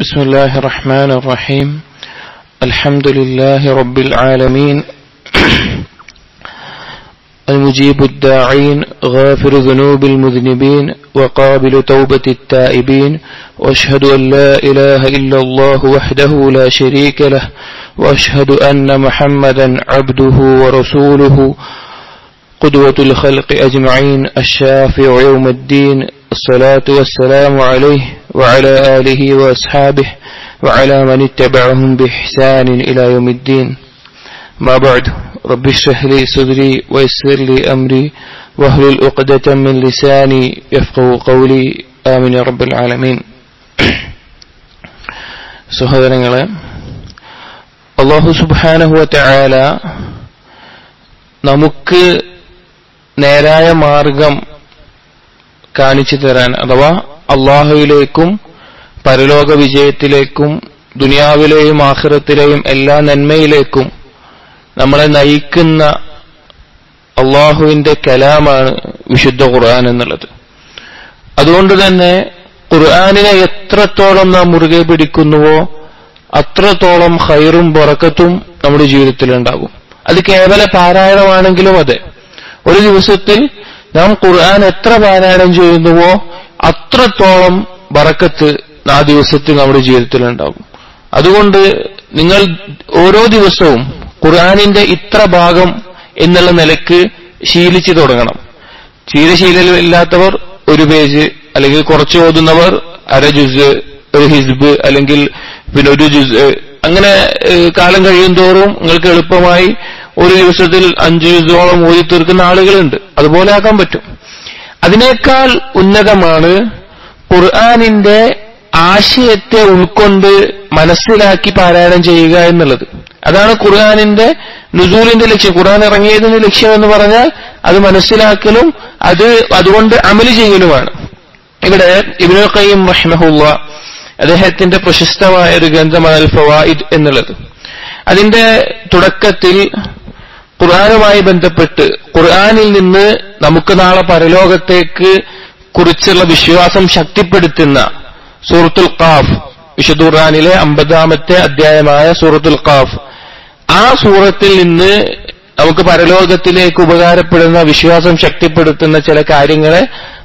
بسم الله الرحمن الرحيم الحمد لله رب العالمين المجيب الداعين غافر ذنوب المذنبين وقابل توبة التائبين وأشهد أن لا إله إلا الله وحده لا شريك له وأشهد أن محمدا عبده ورسوله قدوة الخلق أجمعين الشافع يوم الدين الصلاة والسلام عليه وعلى آله وأصحابه وعلى من اتبعهم بإحسان إلى يوم الدين ما بعد رب اشرح لي صدري ويسر لي أمري واحلل عقدة من لساني يفقهوا قولي آمين يا رب العالمين. സഹോദരങ്ങളെ, അല്ലാഹു സുബ്ഹാനഹു വ തആല നമുക്ക് നേരായ മാർഗം കാണിച്ചു തരാൻ, അഥവാ അള്ളാഹുവിലേക്കും പരലോക വിജയത്തിലേക്കും ദുനിയാവിലെയും ആഖിറത്തിലെയും എല്ലാ നന്മയിലേക്കും നമ്മളെ നയിക്കുന്ന അള്ളാഹുവിന്റെ കലാമാണ് വിശുദ്ധ ഖുർആൻ എന്നുള്ളത്. അതുകൊണ്ട് തന്നെ ഖുർആനിനെ എത്രത്തോളം നാം മുറുകെ പിടിക്കുന്നുവോ അത്രത്തോളം ഖൈറും ബറക്കത്തും നമ്മുടെ ജീവിതത്തിൽ ഉണ്ടാകും. അത് കേവല പാരായണമാണെങ്കിലും അതെ. ഒരു ദിവസത്തിൽ നാം ഖുർആൻ എത്ര പാരായണം ചെയ്യുന്നുവോ അത്രത്തോളം ബറക്കത്ത് ആ ദിവസത്തിൽ നമ്മുടെ ജീവിതത്തിൽ ഉണ്ടാകും. അതുകൊണ്ട് നിങ്ങൾ ഓരോ ദിവസവും ഖുർആനിന്റെ ഇത്ര ഭാഗം എന്നുള്ള നിലക്ക് ശീലിച്ചു തുടങ്ങണം. ശീലമില്ലാത്തവർ ഒരു പേജ്, അല്ലെങ്കിൽ കുറച്ച് ഓതുന്നവർ അര ജുസ്, ഒരു ഹിസ്ബ്, അല്ലെങ്കിൽ പിന്നെ ഒരു ജുസ്, അങ്ങനെ കാലം കഴിയും തോറും നിങ്ങൾക്ക് എളുപ്പമായി ഒരു ദിവസത്തിൽ 5 ജുസോളം ഓതി തീർക്കുന്ന ആളുകളുണ്ട്. അതുപോലെ ആക്കാൻ പറ്റും. അതിനേക്കാൾ ഉന്നതമാണ് ഖുർആനിന്റെ ആശയത്തെ ഉൾക്കൊണ്ട് മനസ്സിലാക്കി പാരായണം ചെയ്യുക എന്നുള്ളത്. അതാണ് ഖുർആനിന്റെ നുസൂലിന്റെ ലക്ഷ്യം. ഖുർആൻ ഇറങ്ങിയതിന്റെ ലക്ഷ്യം എന്ന് പറഞ്ഞാൽ അത് മനസ്സിലാക്കലും അതുകൊണ്ട് അമല് ചെയ്യലുമാണ്. ഇവിടെ ഇബ്നുൽ ഖയ്യിം റഹിമഹുല്ലാഹ് അദ്ദേഹത്തിന്റെ പ്രശസ്തമായ ഒരു ഗ്രന്ഥമാണ് അൽ ഫവായിദ് എന്നുള്ളത്. അതിന്റെ തുടക്കത്തിൽ ഖുർആനുമായി ബന്ധപ്പെട്ട് ഖുർആനിൽ നിന്ന് നമുക്ക് നാളെ പരലോകത്തേക്ക് കുറിച്ചുള്ള വിശ്വാസം ശക്തിപ്പെടുത്തുന്ന സൂറത്തുൽ ഖാഫ്, വിശുദ്ധ ഖുർആനിലെ 50-ാമത്തെ അധ്യായമായ സൂറത്തുൽ ഖാഫ്, ആ സൂറത്തിൽ നിന്ന് നമുക്ക് പരലോകത്തിലേക്ക് ഉപകാരപ്പെടുന്ന വിശ്വാസം ശക്തിപ്പെടുത്തുന്ന ചില കാര്യങ്ങളെ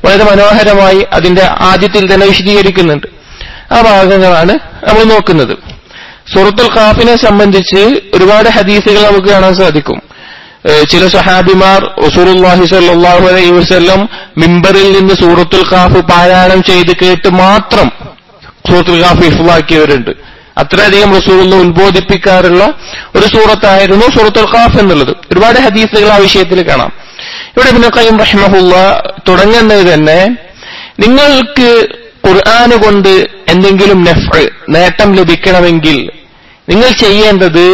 വളരെ മനോഹരമായി അതിന്റെ ആദ്യത്തിൽ തന്നെ വിശദീകരിക്കുന്നുണ്ട്. ആ ഭാഗങ്ങളാണ് നമ്മൾ നോക്കുന്നത്. സൂറത്തുൽ ഖാഫിനെ സംബന്ധിച്ച് ഒരുപാട് ഹദീസുകൾ നമുക്ക് കാണാൻ സാധിക്കും. ചില സഹാബിമാർ റസൂലുള്ളാഹി സ്വല്ലല്ലാഹു അലൈഹി വസല്ലം മിമ്പറിൽ നിന്ന് സൂറത്തുൽ ഖാഫ് പാരായണം ചെയ്ത് കേട്ട് മാത്രം സൂറത്തുൽ ഖാഫ് ഹിഫ്ളാക്കിയവരുണ്ട്. അത്രയധികം റസൂലുള്ളാഹി ഉത്ബോധിപ്പിക്കാറുള്ള ഒരു സൂറത്തായിരുന്നു സൂറത്തുൽ ഖാഫ് എന്നുള്ളത്. ഒരുപാട് ഹദീസുകൾ ആ വിഷയത്തിൽ കാണാം. ഇവിടെ ഇബ്നുൽ ഖയ്യിം റഹിമഹുല്ലാഹ് തുടങ്ങുന്നത് തന്നെ, നിങ്ങൾക്ക് ഖുർആന് കൊണ്ട് എന്തെങ്കിലും നേട്ടം ലഭിക്കണമെങ്കിൽ നിങ്ങൾ ചെയ്യേണ്ടത്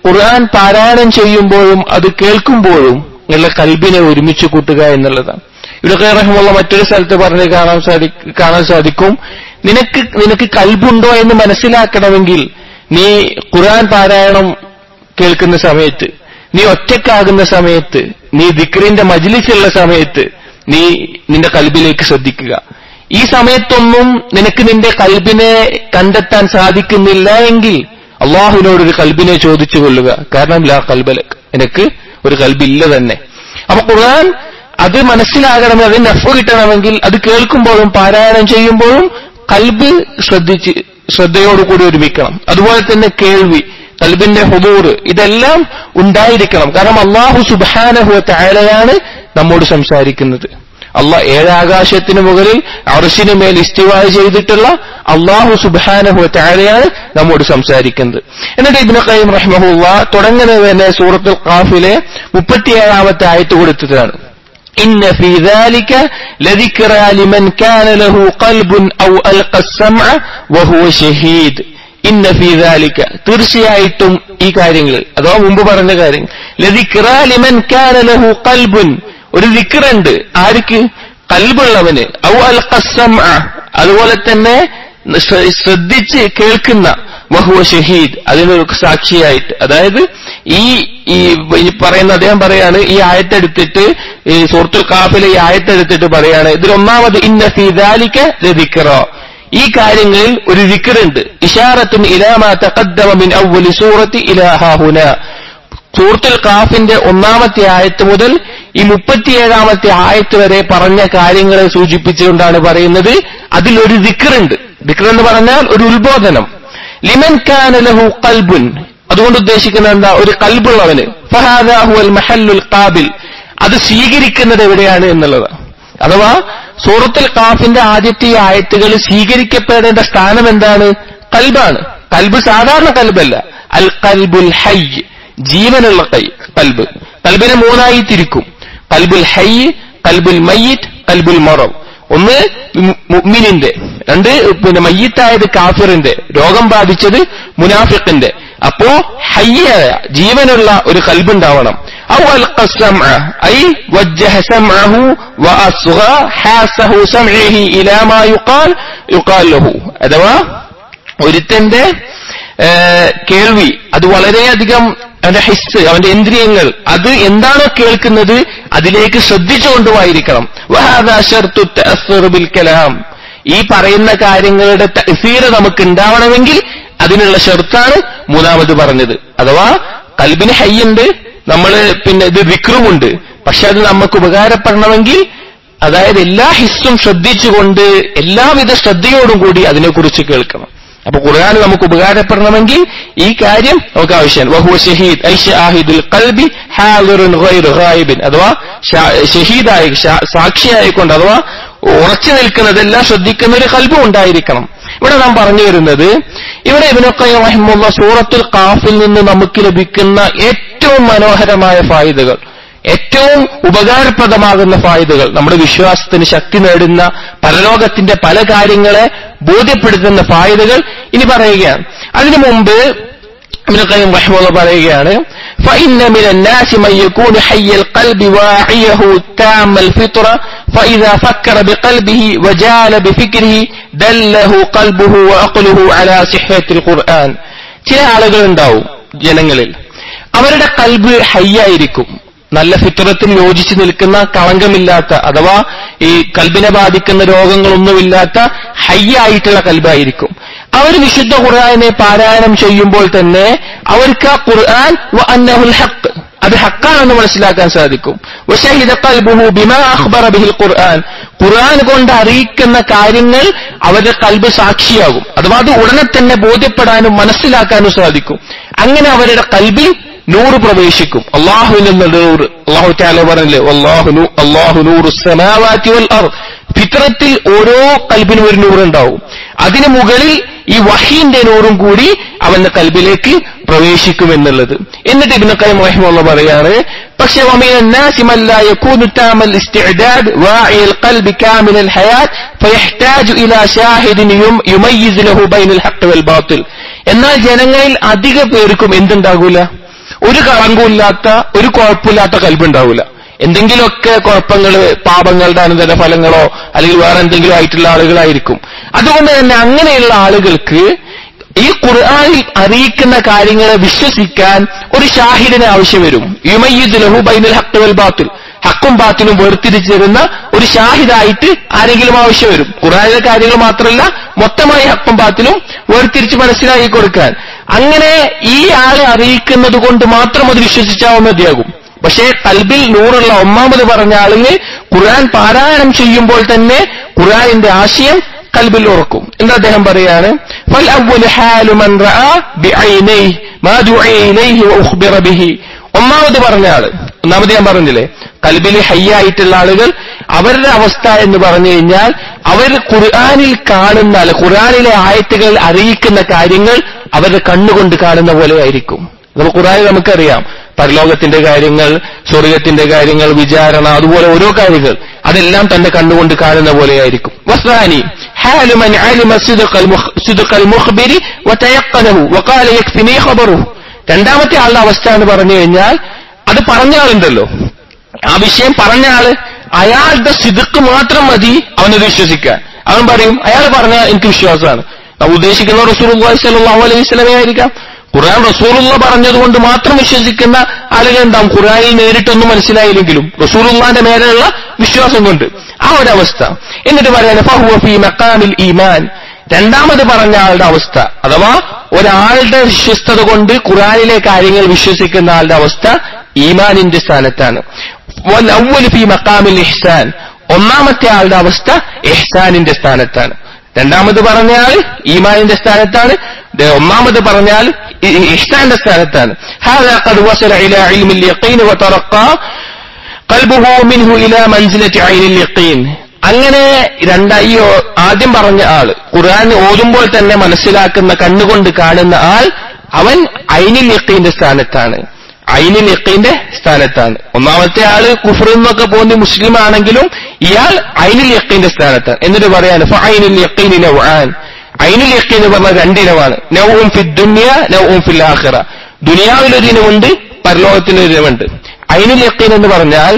ഖുർആൻ പാരായണം ചെയ്യുമ്പോഴും അത് കേൾക്കുമ്പോഴും നിങ്ങളുടെ കൽബിനെ ഒരുമിച്ച് കൂട്ടുക എന്നുള്ളതാണ്. ഇബ്നുൽ ഖയ്യിം റഹിമഹുല്ലാഹ് മറ്റൊരു സ്ഥലത്ത് പറഞ്ഞ് കാണാൻ സാധിക്കും, നിനക്ക് കൽബുണ്ടോ എന്ന് മനസ്സിലാക്കണമെങ്കിൽ നീ ഖുർആൻ പാരായണം കേൾക്കുന്ന സമയത്ത്, നീ ഒറ്റക്കാകുന്ന സമയത്ത്, നീ ദിക്റിന്റെ മജ്ലിസുള്ള സമയത്ത് നീ നിന്റെ കൽബിലേക്ക് ശ്രദ്ധിക്കുക. ഈ സമയത്തൊന്നും നിനക്ക് നിന്റെ കൽബിനെ കണ്ടെത്താൻ സാധിക്കുന്നില്ല എങ്കിൽ അള്ളാഹുവിനോടൊരു കൽബിനെ ചോദിച്ചു കൊള്ളുക. കാരണം ലാ കൽബലക്, നിനക്ക് ഒരു കൽബില്ല തന്നെ. അപ്പൊ ഖുർആൻ അത് മനസ്സിലാകണമെങ്കിൽ, അതിന് നഫ്ഉ കിട്ടണമെങ്കിൽ അത് കേൾക്കുമ്പോഴും പാരായണം ചെയ്യുമ്പോഴും കൽബ് ശ്രദ്ധയോടുകൂടി ഒരുമിക്കണം. അതുപോലെ തന്നെ കേൾവി, കൽബിന്റെ ഹുദൂർ, ഇതെല്ലാം ഉണ്ടായിരിക്കണം. കാരണം അല്ലാഹു സുബ്ഹാനഹു വ തആലയാണ് നമ്മോട് സംസാരിക്കുന്നത്. ഏഴാകാശത്തിന് മുകളിൽ അർശിന് മേൽ ഇസ്തിവാ ചെയ്തിട്ടുള്ള അല്ലാഹു സുബ്ഹാനഹു വ തആലയാണ് നമ്മോട് സംസാരിക്കുന്നത്. എന്നിട്ട് ഇബ്നുൽ ഖയ്യിം റഹിമഹുല്ലാഹ് തുടങ്ങുന്നത് തന്നെ സൂറത്തുൽ ഖാഫിലെ 37-ാമത്തെ ആയത്ത് കൊടുത്തിട്ടാണ്. ഇന്ന ഫീ ദാലിക ലദിക്റാ ലിമൻ കാന ലഹു ഖൽബുൻ ഔ അൽഖ അസ്സമഅ വഹുവ ഷഹീദ്. ഇന്ന ഫീ ദാലിക, തീർച്ചയായിട്ടും ഈ കാര്യങ്ങൾ, അഥവാ മുമ്പ് പറഞ്ഞ കാര്യങ്ങൾ, ലദിക്റാ ലിമൻ കാന ലഹു ഖൽബുൻ, ഒരു ദിക്റുണ്ട് ആർക്ക്? ഖൽബുള്ളവന്. ഔ അൽഖ അസ്സമഅ, അതുപോലെ തന്നെ ശ്രദ്ധിച്ച് കേൾക്കുന്ന, വഹുവ ഷഹീദ്, അതിനൊരു സാക്ഷിയായിട്ട്. അതായത് ഈ പറയുന്ന അദ്ദേഹം പറയാണ്, ഈ ആയത്തെടുത്തിട്ട്, ഈ സൂറത്തുൽ ഖാഫിലെ ഈ ആയത്തെടുത്തിട്ട് പറയാണ്, ഇതിലൊന്നാമത് ഇന്ന ഫീ ദാലിക ലദിക്റാ, ഈ കാര്യങ്ങളിൽ ഒരു ദിക്റുണ്ട്. ഇശാറത്തുൻ ഇലാ മാ തഖദ്ദമ മിൻ അവ്വലി സൂറത്തി ഇലാ ഹാഹുനാ. സൂറത്തുൽ ഖാഫിന്റെ 1ാമത്തെ ആയത്ത് മുതൽ ഈ 37ാമത്തെ ആയത്ത് വരെ പറഞ്ഞ കാര്യങ്ങളെ സൂചിപ്പിച്ചുകൊണ്ടാണ് പറയുന്നത്. അതിലൊരു ദിക്റുണ്ട്. ദിക്ർ എന്ന് പറഞ്ഞാൽ ഒരു ഉത്ബോധനം. ലിമൻ കാന ലഹു ഖൽബുൻ, അതുകൊണ്ട് ഉദ്ദേശിക്കുന്നത് എന്താ? ഒരു ഖൽബുള്ളവന്. ഫഹാദാ ഹുവൽ മഹല്ലുൽ ഖാബിൽ, അത് സ്വീകരിക്കുന്നത് എവിടെയാണ് എന്നുള്ളത്. അഥവാ സൂറത്തുൽ ഖാഫിന്റെ ആദ്യത്തെ ആയത്തുകൾ സ്വീകരിക്കപ്പെടേണ്ട സ്ഥാനം എന്താണ്? ഖൽബാണ്. ഖൽബ് സാധാരണ ഖൽബല്ല, അൽ ഖൽബുൽ ഹയ്യ്, ജീവനുള്ള ഖൽബ്. ഖൽബിനെ 3ആയി തിരിക്കും: ഖൽബുൽ ഹയ്യ്, ഖൽബുൽ മയ്യിത്ത്, ഖൽബുൽ മറദ്. ഒന്ന് മുഅ്മിനിന്റെ, രണ്ട് മയ്യിത്തായത് കാഫിറിന്റെ, രോഗം ബാധിച്ചത് മുനാഫിഖിന്റെ. അപ്പോ ഹയ്യായ ജീവനുള്ള ഒരു ഖൽബ് ഉണ്ടാവണം. ഔ അൽഖസമഅ ഐ വജ്ജഹ സമഅഹു വഅസ്ഗ ഹാസഹു സമഇഹി ഇലാ മാ യുഖാൽ ലഹു. അഥവാ ഒരുത്തന്റെ കേൾവി അത് വളരെയധികം, അവന്റെ ഹിസ്, അവന്റെ ഇന്ദ്രിയങ്ങൾ അത് എന്താണോ കേൾക്കുന്നത് അതിലേക്ക് ശ്രദ്ധിച്ചുകൊണ്ടുമായിരിക്കണം. വഹാദാ ശർതു തഅസ്സുർ ബിൽ കലാം, ഈ പറയുന്ന കാര്യങ്ങളുടെ തഅ്സീർ നമുക്ക് ഉണ്ടാവണമെങ്കിൽ അതിനുള്ള ഷർത്താണ് 3ാമത് പറഞ്ഞത്. അഥവാ ഖൽബിന് ഹയ്യുണ്ട്, നമ്മള് ഇത് വിക്രുമുണ്ട്. പക്ഷെ അത് നമുക്ക് ഉപകാരപ്പെടണമെങ്കിൽ, അതായത് എല്ലാ ഹിസ്സും ശ്രദ്ധിച്ചുകൊണ്ട് എല്ലാവിധ ശ്രദ്ധയോടും കൂടി അതിനെക്കുറിച്ച് കേൾക്കണം. അപ്പൊ ഖുർആൻ നമുക്ക് ഉപകാരപ്പെടണമെങ്കിൽ ഈ കാര്യം നമുക്ക് ആവശ്യമാണ്. വഹുവ ഷഹീദ് ഐ ഷാഹിദുൽ ഖൽബി ഹാദിറുൻ ഗൈറു ഗായിബിൻ, അഥവാ ഷഹീദായി സാക്ഷിയായിക്കൊണ്ട്, അഥവാ ഉറച്ചു നിൽക്കുന്നതെല്ലാം ശ്രദ്ധിക്കുന്ന ഒരു ഖൽബും ഉണ്ടായിരിക്കണം. ഇവിടെ നാം പറഞ്ഞു വരുന്നത്, ഇവിടെ ഇബ്നു ഖയ്യിം റഹിമഹുല്ലാഹ് സൂറത്തുൽ ഖാഫിൽ നിന്ന് നമുക്ക് ലഭിക്കുന്ന ഏറ്റവും മനോഹരമായ ഫായിദകൾ, ഏറ്റവും ഉപകാരപ്രദമാകുന്ന ഫായിദകൾ, നമ്മുടെ വിശ്വാസത്തിന് ശക്തി നേടുന്ന, പരലോകത്തിന്റെ പല കാര്യങ്ങളെ ബോധ്യപ്പെടുത്തുന്ന ഫായിദകൾ ഇനി പറയുകയാണ്. അതിനു മുമ്പ് ഇബ്നു ഖയ്യിം റഹിമഹുല്ലാഹ് പറയുകയാണ്, فإن من الناس من يكون حي القلب واعيه تام الفطرة فإذا فكر بقلبه وجال بفكره دله قلبه وعقله على صحة القرآن. ചില ആളുകൾ ഉണ്ടാവും ജനങ്ങളിൽ, അവരുടെ ഖൽബ് ഹയ്യായിരിക്കും, നല്ല ഫിത്രത്തിന് യോജിച്ചു നിൽക്കുന്ന, കളങ്കമില്ലാത്ത, അഥവാ ഈ ഖൽബിനെ ബാധിക്കുന്ന രോഗങ്ങളൊന്നുമില്ലാത്ത ഹയ്യായിട്ടുള്ള ഖൽബായിരിക്കും. അവർ വിശുദ്ധ ഖുർആനെ പാരായണം ചെയ്യുമ്പോൾ തന്നെ അവർക്ക് ആ ഖുർആൻ വഅന്നഹുൽ ഹഖ്, അത് ഹക്കാണെന്ന് മനസ്സിലാക്കാൻ സാധിക്കും. വശഹിദ ഖൽബുഹു ബിമാ അഖ്ബറ ബിഹിൽ ഖുർആൻ, ഖുർആൻ കൊണ്ട് അറിയിക്കുന്ന കാര്യങ്ങൾ അവരുടെ ഖൽബ് സാക്ഷിയാകും. അഥവാ അത് ഉടനെ തന്നെ ബോധ്യപ്പെടാനും മനസ്സിലാക്കാനും സാധിക്കും. അങ്ങനെ അവരുടെ ഖൽബിൽ നൂറ് പ്രവേശിക്കും. അല്ലാഹുവിൽ നിന്ന് നൂറ്. അല്ലാഹു തആല പറഞ്ഞില്ലേ, അല്ലാഹു നൂറുസ് സമാവാതി വൽ അർദ്, ഫിത്രത്തിൽ ഓരോ ഖൽബിനും ഒരു നൂറുണ്ടാവും. അതിനു മുകളിൽ ഈ വഹീന്റെ നൂറും കൂടി അവന്റെ ഖൽബിലേക്ക് പ്രവേശിക്കുമെന്നുള്ളത്. എന്നിട്ട് ഇബ്നു ഖയ്യിം റഹിമഹുല്ലാഹ് പറയാണ്, പക്ഷേ വമിനൻ നാസി മൻ ലാ യകൂനു താമൽ ഇസ്തിഅദാദ് വാഇൽ ഖൽബി കാമിലൽ ഹയാത്ത് ഫയഹ്താജു ഇലാ ഷാഹിദിൻ യുമയ്യിസ് ലഹു ബൈനൽ ഹഖ് വൽ ബാത്തിൽ. എന്നാൽ ജനങ്ങളിൽ അധിക പേർക്കും എന്തുണ്ടാകൂല? ഒരു കളങ്കമില്ലാത്ത, ഒരു കുഴപ്പമില്ലാത്ത ഖൽബുണ്ടാവില്ല. എന്തെങ്കിലുമൊക്കെ കുഴപ്പങ്ങൾ, പാപങ്ങളുടെ അനന്തരഫലങ്ങളോ അല്ലെങ്കിൽ വേറെ എന്തെങ്കിലും ആയിട്ടുള്ള ആളുകളായിരിക്കും. അതുകൊണ്ട് തന്നെ അങ്ങനെയുള്ള ആളുകൾക്ക് ഈ ഖുർആനിൽ അറിയിക്കുന്ന കാര്യങ്ങളെ വിശ്വസിക്കാൻ ഒരു ഷാഹിദിനെ ആവശ്യം വരും. യുമയ്യിസ് ലഹു ബൈനൽ ഹഖ് വൽ ബാത്തിൽ, ഹക്കും ബാത്തിലും വേർതിരിച്ചിരുന്ന ഒരു ഷാഹിദായിട്ട് ആരെങ്കിലും ആവശ്യം വരും. ഖുർആനിലെ കാര്യങ്ങൾ മാത്രമല്ല, മൊത്തമായി ഹക്കും ബാത്തിലും വേർതിരിച്ച് മനസ്സിലാക്കി കൊടുക്കാൻ. അങ്ങനെ ഈ ആളെ അറിയിക്കുന്നത് കൊണ്ട് മാത്രം അത് വിശ്വസിച്ചാൽ മതിയാകും. പക്ഷേ ഖൽബിൽ നൂറുള്ള 1ാമത് പറഞ്ഞ ആളിന് ഖുർആൻ പാരായണം ചെയ്യുമ്പോൾ തന്നെ ഖുർആനിന്റെ ആശയം ഖൽബിൽ ഉറക്കും. എന്താ അദ്ദേഹം പറയാണ്, ഫൽ അവ്വലു ഹാലു മൻ റഅ ബിഐനൈഹി മാ ദുഇ ഇലൈഹി വഉഖ്ബിറ ബിഹി. 1ാമത് പറഞ്ഞ ആള്, 1ാമത് ഞാൻ പറഞ്ഞില്ലേ, ഖൽബിൽ ഹയ്യായിട്ടുള്ള ആളുകൾ, അവരുടെ അവസ്ഥ എന്ന് പറഞ്ഞു കഴിഞ്ഞാൽ അവർ ഖുർആനിൽ കാണുന്ന, അല്ല ഖുർആനിലെ ആയത്തുകൾ അറിയിക്കുന്ന കാര്യങ്ങൾ അവരുടെ കണ്ണുകൊണ്ട് കാണുന്ന പോലെ ആയിരിക്കും. നമുക്ക് ഖുർആനിൽ നമുക്കറിയാം പരലോകത്തിന്റെ കാര്യങ്ങൾ, സ്വർഗത്തിന്റെ കാര്യങ്ങൾ, വിചാരണ, അതുപോലെ ഓരോ കാര്യങ്ങൾ അതെല്ലാം തന്റെ കണ്ണുകൊണ്ട് കാണുന്ന പോലെയായിരിക്കും. വസ്സാനി ഹാലു മൻ അലിമ സിദ്ഖൽ മുഖ്ബിരി വതയഖനഹു വഖാല യക്ഫിനി ഖബറുഹു. 2ാമത്തെ ആളുടെ അവസ്ഥ എന്ന് പറഞ്ഞു കഴിഞ്ഞാൽ, അത് പറഞ്ഞ ആളുണ്ടല്ലോ, ആ വിഷയം പറഞ്ഞ ആള്, അയാളുടെ സിദ്ഖ് മാത്രം മതി അവനത് വിശ്വസിക്കാൻ. അവൻ പറയും, അയാൾ പറഞ്ഞാൽ എനിക്ക് വിശ്വാസമാണ്. ഉദ്ദേശിക്കുന്ന റസൂലുള്ളാഹി സ്വല്ലല്ലാഹു അലൈഹി വസല്ലമയെ ആയിരിക്കാം. ഖുർആൻ റസൂലുള്ളാഹ് പറഞ്ഞതുകൊണ്ട് മാത്രം വിശ്വസിക്കുന്ന ആളുകൾ ഉണ്ടാവും. ഖുർആനിൽ നേരിട്ടൊന്നും മനസ്സിലായില്ലെങ്കിലും റസൂലുള്ളാഹിന്റെ മേലെയുള്ള വിശ്വാസം കൊണ്ട് ആ ഒരവസ്ഥ. എന്നിട്ട് പറയാണ്, ഫഹുവ ഫീ മഖാമിൽ ഈമാൻ, രണ്ടാമത് പറഞ്ഞ ആളുടെ അവസ്ഥ, അഥവാ ഒരാളുടെ വിശ്വസ്തത കൊണ്ട് ഖുർആനിലെ കാര്യങ്ങൾ വിശ്വസിക്കുന്ന ആളുടെ അവസ്ഥ ഈമാനിന്റെ സ്ഥാനത്താണ്. വൽ-അവ്വലു ഫീ മഖാമിൽ ഇഹ്സാൻ, ഒന്നാമത്തെ ആളുടെ അവസ്ഥ ഇഹ്സാനിന്റെ സ്ഥാനത്താണ്. രണ്ടാമത് പറഞ്ഞാൽ ഈമാനിന്റെ സ്ഥാനത്താണ്, ഒന്നാമത് പറഞ്ഞാൽ ഇഹ്സാന്റെ സ്ഥാനത്താണ്. ഹാദാ ഖദ് വസല ഇലാ ഇൽമിൽ യഖീൻ വതറഖാ ഖൽബുഹു മിൻഹു ഇലാ മൻസിലത്തി ഐനിൽ യഖീൻ. അങ്ങനെ ഈ ആദ്യം പറഞ്ഞ ആള് ഖുർആൻ ഓതുമ്പോൾ തന്നെ മനസ്സിലാക്കുന്ന, കണ്ണുകൊണ്ട് കാണുന്ന ആൾ, അവൻ ഐനിൽ യഖീന്റെ സ്ഥാനത്താണ്. ഐനിൽ യഖീന്റെ സ്ഥാനത്താണ്. ഒന്നാമത്തെ ആള് കുഫ്റിൽ നിന്നൊക്കെ പോന്നി മുസ്ലിം ആണെങ്കിലും ഇയാൾ ഐനിൽ യഖീന്റെ സ്ഥാനത്താണ്. എന്നിട്ട് പറയാണ് ഫഐനുൽ യഖീനി നൗആൻ, ഐനുൽ യഖീൻ എന്ന് പറഞ്ഞ രണ്ടിനമാണ്. നൗഉൻ ഫി ദുനിയ നൗഉൻ ഫിൽ ആഖിറ, ദുനിയാവിലൊരിനമുണ്ട്, പരലോകത്തിലൊരിനമുണ്ട്. ഐനുൽ യഖീൻ എന്ന് പറഞ്ഞാൽ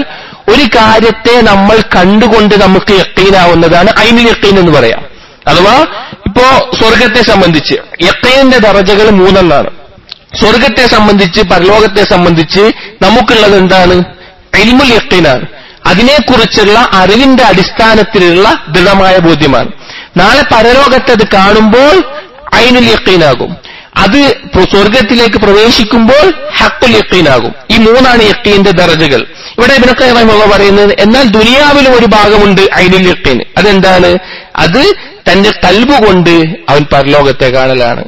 ഒരു കാര്യത്തെ നമ്മൾ കണ്ടുകൊണ്ട് നമുക്ക് യഖീനാവുന്നതാണ് ഐനുൽ യഖീൻ എന്ന് പറയാം. അഥവാ ഇപ്പോ സ്വർഗത്തെ സംബന്ധിച്ച് യഖീനിന്റെ ദറജകൾ 3 സ്വർഗത്തെ സംബന്ധിച്ച് പരലോകത്തെ സംബന്ധിച്ച് നമുക്കുള്ളത് എന്താണ്? ഇൽമുൽ യഖീനാണ്. അതിനെക്കുറിച്ചുള്ള അറിവിന്റെ അടിസ്ഥാനത്തിലുള്ള ദൃഢമായ ബോധ്യമാണ്. നാളെ പരലോകത്തെ അത് കാണുമ്പോൾ ഐനുൽ യഖീനാകും, അത് സ്വർഗത്തിലേക്ക് പ്രവേശിക്കുമ്പോൾ ഹഖുൽ യഖീനാകും. ഈ 3 യഖീന്റെ ദറജകൾ. ഇവിടെ ഇബ്നു ഖയ്യിം റഹിമഹുല്ലാഹ് പറയുന്നത്, എന്നാൽ ദുനിയാവിലും ഒരു ഭാഗമുണ്ട് ഐനുൽ യഖീൻ. അതെന്താണ്? അത് തന്റെ ഖൽബ് കൊണ്ട് അവൻ പരലോകത്തെ കാണലാണ്.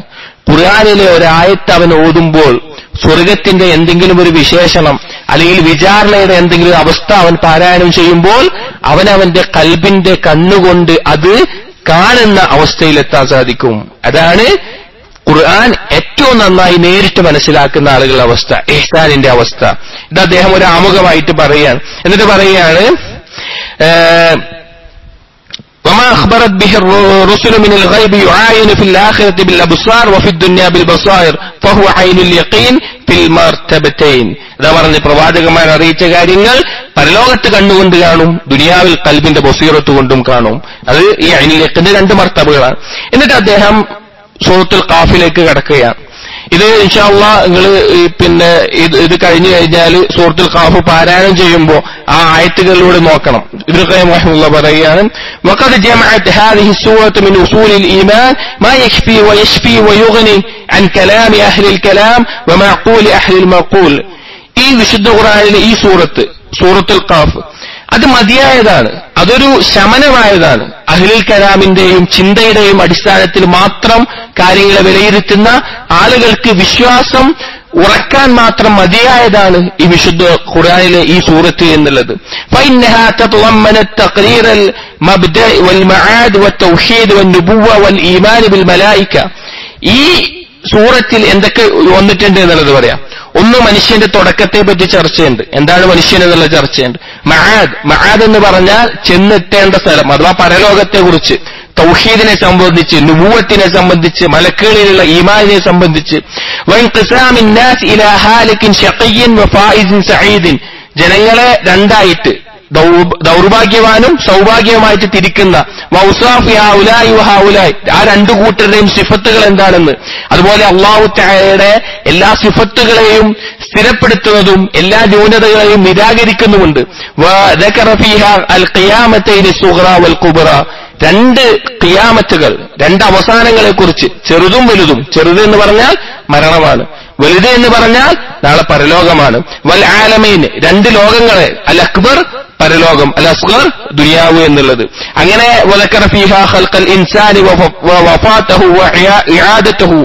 ഖുർആനിലെ ഒരായത്ത് അവൻ ഓതുമ്പോൾ സ്വർഗത്തിന്റെ എന്തെങ്കിലും ഒരു വിശേഷണം അല്ലെങ്കിൽ വിചാരണയുടെ എന്തെങ്കിലും അവസ്ഥ അവൻ പാരായണം ചെയ്യുമ്പോൾ അവനവന്റെ ഖൽബിന്റെ കണ്ണുകൊണ്ട് അത് കാണുന്ന അവസ്ഥയിലെത്താൻ സാധിക്കും. അതാണ് ഖുർആൻ ഏറ്റവും നന്നായി നേരിട്ട് മനസ്സിലാക്കുന്ന ആളുകളുടെ അവസ്ഥ, ഇഹ്സാനിന്റെ അവസ്ഥ. ഇത് അദ്ദേഹം ഒരു ആമുഖമായിട്ട് പറയുകയാണ്. എന്നിട്ട് പറയുകയാണ് وما أخبرت به الرسل من الغيب يعاين في الآخرة بالأبصار وفي الدنيا بالبصائر فهو عين اليقين في المرتبتين. ഇതാ പറഞ്ഞ പ്രവാചകന്മാർ അറിയിച്ച കാര്യങ്ങൾ പരലോകത്ത് കണ്ണുകൊണ്ട് കാണും, ദുനിയാവിൽ ഖൽബിന്റെ ബസീറത്ത് കൊണ്ടും കാണും. അത് ഈ ഐനുൽ യഖീന്റെ 2 മർത്തബകളാണ്. എന്നിട്ട് അദ്ദേഹം സൂറത്തുൽ ഖാഫിലേക്ക് കടക്കുകയാണ്. ഇത് ഇൻഷാ അല്ലാഹ് നിങ്ങൾ ഇത് കഴിഞ്ഞു കഴിഞ്ഞാൽ സൂറത്തുൽ ഖാഫ് പാരായണം ചെയ്യുമ്പോൾ ആ ആയത്തുകളിലൂടെ നോക്കണം. ഇബ്നു ഖയ്യിം റഹിമഹുല്ലാഹ് പറയുകയാണ്, വഖദ് ജമഅത് ഹാദിഹി സൂറത്തു മിൻ ഉസൂലിൽ ഈമാൻ മാ യക്ഫി വയശ്ഫി വയുഗ്നി അൻ കലാമി അഹ്ലിൽ കലാം വമഅഖൂലി അഹ്ലിൽ മഖൂൽ. ഈ വിശുദ്ധ ഖുർആനിലെ ഈ സൂറത്തുൽ ഖാഫ് അത് മതിയായതാണ്, അതൊരു ശമനമായതാണ്. അഹ്ലുൽ കലാമിന്റെയും ചിന്തയുടെയും അടിസ്ഥാനത്തിൽ മാത്രം കാര്യങ്ങളെ വിലയിരുത്തുന്ന ആളുകൾക്ക് വിശ്വാസം ഉറക്കാൻ മാത്രം മതിയായതാണ് ഈ വിശുദ്ധ ഖുർആനിലെ ഈ സൂറത്ത് എന്നുള്ളത്. ഫഇന്നഹാ തതളമ്മനത് തഖ്രീറൽ മബ്ദഅ വൽ മആദ് വത്തൗഹീദ് വന്നുബുവ്വ വൽ ഈമാൻ ബിൽ മലായിക. ഈ സൂറത്തിൽ എന്തൊക്കെ വന്നിട്ടുണ്ട് എന്നുള്ളത് പറയാം. ഒന്ന്, മനുഷ്യന്റെ തുടക്കത്തെ പറ്റി ചർച്ചയുണ്ട്. എന്താണ് മനുഷ്യൻ എന്നുള്ള ചർച്ചയുണ്ട്. മആദ് എന്ന് പറഞ്ഞാൽ ചെന്നെത്തേണ്ട സ്ഥലം, അഥവാ പരലോകത്തെ കുറിച്ച്, തൗഹീദിനെ സംബന്ധിച്ച്, നുബുവത്തിനെ സംബന്ധിച്ച്, മലക്കുകളിലുള്ള ഈമാനിനെ സംബന്ധിച്ച്. വൻഖിസാമിൻ നാസ് ഇലാ ഹാലികിൻ ശഖിയ്യിൻ വഫായിസിൻ സഈദിൻ, ജനങ്ങളെ രണ്ടായിട്ട് ദൗർഭാഗ്യവാനും സൗഭാഗ്യവുമായിട്ട് തിരിക്കുന്ന വൗസാഫി ഹൗലായി വഹൗലായി, ആ 2 കൂട്ടരുടെയും സിഫത്തുകൾ എന്താണെന്ന്, അതുപോലെ അല്ലാഹു തആലയുടെ എല്ലാ സിഫത്തുകളെയും സ്ഥിരപ്പെടുത്തുന്നതും എല്ലാ ന്യൂനതകളെയും നിരാകരിക്കുന്നുമുണ്ട്. വദകറ ഫീഹാ അൽ ഖിയാമത്തൈനി സുഗ്റ വൽ കുബ്റ, 2 ഖിയാമത്തുകൾ, 2 അവസാനങ്ങളെ കുറിച്ച്, ചെറുതും വലുതും. ചെറുത് എന്ന് പറഞ്ഞാൽ മരണമാണ്, വലുത് എന്ന് പറഞ്ഞാൽ നാളെ പരലോകമാണ്. വൽ ആലമൈൻ, 2 ലോകങ്ങളെ, അൽ അക്ബർ പരലോകം, അൽ അസ്ഗർ ദുനിയാവ് എന്നുള്ളത്. അങ്ങനെ വദകറ ഫീഹാ ഖൽഖൽ ഇൻസാനി വവഫാതഹു വഇആദതഹു,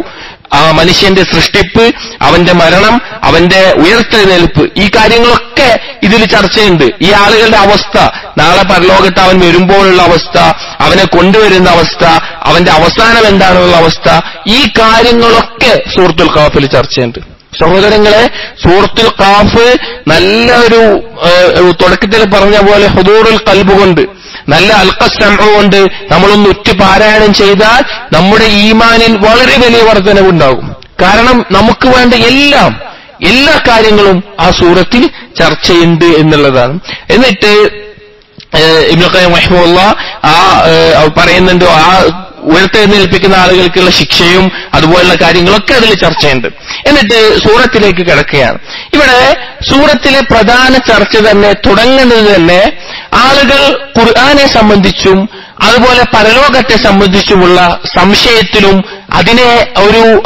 ആ മനുഷ്യന്റെ സൃഷ്ടിപ്പ്, അവന്റെ മരണം, അവന്റെ ഉയർത്തെഴുന്നേൽപ്പ്, ഈ കാര്യങ്ങളൊക്കെ ഇതിൽ ചർച്ചയുണ്ട്. ഈ ആളുകളുടെ അവസ്ഥ, നാളെ പരലോകത്ത് അവൻ വരുമ്പോഴുള്ള അവസ്ഥ, അവനെ കൊണ്ടുവരുന്ന അവസ്ഥ, അവന്റെ അവസാനം എന്താണെന്നുള്ള അവസ്ഥ, ഈ കാര്യങ്ങളൊക്കെ സൂറത്തുൽ ഖാഫിൽ ചർച്ചയുണ്ട്. സഹോദരങ്ങളെ, സൂറത്തുൽ ഖാഫ് നല്ല ഒരു തുടക്കത്തിൽ പറഞ്ഞ പോലെ ഹുദൂറുൽ ഖൽബ് കൊണ്ട്, നല്ല അൽഖസ്സംഉ കൊണ്ട് നമ്മളൊന്ന് ഉറ്റു പാരായണം ചെയ്താൽ നമ്മുടെ ഈമാനിൽ വളരെ വലിയ വർധനവുണ്ടാകും. കാരണം നമുക്ക് വേണ്ട എല്ലാ കാര്യങ്ങളും ആ സൂറത്തിൽ ചർച്ചയുണ്ട് എന്നുള്ളതാണ്. എന്നിട്ട് ഇബ്നു ഖയ്യിം റഹിമഹുല്ലാഹ് പറയുന്നുണ്ട്, ആ ഉയർത്തെഴുന്നേൽപ്പിക്കുന്ന ആളുകൾക്കുള്ള ശിക്ഷയും അതുപോലുള്ള കാര്യങ്ങളൊക്കെ അതിൽ ചർച്ചയുണ്ട്. എന്നിട്ട് സൂറത്തിലേക്ക് കിടക്കുകയാണ്. ഇവിടെ സൂറത്തിലെ പ്രധാന ചർച്ച തന്നെ തുടങ്ങുന്നത് തന്നെ ആളുകൾ ഖുർആനെ സംബന്ധിച്ചും അതുപോലെ പരലോകത്തെ സംബന്ധിച്ചുമുള്ള സംശയത്തിലും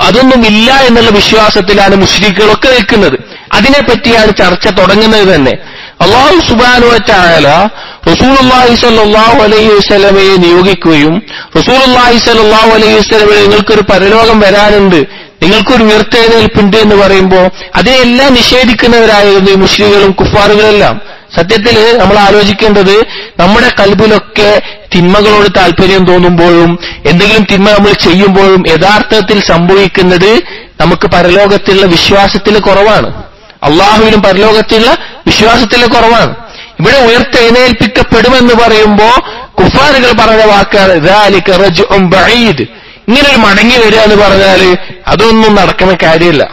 അതൊന്നുമില്ല എന്നുള്ള വിശ്വാസത്തിലാണ് മുശ്രിക്കുകളൊക്കെ നിൽക്കുന്നത്. അതിനെപ്പറ്റിയാണ് ചർച്ച തുടങ്ങുന്നത് തന്നെ. അല്ലാഹു സുബ്ഹാനഹു വ തആല റസൂലുള്ളാഹി സ്വല്ലല്ലാഹു അലൈഹി വസല്ലമയെ നിയോഗിക്കുകയും റസൂലുള്ളാഹി സ്വല്ലല്ലാഹു അലൈഹി വസല്ലമ നിങ്ങൾക്കൊരു പരലോകം വരാനുണ്ട്, നിങ്ങൾക്കൊരു ഉയർത്തെഴുന്നേൽപ്പുണ്ട് എന്ന് പറയുമ്പോൾ അതിനെല്ലാം നിഷേധിക്കുന്നവരായിരുന്നു ഈ മുശ്രിക്കുകളും കുഫാറുകളെല്ലാം. സത്യത്തിൽ നമ്മൾ ആലോചിക്കേണ്ടത്, നമ്മുടെ ഖൽബിലൊക്കെ തിന്മകളോട് താല്പര്യം തോന്നുമ്പോഴും എന്തെങ്കിലും തിന്മ നമ്മൾ ചെയ്യുമ്പോഴും യഥാർത്ഥത്തിൽ സംഭവിക്കുന്നത് നമുക്ക് പരലോകത്തിലുള്ള വിശ്വാസത്തിൽ കുറവാണ്, അള്ളാഹുവിനും പരലോകത്തിലുള്ള വിശ്വാസത്തിൽ കുറവാണ്. ഇവിടെ ഉയർത്തെഴുന്നേൽപ്പിക്കപ്പെടുമെന്ന് പറയുമ്പോ കുഫാറുകൾ പറഞ്ഞ വാക്കാണ് ദാലിക റജ്ഉൻ ബഈദ്. ഇങ്ങനൊരു മടങ്ങി വരിക എന്ന് പറഞ്ഞാല് അതൊന്നും നടക്കുന്ന കാര്യമില്ല,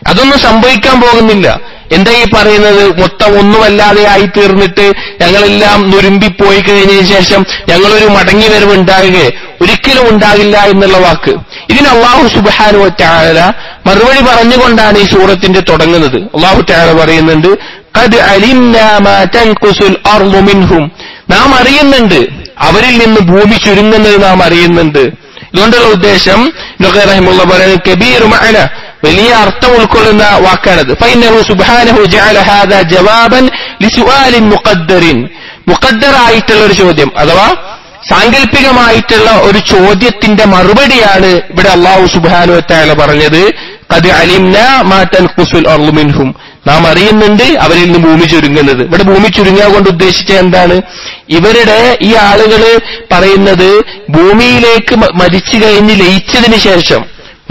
അതൊന്നും സംഭവിക്കാൻ പോകുന്നില്ല. എന്താ ഈ പറയുന്നത്? മൊത്തം ഒന്നുമല്ലാതെ ആയി തീർന്നിട്ട് ഞങ്ങളെല്ലാം നുരുമ്പിപ്പോയി കഴിഞ്ഞതിന് ശേഷം ഞങ്ങളൊരു മടങ്ങി വരവ് ഉണ്ടാകുകയെ ഒരിക്കലും ഉണ്ടാകില്ല എന്നുള്ള വാക്ക്. ഇതിന് അല്ലാഹു സുബ്ഹാനഹു വ തആല മറുപടി പറഞ്ഞുകൊണ്ടാണ് ഈ സൂറത്തിന്റെ തുടങ്ങുന്നത്. അല്ലാഹു തആല പറയുന്നുണ്ട്, ഖദ് അലിംനാ മാ തൻഖുസുൽ അർളു മിൻഹും. നാം അറിയുന്നുണ്ട്, അവരിൽ നിന്ന് ഭൂമി ചുരുങ്ങുന്നത് നാം അറിയുന്നുണ്ട്. ഇതുകൊണ്ടുള്ള ഉദ്ദേശം റഹിമഹുള്ള പറയുന്നത് കബീറു മഅന, വലിയ അർത്ഥം ഉൾക്കൊള്ളുന്ന വാക്കാണത്. ഫഇന്നഹു സുബ്ഹാനഹു ജഅല ഹാദാ ജവാബൻ ലിസുആലിൻ മുഖദ്ദറിൻ. മുഖദ്ദറായിട്ടുള്ള ഒരു ചോദ്യം അഥവാ സാങ്കല്പികമായിട്ടുള്ള ഒരു ചോദ്യത്തിന്റെ മറുപടിയാണ് ഇവിടെ അല്ലാഹു സുബ്ഹാനഹു വ തആല പറഞ്ഞത് ഖദ് അലിംനാ മാ തൻഖുസുൽ അർളു മിൻഹും. നാം അറിയുന്നുണ്ട് അവരിൽ നിന്ന് ഭൂമി ചുരുങ്ങുന്നത്. ഇവിടെ ഭൂമി ചുരുങ്ങുക കൊണ്ട് ഉദ്ദേശിച്ചത് എന്താണ്? ഇവരുടെ ഈ ആളുകള് പറയുന്നത് ഭൂമിയിലേക്ക് മരിച്ചു കഴിഞ്ഞ് ലയിച്ചതിന് ശേഷം,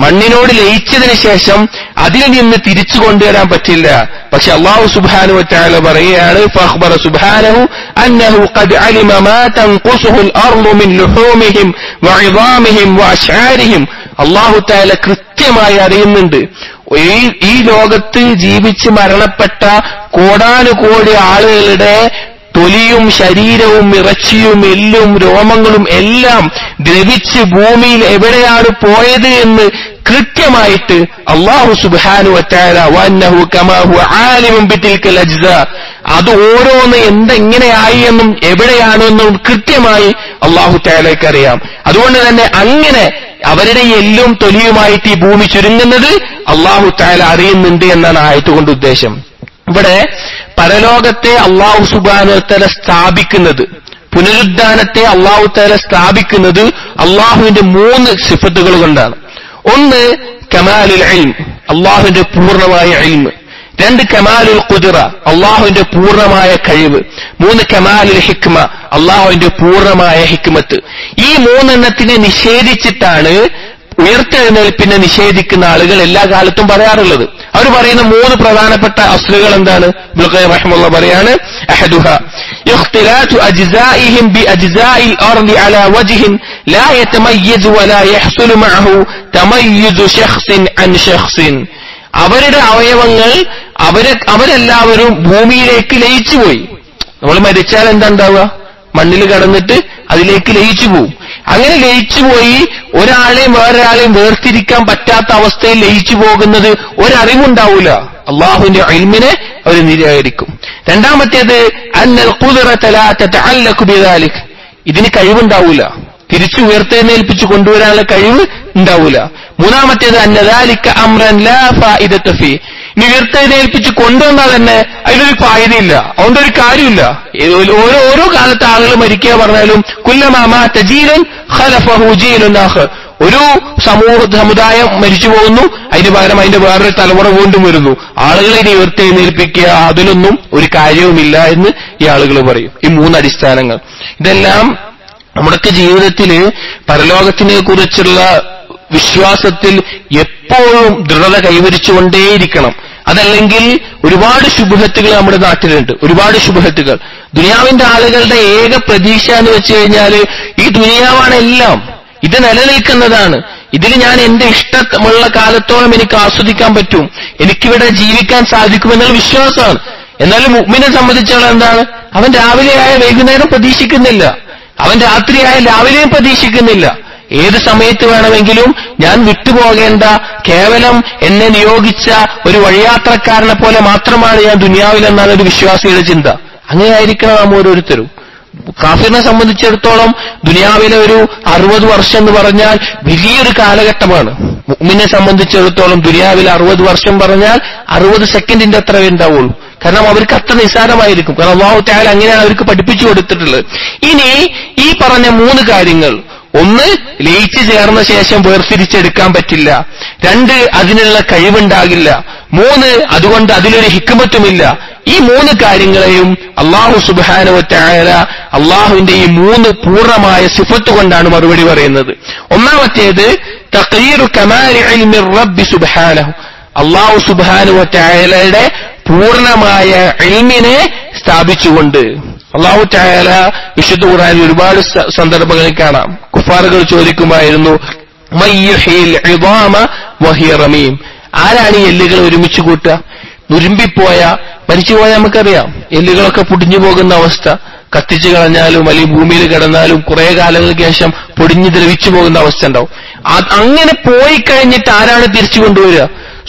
മണ്ണിനോട് ലയിച്ചതിന് ശേഷം അതിൽ നിന്ന് തിരിച്ചു കൊണ്ടുവരാൻ പറ്റില്ല. പക്ഷെ അല്ലാഹു സുബ്ഹാനഹു വ തആല പറയുകയാണ് ഫഖബറ സുബ്ഹാനഹു അന്നഹു ഖദ് അലിമ മാ തൻഖുസുൽ അർളു മിൻ ലുഹൂമിഹിം വഇദാമിഹിം വഅശ്ആരിഹിം. അല്ലാഹു തആല കൃത്യമായി അറിയുന്നുണ്ട് ഈ ലോകത്ത് ജീവിച്ച് മരണപ്പെട്ട കോടാനുകോടി ആളുകളുടെ തൊലിയും ശരീരവും ഇറച്ചിയും എല്ലും രോമങ്ങളും എല്ലാം ദ്രവിച്ച് ഭൂമിയിൽ എവിടെയാണ് പോയത് എന്ന് കൃത്യമായിട്ട് അല്ലാഹു സുബ്ഹാനഹു വ തആല വഅന്നഹു കമാ ഹുവ ആലിമുൻ ബിതിൽകൽ അജ്സാ, അത് ഓരോന്ന് എങ്ങനെയായി എന്നും എവിടെയാണെന്നും കൃത്യമായി അല്ലാഹു തആലയ്ക്ക് അറിയാം. അതുകൊണ്ട് തന്നെ അങ്ങനെ അവരുടെ എല്ലും തൊലിയുമായിട്ട് ഈ ഭൂമി ചുരുങ്ങുന്നത് അല്ലാഹു തആല അറിയുന്നുണ്ട് എന്നാണ് ആയത്ത് കൊണ്ട് ഉദ്ദേശം. ഇവിടെ പരലോകത്തെ അല്ലാഹു സുബ്ഹാനഹു വ തആല സ്ഥാപിക്കുന്നത്, പുനരുദ്ധാനത്തെ അല്ലാഹു തആല സ്ഥാപിക്കുന്നത് അല്ലാഹുവിന്റെ 3 സിഫത്തുകൾ കൊണ്ടാണ്. ഒന്ന് കമാലുൽ ഇൽം, അല്ലാഹുവിന്റെ പൂർണ്ണമായ ഇൽമ്. 2 കമാലുൽ ഖുദ്റ, അല്ലാഹുവിന്റെ പൂർണ്ണമായ കഴിവ്. 3 കമാലുൽ ഹിക്മ, അല്ലാഹുവിന്റെ പൂർണ്ണമായ ഹിക്മത്ത്. ഈ 3 നിഷേധിച്ചിട്ടാണ് ഉയർത്തെഴുന്നേൽപ്പിനെ നിഷേധിക്കുന്ന ആളുകൾ എല്ലാ കാലത്തും പറയാറുള്ളത്. അവർ പറയുന്ന 3 പ്രധാനപ്പെട്ട അസ്ലുകൾ എന്താണ്? ഇബ്നു ഖയ്യിം റഹിമഹുല്ലാഹ് പറയാണ്, അഹദുഹാ ഇഖ്തിലാതു അജ്സാഇഹിം ബി അജ്സാഇൽ അർളി അലാ വജ്ഹിൻ ലാ യതമയ്യസു വലാ യഹ്സുലു മഅഹു തമയ്യുസു ശഖ്സിൻ അൻ ശഖ്സിൻ. അവരുടെ അവയവങ്ങൾ അവരെല്ലാവരും ഭൂമിയിലേക്ക് ലയിച്ചുപോയി. നമ്മൾ മരിച്ചാൽ എന്താ ഉണ്ടാവുക? മണ്ണിൽ കടന്നിട്ട് അതിലേക്ക് ലയിച്ചു പോവും. അങ്ങനെ ലയിച്ചുപോയി ഒരാളെയും വേറൊരാളെയും വേർതിരിക്കാൻ പറ്റാത്ത അവസ്ഥയിൽ ലയിച്ചു പോകുന്നത് ഒരറിവുണ്ടാവൂല. അള്ളാഹുവിന്റെ ഇൽമിനെ അവർ നിരാകരിക്കും. രണ്ടാമത്തേത് അന്നൽ ഖുദ്റത ലാ തതഅല്ലഖു ബിദാലിക്, ഇതിന് കഴിവുണ്ടാവൂല, തിരിച്ചു ഉയർത്തെഴുന്നേൽപ്പിച്ചു കൊണ്ടുവരാനുള്ള കഴിവ് ഉണ്ടാവൂല. മൂന്നാമത്തേത് അന്നദാലിക അംറൻ ലാ ഫായിദത ഫീ, ഇനി ഉയർത്തെഴുന്നേൽപ്പിച്ച് കൊണ്ടുവന്നാൽ തന്നെ അതിലൊരു ഫായിദയില്ല, അതുകൊണ്ട് ഒരു കാര്യമില്ല. ഓരോ കാലത്ത് ആളുകൾ മരിക്കുക പറഞ്ഞാലും കുല്ലമാ മാത ജീലൻ ഖലഫഹു ജീലുൻ ആഖർ, ഒരു സമുദായം മരിച്ചു പോകുന്നു, അതിന് പകരം അതിന്റെ വേറൊരു തലമുറ വീണ്ടും വരുന്നു. ആളുകളെ ഇനി ഉയർത്തെഴുന്നേൽപ്പിക്കുക അതിലൊന്നും ഒരു കാര്യവുമില്ല എന്ന് ഈ ആളുകൾ പറയും. ഈ 3 അടിസ്ഥാനങ്ങൾ, ഇതെല്ലാം നമ്മുടെയൊക്കെ ജീവിതത്തിൽ പരലോകത്തിനെ കുറിച്ചുള്ള വിശ്വാസത്തിൽ എപ്പോഴും ദൃഢത കൈവരിച്ചുകൊണ്ടേയിരിക്കണം. അതല്ലെങ്കിൽ ഒരുപാട് ശുബ്ഹത്തുകൾ നമ്മുടെ നാട്ടിലുണ്ട്, ഒരുപാട് ശുബ്ഹത്തുകൾ. ദുനിയാവിന്റെ ആളുകളുടെ ഏക പ്രതീക്ഷ എന്ന് വെച്ച് കഴിഞ്ഞാൽ ഈ ദുനിയാവാണ് എല്ലാം, ഇത് നിലനിൽക്കുന്നതാണ്, ഇതിൽ ഞാൻ എന്റെ ഇഷ്ടമുള്ള കാലത്തോളം എനിക്ക് ആസ്വദിക്കാൻ പറ്റും, എനിക്കിവിടെ ജീവിക്കാൻ സാധിക്കുമെന്നുള്ള വിശ്വാസമാണ്. എന്നാലും മുഅ്മിനെ സംബന്ധിച്ചുള്ള എന്താണ്? അവൻ രാവിലെയായ വൈകുന്നേരം പ്രതീക്ഷിക്കുന്നില്ല, അവൻ രാത്രിയായ രാവിലെയും പ്രതീക്ഷിക്കുന്നില്ല. ഏത് സമയത്ത് വേണമെങ്കിലും ഞാൻ വിട്ടുപോകേണ്ട, കേവലം എന്നെ നിയോഗിച്ച ഒരു വഴിയാത്രക്കാരനെ പോലെ മാത്രമാണ് ഞാൻ ദുനിയാവിലെന്നാണ് ഒരു വിശ്വാസിയുടെ ചിന്ത. അങ്ങനെയായിരിക്കണം നാം ഓരോരുത്തരും. കാഫിറിനെ സംബന്ധിച്ചിടത്തോളം ദുനിയാവിലെ ഒരു 60 വർഷം എന്ന് പറഞ്ഞാൽ വലിയൊരു കാലഘട്ടമാണ്. മുഅ്മിനെ സംബന്ധിച്ചിടത്തോളം ദുനിയാവിലെ 60 വർഷം പറഞ്ഞാൽ 60 സെക്കൻഡിന്റെ അത്രവേ ഉണ്ടാവുള്ളൂ. കാരണം അവർക്ക് അത്ര നിസ്സാരമായിരിക്കും. കാരണം അല്ലാഹു തആല അങ്ങനെയാണ് അവർക്ക് പഠിപ്പിച്ചു കൊടുത്തിട്ടുള്ളത്. ഇനി ഈ പറഞ്ഞ 3 കാര്യങ്ങൾ, 1 ലയിച്ചു ചേർന്ന ശേഷം വേർതിരിച്ചെടുക്കാൻ പറ്റില്ല, 2 അതിനുള്ള കഴിവുണ്ടാകില്ല, 3 അതുകൊണ്ട് അതിലൊരു ഹിക്മത്തുമില്ല. ഈ 3 കാര്യങ്ങളെയും അല്ലാഹു സുബ്ഹാനഹു വ തആല അല്ലാഹുവിന്റെ ഈ 3 പൂർണ്ണമായ സിഫത്ത് കൊണ്ടാണ് മറുപടി പറയുന്നത്. ഒന്നാമത്തേത് തഖ്രീറു കമാലി ഇൽമി റബ്ബി സുബ്ഹാനഹു, അല്ലാഹു സുബ്ഹാനഹു വ തആലയുടെ പൂർണ്ണമായ ഇൽമിനെ സ്ഥാപിച്ചുകൊണ്ട്. അല്ലാഹു തആല വിശുദ്ധ ഖുർആനിൽ ഒരുപാട് സന്ദർഭങ്ങളിൽ കാണാം. കുഫാറുകൾ ചോദിക്കുമായിരുന്നു, മയ്യുഹിൽ ഇദാമ വഹിയ റമീം, ആരാണ് ഈ എല്ലുകൾ ഒരുമിച്ച് കൂട്ടുക? നുരുമ്പിപ്പോയ, മരിച്ചുപോയ നമുക്കറിയാം, എല്ലുകളൊക്കെ പൊടിഞ്ഞു പോകുന്ന അവസ്ഥ, കത്തിച്ചു കളഞ്ഞാലും അല്ലെങ്കിൽ ഭൂമിയിൽ കിടന്നാലും കുറെ കാലങ്ങൾക്ക് ശേഷം പൊടിഞ്ഞു ദ്രവിച്ചു പോകുന്ന അവസ്ഥ ഉണ്ടാവും. അങ്ങനെ പോയി കഴിഞ്ഞിട്ട് ആരാണ് തിരിച്ചു കൊണ്ടുവരിക?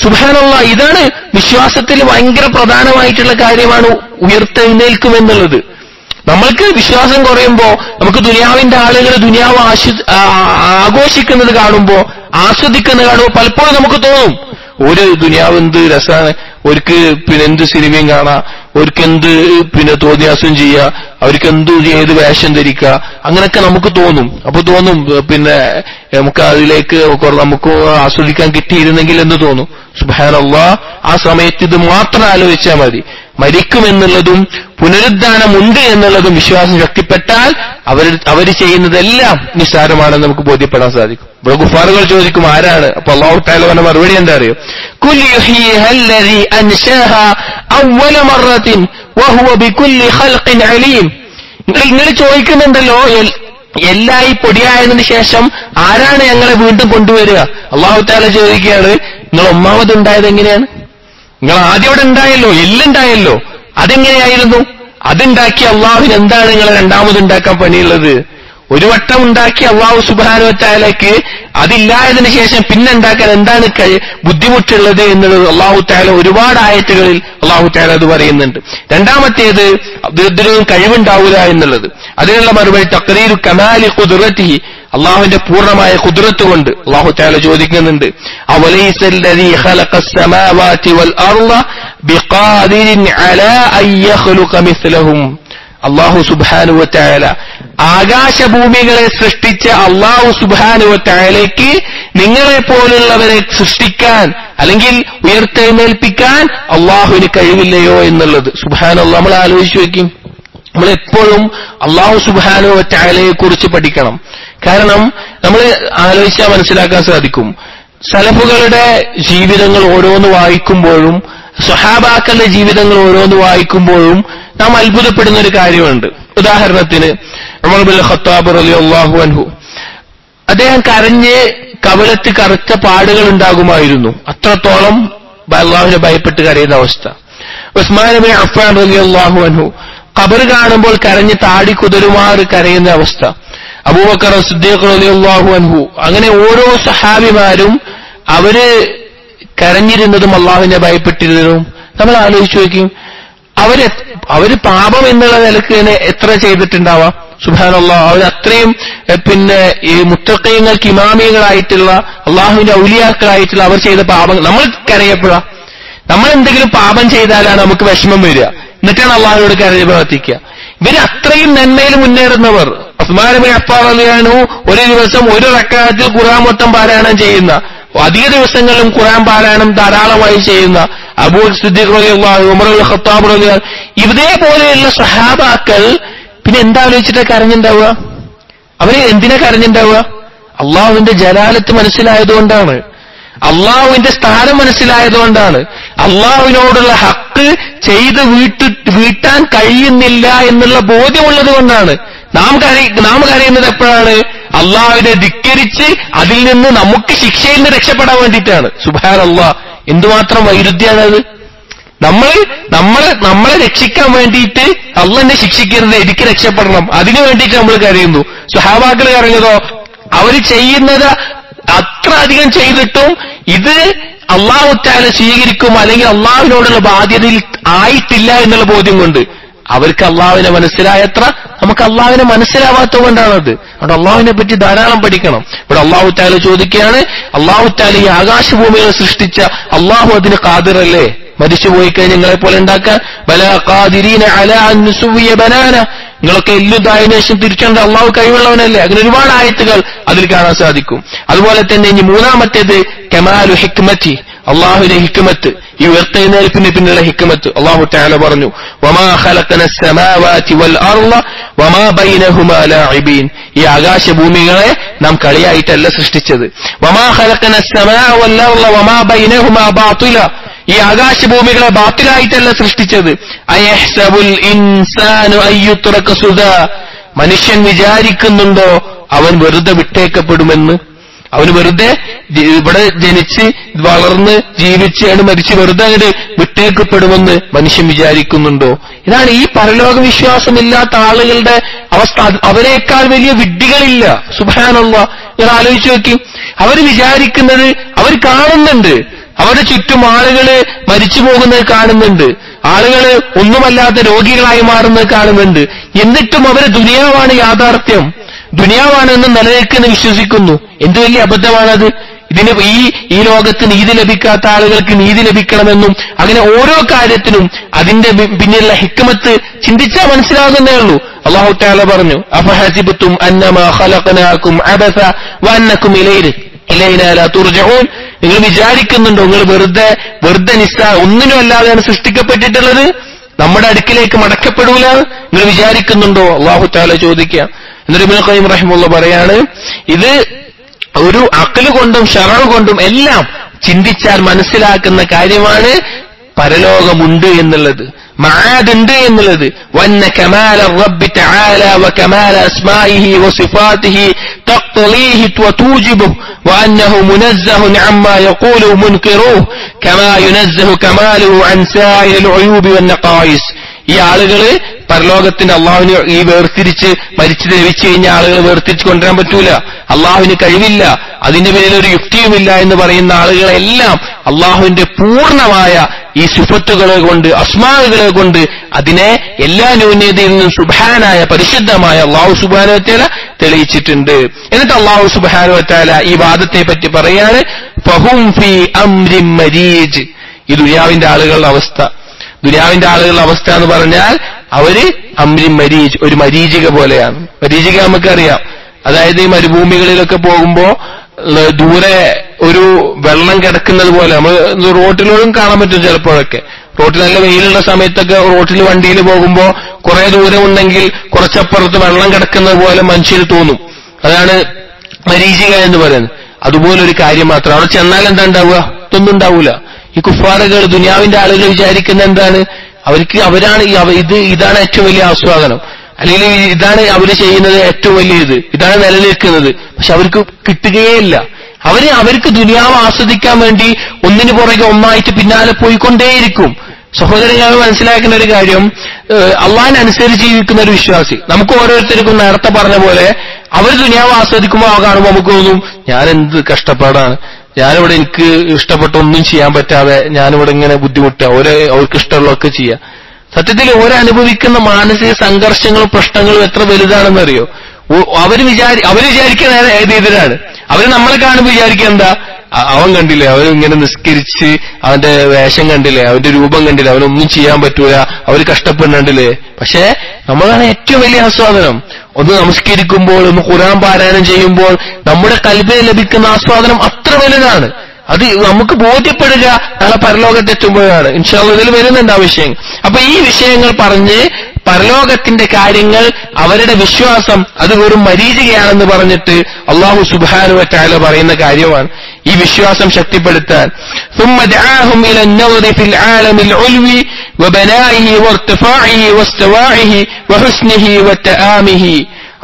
സുബ്ഹാനല്ലാഹ്, ഇതാണ് വിശ്വാസത്തിൽ ഭയങ്കര പ്രധാനമായിട്ടുള്ള കാര്യമാണ് ഉയർത്തെഴുന്നേൽക്കുമെന്നുള്ളത്. നമ്മൾക്ക് വിശ്വാസം കുറയുമ്പോ, നമുക്ക് ദുനിയാവിന്റെ ആളുകൾ ദുനിയാവ് ആഘോഷിക്കുന്നത് കാണുമ്പോ, ആസ്വദിക്കുന്നത് കാണുമ്പോ പലപ്പോഴും നമുക്ക് തോന്നും, ഒരു ദുനിയാവ് എന്ത് രസമാണ്, അവർക്ക് എന്ത് സിനിമയും കാണാം, അവർക്ക് എന്ത് തോന്നിയാസം ചെയ്യുക, അവർക്ക് ഏത് വേഷം ധരിക്കുക, അങ്ങനെയൊക്കെ നമുക്ക് തോന്നും. അപ്പൊ തോന്നും നമുക്ക് അതിലേക്ക് നമുക്ക് ആസ്വദിക്കാൻ കിട്ടിയിരുന്നെങ്കിൽ എന്ന് തോന്നും. സുബ്ഹാനല്ലാഹ്, ആ സമയത്ത് ഇത് മാത്രം ആലോചിച്ചാൽ മതി. മരിക്കുമെന്നുള്ളതും പുനരുദ്ധാനമുണ്ട് എന്നുള്ളതും വിശ്വാസം ശക്തിപ്പെട്ടാൽ അവർ ചെയ്യുന്നതെല്ലാം നിസ്സാരമാണെന്ന് നമുക്ക് ബോധ്യപ്പെടാൻ സാധിക്കും. ഇവിടെ കുഫാറുകൾ ചോദിക്കും, ആരാണ്? അപ്പൊ അല്ലാഹു തആല പറഞ്ഞ മറുപടി എന്താ അറിയോ? ഖുൽ യുഹ്യിഹല്ലദീ അൻശാഹാ അവ്വല മറത്തിൻ വഹുവ ബികുല്ലി ഖൽഖിൻ അലീം. നിങ്ങൾ ചോദിക്കുന്നുണ്ടല്ലോ, എല്ലാ ഈ പൊടിയായതിനു ശേഷം ആരാണ് ഞങ്ങളെ വീണ്ടും കൊണ്ടുവരിക? അല്ലാഹു തആല ചോദിക്കുകയാണ്, നിങ്ങൾ ഒന്നാമത് ഉണ്ടായത് എങ്ങനെയാണ്? നിങ്ങൾ ആദ്യം ഇവിടെ ഉണ്ടായല്ലോ, എല്ലുണ്ടായല്ലോ, അതെങ്ങനെയായിരുന്നു? അതുണ്ടാക്കിയ അള്ളാഹുവിന് എന്താണ് നിങ്ങളെ രണ്ടാമതുണ്ടാക്കാൻ പണിയുള്ളത്? ഒരു വട്ടം ഉണ്ടാക്കിയ അള്ളാഹു സുബ്ഹാനഹു വ തആലയ്ക്ക് അതില്ലായതിനു ശേഷം പിന്നെ ഉണ്ടാക്കാൻ എന്താണ് ബുദ്ധിമുട്ടുള്ളത് എന്നുള്ളത് അള്ളാഹു തആല ഒരുപാട് ആയത്തുകളിൽ അള്ളാഹു തആല അത് പറയുന്നുണ്ട്. രണ്ടാമത്തേത് ഇതിനൊന്നും കഴിവുണ്ടാവില്ല എന്നുള്ളത്. അതിനുള്ള മറുപടി തഖ്രീറു കമാലി ഖുദ്റതിഹി, അള്ളാഹുവിന്റെ പൂർണ്ണമായ ഖുദ്റത്ത് കൊണ്ട് അള്ളാഹു തആല ചോദിക്കുന്നുണ്ട്, അവലൈസല്ലദീ ഖലഖസ് സമാവാതി വൽ അർള ബിഖാദിരിൻ അലാ അൻ യഖ്ലുഖ മിസ്ലഹും. അല്ലാഹു സുബ്ഹാനഹു വ തആല ആകാശഭൂമികളെ സൃഷ്ടിച്ച അല്ലാഹു സുബ്ഹാനഹു വ തആലയ്ക്ക് നിങ്ങളെ പോലുള്ളവരെ സൃഷ്ടിക്കാൻ അല്ലെങ്കിൽ ഉയർത്തെഴുന്നേൽപ്പിക്കാൻ അല്ലാഹുവിന് കഴിവില്ലയോ എന്നുള്ളത്. സുബ്ഹാനല്ലാഹ്, നമ്മൾ ആലോചിച്ചു വെക്കും. നമ്മളെപ്പോഴും അല്ലാഹു സുബ്ഹാനഹു വ തആലയെ കുറിച്ച് പഠിക്കണം. കാരണം നമ്മൾ ആലോചിച്ചാൽ മനസ്സിലാക്കാൻ സാധിക്കും, സലഫുകളുടെ ജീവിതങ്ങൾ ഓരോന്ന് വായിക്കുമ്പോഴും സ്വഹാബാക്കളുടെ ജീവിതങ്ങൾ ഓരോന്ന് വായിക്കുമ്പോഴും നാം അത്ഭുതപ്പെടുന്ന ഒരു കാര്യമുണ്ട്. ഉദാഹരണത്തിന് ഉമർ ഇബ്നുൽ ഖത്താബ് റളിയല്ലാഹു അൻഹു, അദ്ദേഹം കരഞ്ഞ് കവലത്ത് കറുത്ത പാടുകൾ ഉണ്ടാകുമായിരുന്നു. അത്രത്തോളം അല്ലാഹുവിനെ ഭയപ്പെട്ട് കരയുന്ന അവസ്ഥ. ഉസ്മാൻ ഇബ്നു അഫ്ഫാൻ റളിയല്ലാഹു അൻഹു ഖബർ കാണുമ്പോൾ കരഞ്ഞ് താടി കുതിരുമാറ് കരയുന്ന അവസ്ഥ. അബൂബക്കർ സിദ്ദീഖ് റളിയല്ലാഹു അൻഹു, അങ്ങനെ ഓരോ സഹാബിമാരും അവര് കരഞ്ഞിരുന്നതും അള്ളാഹുവിനെ ഭയപ്പെട്ടിരുന്നതും നമ്മൾ ആലോചിച്ചു നോക്കും. അവര് പാപം എന്നുള്ള നിലക്ക് എത്ര ചെയ്തിട്ടുണ്ടാവാം? സുബ്ഹാനല്ലാഹ്, അവരത്രയും ഈ മുത്തഖീങ്ങൾക്ക് ഇമാമികളായിട്ടുള്ള അള്ളാഹുവിന്റെ ഔലിയാക്കളായിട്ടുള്ള അവർ ചെയ്ത പാപങ്ങൾ നമ്മൾ കരയപ്പെടാം. നമ്മൾ എന്തെങ്കിലും പാപം ചെയ്താലാണ് നമുക്ക് വിഷമം വരിക, എന്നിട്ടാണ് അള്ളാഹുവിനോട് കരഞ്ഞ് പ്രവർത്തിക്കുക. ഇവര് അത്രയും നന്മയിൽ മുന്നേറുന്നവർ. ഉസ്മാൻ ഇബ്നു അഫ്ഫാൻ റളിയല്ലാഹു അൻഹു ഒരു ദിവസം ഒരു റക്അത്തിൽ ഖുർആൻ മൊത്തം പാരായണം ചെയ്യുന്ന, അധിക ദിവസങ്ങളിലും ഖുർആൻ പാരായണം ധാരാളമായി ചെയ്യുന്ന അബൂബക്കർ സിദ്ദീഖ് റളിയല്ലാഹു അൻഹു, ഉമർ ഇബ്നുൽ ഖത്താബ് റളിയല്ലാഹു അൻഹു, ഇതേപോലെയുള്ള സഹാബാക്കൾ പിന്നെ എന്താ ആലോചിച്ചിട്ടാ കരഞ്ഞുണ്ടാവുക? അവര് എന്തിനാ കരഞ്ഞുണ്ടാവുക? അള്ളാഹുവിന്റെ ജലാലത്ത് മനസ്സിലായതുകൊണ്ടാണ്, അള്ളാഹുവിന്റെ സ്ഥാനം മനസ്സിലായതുകൊണ്ടാണ്, അള്ളാഹുവിനോടുള്ള ഹക്ക് ചെയ്ത് വീട്ടാൻ കഴിയുന്നില്ല എന്നുള്ള ബോധ്യമുള്ളത് കൊണ്ടാണ്. നാം കരയുന്നത് എപ്പോഴാണ്? അള്ളാഹുവിനെ ധിക്കരിച്ച് അതിൽ നിന്ന് നമുക്ക് ശിക്ഷയിൽ നിന്ന് രക്ഷപ്പെടാൻ വേണ്ടിയിട്ടാണ്. സുബ്ഹാനല്ലാഹ്, എന്തുമാത്രം വൈരുദ്ധ്യാണത്! നമ്മളെ രക്ഷിക്കാൻ വേണ്ടിയിട്ട് അള്ളാഹ് എന്നെ ശിക്ഷിക്കരുത്, എനിക്ക് രക്ഷപ്പെടണം, അതിനു വേണ്ടിയിട്ട് നമ്മൾ കരയുന്നു. സ്വഹാബാക്കൾ കരഞ്ഞതോ, അവർ ചെയ്യുന്നത് അത്ര അധികം ചെയ്തിട്ടും ഇത് അള്ളാഹു തആല സ്വീകരിക്കും അല്ലെങ്കിൽ അള്ളാഹുവിനോടുള്ള ബാധ്യതയിൽ ആയിട്ടില്ല എന്നുള്ള ബോധ്യം കൊണ്ട് അവർക്ക് അള്ളാഹുവിനെ മനസ്സിലായത്ര നമുക്ക് അള്ളാഹുവിനെ മനസ്സിലാവാത്തത് കൊണ്ടാണത്. അവിടെ അള്ളാഹുവിനെ പറ്റി ധാരാളം പഠിക്കണം. ഇവിടെ അള്ളാഹു തആല ചോദിക്കുകയാണ്, അള്ളാഹു തആല ഈ ആകാശഭൂമികളെ സൃഷ്ടിച്ച അള്ളാഹു അതിന് ഖാദിറല്ലേ? മരിച്ചുപോയി കഴിഞ്ഞ് നിങ്ങളെ പോലെ ഉണ്ടാക്കാൻ? ബലാ ഖാദിരീന അലാ അൻ നുസവ്വിയ ബനാന, നിങ്ങളൊക്കെ എല്ലുതായതിനു ശേഷം തിരിച്ചേണ്ട അള്ളാഹു കഴിവുള്ളവനല്ലേ? അങ്ങനെ ഒരുപാട് ആയത്തുകൾ അതിൽ കാണാൻ സാധിക്കും. അതുപോലെ തന്നെ ഇനി മൂന്നാമത്തേത് കമാലു ഹിക്മത്തി, അള്ളാഹുവിന്റെ ഹിക്മത്ത്, ഈ ഉയർത്തെഴുന്നേൽപ്പിന് പിന്നിലുള്ള ഹിക്മത്ത്. അള്ളാഹു തആല പറഞ്ഞു, വമാ ഖലഖനസ് സമാവാതി വൽ അർള വമാ ബൈനഹുമാ ലാഇബീൻ, ഈ ആകാശഭൂമികളെ നാം കളിയായിട്ടല്ല സൃഷ്ടിച്ചത്. വമാ ഖലഖനസ് സമാഅ വൽ അർള വമാ ബൈനഹുമാ ബാതില, ഈ ആകാശഭൂമികളെ ബാത്തിലായിട്ടല്ല സൃഷ്ടിച്ചത്. അയഹ്സബുൽ ഇൻസാനു അയ്യുത്രക സുദാ, മനുഷ്യൻ വിചാരിക്കുന്നുണ്ടോ അവൻ വെറുതെ വിട്ടേക്കപ്പെടുമെന്ന്? അവന് വെറുതെ ഇവിടെ ജനിച്ച് വളർന്ന് ജീവിച്ച് മരിച്ച് വെറുതെ അങ്ങോട്ട് വിട്ടേക്കപ്പെടുമെന്ന് മനുഷ്യൻ വിചാരിക്കുന്നുണ്ടോ? ഇതാണ് ഈ പരലോക വിശ്വാസമില്ലാത്ത ആളുകളുടെ അവസ്ഥ. അവരെക്കാൾ വലിയ വിഡ്ഢികളില്ല. സുബ്ഹാനല്ലാഹ്, നിങ്ങൾ ആലോചിച്ച് നോക്കി. അവർ വിചാരിക്കുന്നത്, അവർ കാണുന്നുണ്ട്, അവരുടെ ചുറ്റും ആളുകള് മരിച്ചു പോകുന്നത് കാണുന്നുണ്ട്, ആളുകള് ഒന്നുമല്ലാത്ത രോഗികളായി മാറുന്നത് കാണുന്നുണ്ട്. എന്നിട്ടും അവര് ദുനിയാവാണ് യാഥാർത്ഥ്യം, ദുനിയാവാണെന്ന് നിലനിൽക്കുന്ന വിശ്വസിക്കുന്നു. എന്ത് വലിയ അബദ്ധമാണത്! ഇതിന് ഈ ലോകത്ത് നീതി ലഭിക്കാത്ത ആളുകൾക്ക് നീതി ലഭിക്കണമെന്നും അങ്ങനെ ഓരോ കാര്യത്തിനും അതിന്റെ പിന്നിലുള്ള ഹിക്മത്ത് ചിന്തിച്ചാൽ മനസ്സിലാകുന്നേ ഉള്ളൂ. അല്ലാഹു തആല പറഞ്ഞു, അഫഹസിബതും അന്നമാ ഖലഖനാകും അബസ വഅന്നകും ഇലൈനാ ലാ തുർജഊൻ, നിങ്ങൾ വിചാരിക്കുന്നുണ്ടോ നിങ്ങൾ വെറുതെ ഒന്നിനും അല്ലാതെയാണ് സൃഷ്ടിക്കപ്പെട്ടിട്ടുള്ളത്, നമ്മുടെ അടുക്കിലേക്ക് മടക്കപ്പെടൂല നിങ്ങൾ വിചാരിക്കുന്നുണ്ടോ? അല്ലാഹു തആല ചോദിക്കുക. എന്നിട്ട് ഇബ്നു ഖയ്യിം റഹിമഹുല്ലാഹ് പറയാണ്, ഇത് ഒരു അഖ്ല് കൊണ്ടും ശറഅ് കൊണ്ടും എല്ലാം ചിന്തിച്ചാൽ മനസ്സിലാക്കുന്ന കാര്യമാണ് പരലോകമുണ്ട് എന്നുള്ളത്, മആദുണ്ട് എന്നുള്ളത്. വന്ന കമാല റബ്ബി തആല വകമാല അസ്മാഇഹി വസിഫാതിഹി തഖ്തളീഹി വതൂജിബു വഅന്നഹു മുനസ്സഹുൻ അമ്മാ യഖൂലു മുൻകിറുഹു കമാ യുനസ്സഹു കമാലുഹു അൻ സാഇരിൽ ഉയൂബി വന്നഖായിസ്. ഈ ആളുകള് പരലോകത്തിന്റെ അള്ളാഹുവിന് ഈ വേർതിരിച്ച് മരിച്ചു ലഭിച്ചു കഴിഞ്ഞ ആളുകൾ വേർതിരിച്ച് കൊണ്ടുവരാൻ പറ്റൂല, അള്ളാഹുവിന് കഴിവില്ല, അതിന്റെ പേരിൽ ഒരു യുക്തിയുമില്ല എന്ന് പറയുന്ന ആളുകളെല്ലാം അള്ളാഹുവിന്റെ പൂർണ്ണമായ ഈ സിഫത്തുകളെ കൊണ്ട് അസ്മാഉകളെ കൊണ്ട് അതിനെ എല്ലാ ന്യൂനതയിൽ നിന്നും സുബ്ഹാനായ പരിശുദ്ധമായ അള്ളാഹു സുബ്ഹാനഹു വ തആല തെളിയിച്ചിട്ടുണ്ട്. എന്നിട്ട് അള്ളാഹു സുബ്ഹാനഹു വ തആല ഈ വാദത്തെ പറ്റി പറയാണ്, ഫഹും ഫീ അംരിൻ മരീജ്. ഈ ദുനിയാവിന്റെ ആളുകളുടെ അവസ്ഥ, ദുനിയാവിന്റെ ആളുകളുടെ അവസ്ഥ എന്ന് പറഞ്ഞാൽ അവര് അംരിൻ മരീജ്, ഒരു മരീചിക പോലെയാണ്. മരീചിക നമുക്കറിയാം, അതായത് ഈ മരുഭൂമികളിലൊക്കെ പോകുമ്പോ ദൂരെ ഒരു വെള്ളം കിടക്കുന്നത് പോലെ നമ്മൾ റോട്ടിലോടും കാണാൻ പറ്റും. ചിലപ്പോഴൊക്കെ റോട്ടിൽ നല്ല വെയിലുള്ള സമയത്തൊക്കെ റോട്ടിൽ വണ്ടിയിൽ പോകുമ്പോ കുറെ ദൂരം ഉണ്ടെങ്കിൽ കുറച്ചപ്പുറത്ത് വെള്ളം കിടക്കുന്നത് പോലെ മനുഷ്യന് തോന്നും. അതാണ് മരീചിക എന്ന് പറയുന്നത്. അതുപോലൊരു കാര്യം മാത്രം. അവിടെ ചെന്നാൽ എന്താ ഉണ്ടാവുക? ഇതൊന്നും ഉണ്ടാവൂല. ഈ കുഫാറുകൾ, ദുനിയാവിന്റെ ആളുകൾ വിചാരിക്കുന്ന എന്താണ്? ഇതാണ് ഏറ്റവും വലിയ ആസ്വാദനം, അല്ലെങ്കിൽ ഇതാണ് അവര് ചെയ്യുന്നത് ഏറ്റവും വലിയ ഇതാണ് നിലനിൽക്കുന്നത്. പക്ഷെ അവർക്ക് കിട്ടുകയേയില്ല. അവർക്ക് ദുനിയാവ് ആസ്വദിക്കാൻ വേണ്ടി ഒന്നിനു പുറകെ ഒന്നായിട്ട് പിന്നാലെ പോയിക്കൊണ്ടേയിരിക്കും. സഹോദരങ്ങൾ മനസ്സിലാക്കുന്ന ഒരു കാര്യം, അള്ളാഹിനനുസരിച്ച് ജീവിക്കുന്ന ഒരു വിശ്വാസി, നമുക്ക് ഓരോരുത്തർക്കും നേരത്തെ പറഞ്ഞ പോലെ അവർ ദുനിയാവ് ആസ്വദിക്കുമ്പോൾ കാണുമ്പോൾ നമുക്ക് തോന്നും, ഞാൻ എന്ത് കഷ്ടപ്പാടാണ്, ഞാനിവിടെ എനിക്ക് ഇഷ്ടപ്പെട്ട ഒന്നും ചെയ്യാൻ പറ്റാതെ ഞാനിവിടെ ഇങ്ങനെ ബുദ്ധിമുട്ടുക, അവർക്ക് ഇഷ്ടമുള്ളതൊക്കെ ചെയ്യാം. സത്യത്തിൽ ഓരനുഭവിക്കുന്ന മാനസിക സംഘർഷങ്ങളും പ്രശ്നങ്ങളും എത്ര വലുതാണെന്നറിയോ? അവര് വിചാരിക്കുന്ന ഏത് രീതിയിലാണ്? അവര് നമ്മളെ കാണുമ്പോൾ വിചാരിക്കുക എന്താ, അവൻ കണ്ടില്ലേ, അവൻ ഇങ്ങനെ നിസ്കരിച്ച് അവന്റെ വേഷം കണ്ടില്ലേ, അവന്റെ രൂപം കണ്ടില്ലേ, അവനൊന്നും ചെയ്യാൻ പറ്റൂല, അവര് കഷ്ടപ്പെടുന്നുണ്ടല്ലേ. പക്ഷേ നമ്മളാണ് ഏറ്റവും വലിയ ആസ്വാദനം. ഒന്ന് നമസ്കരിക്കുമ്പോൾ, ഒന്ന് ഖുർആൻ പാരായണം ചെയ്യുമ്പോൾ നമ്മുടെ ഖൽബിൽ ലഭിക്കുന്ന ആസ്വാദനം അത്ര വലുതാണ്. അത് നമുക്ക് ബോധ്യപ്പെടുക നാളെ പരലോകത്തെത്തുമ്പോഴാണ്. ഇൻഷാ അല്ലാഹ് ഇതിൽ വരുന്നുണ്ട് ആ വിഷയം. അപ്പൊ ഈ വിഷയങ്ങൾ പറഞ്ഞ് പരലോകത്തിന്റെ കാര്യങ്ങൾ, അവരുടെ വിശ്വാസം അത് വെറും മരീചികയാണെന്ന് പറഞ്ഞിട്ട് അല്ലാഹു സുബ്ഹാനഹു വ തആല പറയുന്ന കാര്യമാണ് ഈ വിശ്വാസം ശക്തിപ്പെടുത്താൻ. ثم دعاهم الى النظر في العالم العلوي وبنائه وارتفاعه واستواعه وحسنه وتآمه.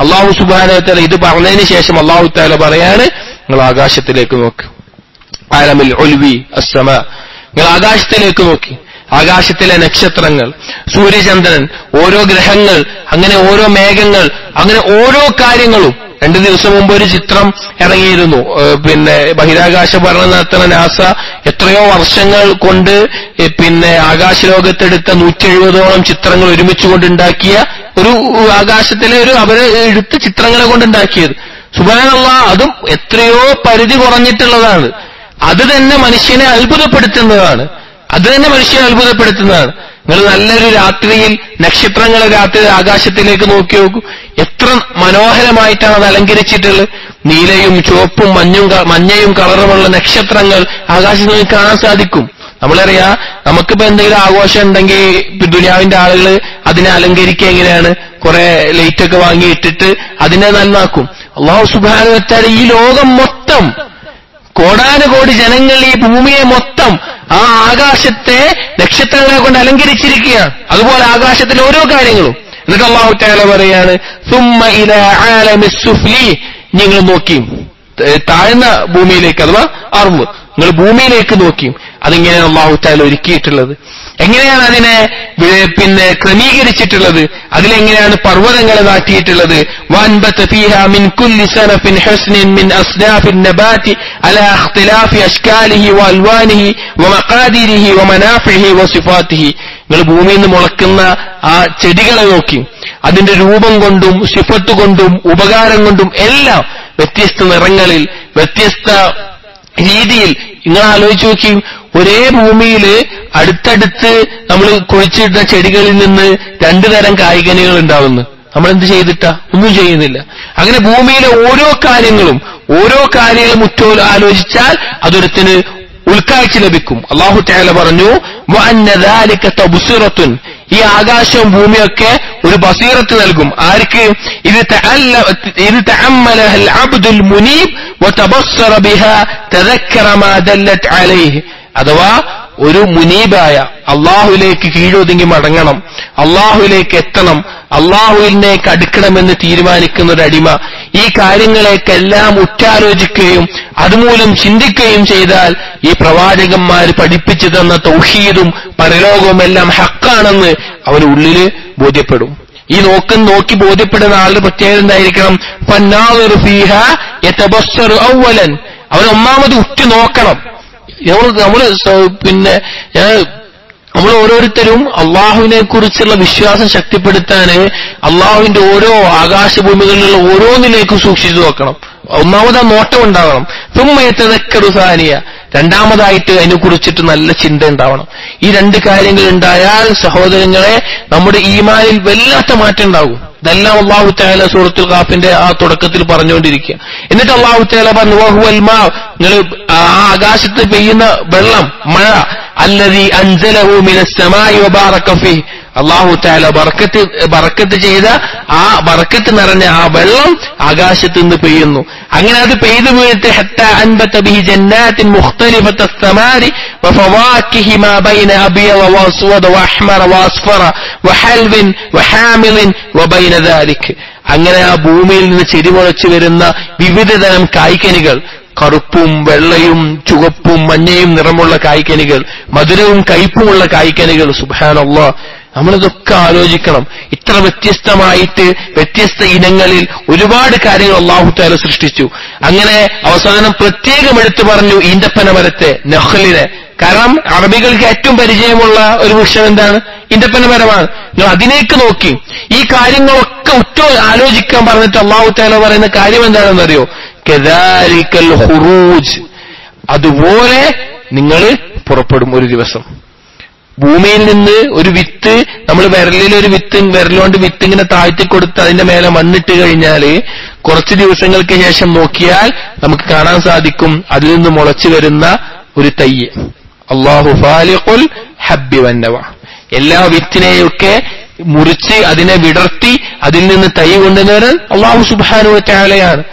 അല്ലാഹു സുബ്ഹാനഹു വ തആല ഇത് പറഞ്ഞതിന് ശേഷം അല്ലാഹു തആല പറയാണ്, നിങ്ങൾ ആകാശത്തിലേക്ക് നോക്ക്. ആലമുൽ ഉൽവി അസ്സമാ, നിങ്ങൾ ആകാശത്തിലേക്ക് നോക്കി. ആകാശത്തിലെ നക്ഷത്രങ്ങൾ, സൂര്യചന്ദ്രൻ, ഓരോ ഗ്രഹങ്ങൾ, അങ്ങനെ ഓരോ മേഘങ്ങൾ, അങ്ങനെ ഓരോ കാര്യങ്ങളും 2 ദിവസം മുമ്പ് ഒരു ചിത്രം ഇറങ്ങിയിരുന്നു. പിന്നെ ബഹിരാകാശ പഠനം നടത്തുന്ന നാസ എത്രയോ വർഷങ്ങൾ കൊണ്ട് പിന്നെ ആകാശലോകത്തെടുത്ത 170ഓളം ചിത്രങ്ങൾ ഒരുമിച്ച് കൊണ്ടുണ്ടാക്കിയ ഒരു ആകാശത്തിലെ അവര് എടുത്ത ചിത്രങ്ങളെ കൊണ്ടുണ്ടാക്കിയത്. സുബ്ഹാനല്ലാഹ്, അതും എത്രയോ പരിധി കുറഞ്ഞിട്ടുള്ളതാണ്. അത് തന്നെ മനുഷ്യനെ അത്ഭുതപ്പെടുത്തുന്നതാണ്. നിങ്ങൾ നല്ലൊരു രാത്രിയിൽ നക്ഷത്രങ്ങളെ രാത്രി ആകാശത്തിലേക്ക് നോക്കി നോക്കൂ, എത്ര മനോഹരമായിട്ടാണ് അത് അലങ്കരിച്ചിട്ടുള്ളത്. നീലയും ചുവപ്പും മഞ്ഞയും കളറുമുള്ള നക്ഷത്രങ്ങൾ ആകാശത്ത് നിന്ന് കാണാൻ സാധിക്കും. നമ്മളറിയാം, നമുക്കിപ്പോ എന്തെങ്കിലും ആഘോഷം ഉണ്ടെങ്കിൽ ദുനിയാവിന്റെ ആളുകൾ അതിനെ അലങ്കരിക്കുക എങ്ങനെയാണ്? കുറെ ലൈറ്റൊക്കെ വാങ്ങിയിട്ടിട്ട് അതിനെ നന്നാക്കും. അല്ലാഹു സുബ്ഹാനഹു വ തആല ഈ ലോകം മൊത്തം, കോടാനുകോടി ജനങ്ങൾ, ഈ ഭൂമിയെ മൊത്തം ആ ആകാശത്തെ നക്ഷത്രങ്ങളെ കൊണ്ട് അലങ്കരിച്ചിരിക്കുകയാണ്. അതുപോലെ ആകാശത്തിലെ ഓരോ കാര്യങ്ങളും. എന്നിട്ട് അല്ലാഹു തആല പറയാണ്, സുമ്മ ഇലാ ആലമിസ് സുഫ്ലി, നിങ്ങൾ നോക്കി താഴ്ന്ന ഭൂമിയിലേക്ക്, അഥവാ അർള്, നിങ്ങൾ ഭൂമിയിലേക്ക് നോക്കി. അതിങ്ങനെയാണ് അല്ലാഹു തആല ഒരുക്കിയിട്ടുള്ളത്. എങ്ങനെയാണ് അതിനെ പിന്നെ ക്രമീകരിച്ചിട്ടുള്ളത്? അതിലെങ്ങനെയാണ് പർവ്വതങ്ങളെ നാട്ടിയിട്ടുള്ളത്? വൻബത ഫീഹാ മിൻ കുല്ലി സനഫിൻ ഹസ്നിൻ മിൻ അസ്നാഫിൻ നബാതി അലാ ഇഖ്തിലാഫി അശ്കാലിഹി വഅൽവാനിഹി വമഖാദിരിഹി വമനാഫിഹി വസിഫാതിഹി. നിങ്ങൾ ഭൂമിയിൽ നിന്ന് മുളക്കുന്ന ആ ചെടികളെ നോക്കി, അതിന്റെ രൂപം കൊണ്ടും സിഫത്ത് കൊണ്ടും ഉപകാരം കൊണ്ടും എല്ലാം വ്യത്യസ്ത നിറങ്ങളിൽ, വ്യത്യസ്ത രീതിയിൽ. നിങ്ങൾ ആലോചിച്ച് നോക്കി, ഒരേ ഭൂമിയിൽ അടുത്തടുത്ത് നമ്മൾ കുഴിച്ചിട്ട ചെടികളിൽ നിന്ന് 2 തരം കായ്കനികൾ ഉണ്ടാവുന്നു. നമ്മൾ എന്ത് ചെയ്തിട്ടാ? ഒന്നും ചെയ്യുന്നില്ല. അങ്ങനെ ഭൂമിയിലെ ഓരോ കാര്യങ്ങളും ആലോചിച്ചാൽ അതൊരുത്തിന് ഉൾക്കാഴ്ച ലഭിക്കും. അല്ലാഹു തആല പറഞ്ഞു, വഅന്ന ദാലിക തബ്സിറത്തുൻ, ഈ ആകാശവും ഭൂമിയൊക്കെ ഒരു ബസീറത്ത് നൽകും. ആർക്ക്? ഇത് തഅമ്മലഹൽ അബ്ദുൽ മുനീബ് വതബസ്സറ ബിഹാ തദക്കറ മാ ദല്ലത് അലൈഹി. അഥവാ ഒരു മുനീബായ, അള്ളാഹുവിലേക്ക് കീഴൊതുങ്ങി മടങ്ങണം, അള്ളാഹുവിലേക്ക് എത്തണം, അള്ളാഹുവിലേക്ക് അടുക്കണമെന്ന് തീരുമാനിക്കുന്ന ഒരു അടിമ ഈ കാര്യങ്ങളെക്കെല്ലാം ഉറ്റാലോചിക്കുകയും അതുമൂലം ചിന്തിക്കുകയും ചെയ്താൽ ഈ പ്രവാചകന്മാർ പഠിപ്പിച്ചു തന്ന തൗഹീദും പരലോകവും എല്ലാം ഹക്കാണെന്ന് അവന് ഉള്ളില് ബോധ്യപ്പെടും. ഈ നോക്കി ബോധ്യപ്പെടുന്ന ആളുടെ പ്രത്യേകത എന്തായിരിക്കണം? ഫന്നാദിറു ഫീഹാ യതബസ്സറു അവ്വലൻ, അവൻ ഒന്നാമത് ഉറ്റു നോക്കണം. നമ്മൾ ഓരോരുത്തരും അള്ളാഹുവിനെ കുറിച്ചുള്ള വിശ്വാസം ശക്തിപ്പെടുത്താന് അള്ളാഹുവിന്റെ ഓരോ ആകാശഭൂമികളിലുള്ള ഓരോന്നിലേക്കും സൂക്ഷിച്ചു നോക്കണം. ഒന്നാമത് ആ നോട്ടം ഉണ്ടാവണം. തുമ്മയത്തതക്കറു സാനിയ, രണ്ടാമതായിട്ട് അതിനെ കുറിച്ചിട്ട് നല്ല ചിന്ത ഉണ്ടാവണം. ഈ 2 കാര്യങ്ങൾ ഉണ്ടായാൽ സഹോദരങ്ങളെ നമ്മുടെ ഈമാനിൽ വല്ലാത്ത മാറ്റം ഉണ്ടാകും. ഇതെല്ലാം അല്ലാഹു തആല സൂറത്തുൽ ഖാഫിന്റെ ആ തുടക്കത്തിൽ പറഞ്ഞുകൊണ്ടിരിക്കുക. എന്നിട്ട് അല്ലാഹു തആല പറഞ്ഞു, വഹുവൽ മാ, നിങ്ങൾ ആ ആകാശത്ത് പെയ്യുന്ന വെള്ളം, മഴ, അല്ലദീ അൻസലഹു മിനസ് സമാഇ വബാറക ഫീഹി, അല്ലാഹു തആല ബറക്കത്ത് ചെയ്ത ആ ബറക്കത്ത് നിറഞ്ഞ ആ വെള്ളം ആകാശത്ത് നിന്ന് പെയ്യുന്നു. അങ്ങനെ അത് പെയ്തു വീണിട്ട് ഹത്താ അൻബത ബിഹി ജന്നാത്തിൻ മുഖ്തലിഫത അസ്സമാരി വഫവാകിഹി മാ ബൈന അബിയദ വഅസ്വദ വഅഹ്മറ വഅസ്ഫറ വഹൽവിൻ വഹാമിലിൻ വബൈന ദാലിക. അങ്ങനെ ആ ഭൂമിയിൽ നിന്ന് ചെടിമുളച്ചു വരുന്ന വിവിധതരം കായ്ക്കനികൾ, കറുപ്പും വെള്ളയും ചുവപ്പും മഞ്ഞയും നിറമുള്ള കായ്ക്കനികൾ, മധുരവും കയ്പുമുള്ള കായ്ക്കനികൾ. സുബ്ഹാനല്ലാഹ്, നമ്മളിതൊക്കെ ആലോചിക്കണം. ഇത്ര വ്യത്യസ്തമായിട്ട് വ്യത്യസ്ത ഇനങ്ങളിൽ ഒരുപാട് കാര്യങ്ങൾ അല്ലാഹു തആല സൃഷ്ടിച്ചു. അങ്ങനെ അവസാനം പ്രത്യേകം എടുത്തു പറഞ്ഞു ഈന്തപ്പന മരത്തെ, നഖ്ലിനെ. കാരണം അറബികൾക്ക് ഏറ്റവും പരിചയമുള്ള ഒരു വൃക്ഷം എന്താണ്? ഈന്തപ്പന മരമാണ്. നിങ്ങൾ അതിലേക്ക് നോക്കി ഈ കാര്യങ്ങളൊക്കെ ആലോചിക്കാൻ പറഞ്ഞിട്ട് അല്ലാഹു തആല പറയുന്ന കാര്യം എന്താണെന്നറിയോ? കദാലിക്കൽ ഖുറൂജ്, അതുപോലെ നിങ്ങൾ പുറപ്പെടും ഒരു ദിവസം. ഭൂമിയിൽ നിന്ന് ഒരു വിത്ത്, നമ്മൾ വിരലുകൊണ്ട് വിത്ത് ഇങ്ങനെ താഴ്ത്തിക്കൊടുത്ത് അതിന്റെ മേലെ മണ്ണിട്ട് കഴിഞ്ഞാൽ കുറച്ച് ദിവസങ്ങൾക്ക് ശേഷം നോക്കിയാൽ നമുക്ക് കാണാൻ സാധിക്കും അതിൽ നിന്ന് മുളച്ചു വരുന്ന ഒരു തയ്യ്. അല്ലാഹു ഫാലിഖുൽ ഹബ്ബി വന്നവ, എല്ലാ വിത്തിനെയൊക്കെ മുറിച്ച് അതിനെ വിടർത്തി അതിൽ നിന്ന് തൈ കൊണ്ടുവരാൻ അല്ലാഹു സുബ്ഹാനഹു വ തആലയാണ്.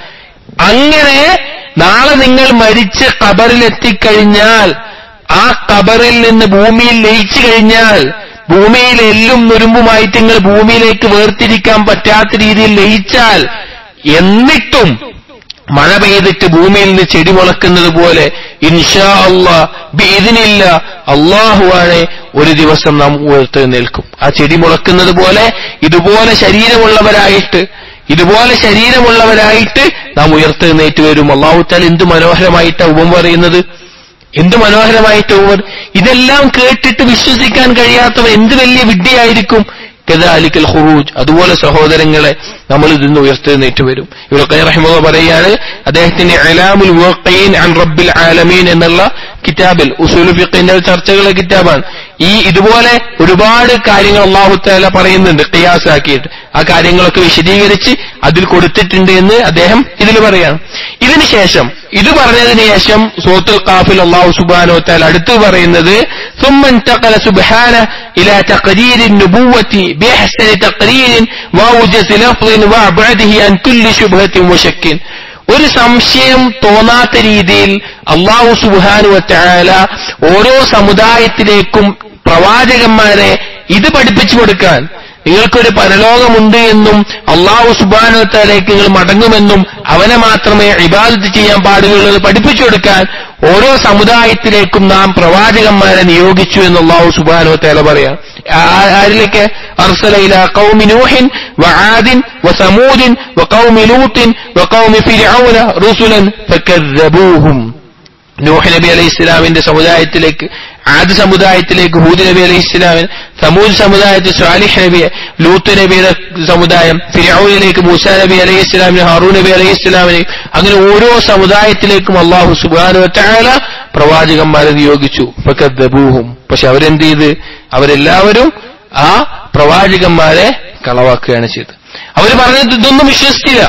അങ്ങനെ നാളെ നിങ്ങൾ മരിച്ച് ഖബറിലെത്തിക്കഴിഞ്ഞാൽ, ആ ഖബറിൽ നിന്ന് ഭൂമിയിൽ ലയിച്ചു കഴിഞ്ഞാൽ, ഭൂമിയിൽ എല്ലും നുരുമ്പുമായിട്ട് നിങ്ങൾ ഭൂമിയിലേക്ക് വേർതിരിക്കാൻ പറ്റാത്ത രീതിയിൽ ലയിച്ചാൽ, എന്നിട്ടും മഴ പെയ്തിട്ട് ഭൂമിയിൽ നിന്ന് ചെടി മുളക്കുന്നത് പോലെ ഇൻഷാ അല്ലാഹ് ബിഇദ്നില്ലാഹ് അല്ലാഹുവാണ് ഒരു ദിവസം നാം ഉയർത്തെഴുന്നേൽക്കും. ആ ചെടി മുളക്കുന്നത് പോലെ ഇതുപോലെ ശരീരമുള്ളവരായിട്ട്, ഇതുപോലെ ശരീരമുള്ളവരായിട്ട് നാം ഉയർത്തെഴുന്നേറ്റ് വരും. അല്ലാഹു തആല എന്ത് മനോഹരമായിട്ട് ഉപമ പറയുന്നത്, എന്ത് മനോഹരമായിട്ട് ഉപമ. ഇതെല്ലാം കേട്ടിട്ട് വിശ്വസിക്കാൻ കഴിയാത്തവർ എന്ത് വലിയ വിഡ്ഢിയായിരിക്കും. കദാലിക്കൽ ഖുറൂജ്, അതുപോലെ സഹോദരങ്ങളെ നമ്മൾ ഇതിന്ന് ഉയർത്തെഴുന്നേറ്റ് വരും. ഇബ്നു ഖയ്യിം റഹിമഹുല്ലാഹ് പറയാണ്, അദ്ദേഹത്തിന്റെ ഇലാമുൽ മുവഖ്ഖഈൻ അൻ റബ്ബിൽ ആലമീൻ എന്നുള്ള കിതാബിൽ, ഉസൂൽ ഫിഖ്ഹിന്റെ ചർച്ചകളുടെ കിതാബാണ്. ഇതുപോലെ ഒരുപാട് കാര്യങ്ങൾ അല്ലാഹു തആല പറയുന്നുണ്ട് ഖിയാസാക്കിയിട്ട്. ആ കാര്യങ്ങളൊക്കെ വിശദീകരിച്ച് അതിൽ കൊടുത്തിട്ടുണ്ട് എന്ന് അദ്ദേഹം ഇതിൽ പറയാണ്. ഇതിന് ശേഷം, ഇത് പറഞ്ഞതിന് ശേഷം സൂറത്തുൽ ഖാഫിൽ അല്ലാഹു സുബ്ഹാനഹു വ തആല അടുത്ത് പറയുന്നത് ثم انتقل سبحانه إلى تقرير النبوة بأحسن تقرير وأوجز لفظ وأبعده عن كل شبهة وشك. ഒരു സംശയം തോന്നാത്ത രീതിയിൽ അല്ലാഹു സുബ്ഹാനഹു വ തആല ഓരോ സമുദായത്തിലേക്കും പ്രവാചകന്മാരെ ഇത് പഠിപ്പിച്ചു കൊടുക്കാൻ, നിങ്ങൾക്കൊരു പരലോകമുണ്ട് എന്നും അല്ലാഹു സുബ്ഹാനഹു വ തആലയ്ക്ക് നിങ്ങൾ മടങ്ങുമെന്നും അവനെ മാത്രമേ ഇബാദത്ത് ചെയ്യാൻ പാടുള്ളൂ പഠിപ്പിച്ചു കൊടുക്കാൻ ഓരോ സമുദായത്തിലേക്കും നാം പ്രവാചകന്മാരെ നിയോഗിച്ചു എന്ന് അല്ലാഹു സുബ്ഹാനഹു വ തആല പറയാം. ആരിലേക്ക്? അർസല ഇലാ ഖൗമി നൂഹിൻ വആദിൻ വസമൂദിൻ വഖൗമി ലൂത്തിൻ വഖൗമി ഫിർഔന റുസുലൻ ഫകദ്ദബൂഹും. നൂഹ് നബി അലൈഹിസ്സലാമിന്റെ സമുദായത്തിലേക്ക്, ആദ് സമുദായത്തിലേക്ക് ഹൂദ് നബി അലൈഹിസ്സലാമിന്, സമൂദ് സമുദായത്തിൽ സ്വാലിഹ് നബി, ലൂത്ത് നബിയുടെ സമുദായം, ഫിർഔനിലേക്ക് മൂസാ നബി അലൈഹിസ്സലാമിന്, ഹാറൂൻ നബി അലൈഹിസ്സലാമിന്, അങ്ങനെ ഓരോ സമുദായത്തിലേക്കും അല്ലാഹു സുബ്ഹാനഹു വ തആല പ്രവാചകന്മാരെ നിയോഗിച്ചു. ഫകദ്ദബൂഹും, പക്ഷെ അവരെന്ത് ചെയ്ത്? അവരെല്ലാവരും ആ പ്രവാചകന്മാരെ കളവാക്കുകയാണ് ചെയ്തത്. അവർ പറഞ്ഞത് ഇതൊന്നും വിശ്വസിച്ചില്ല.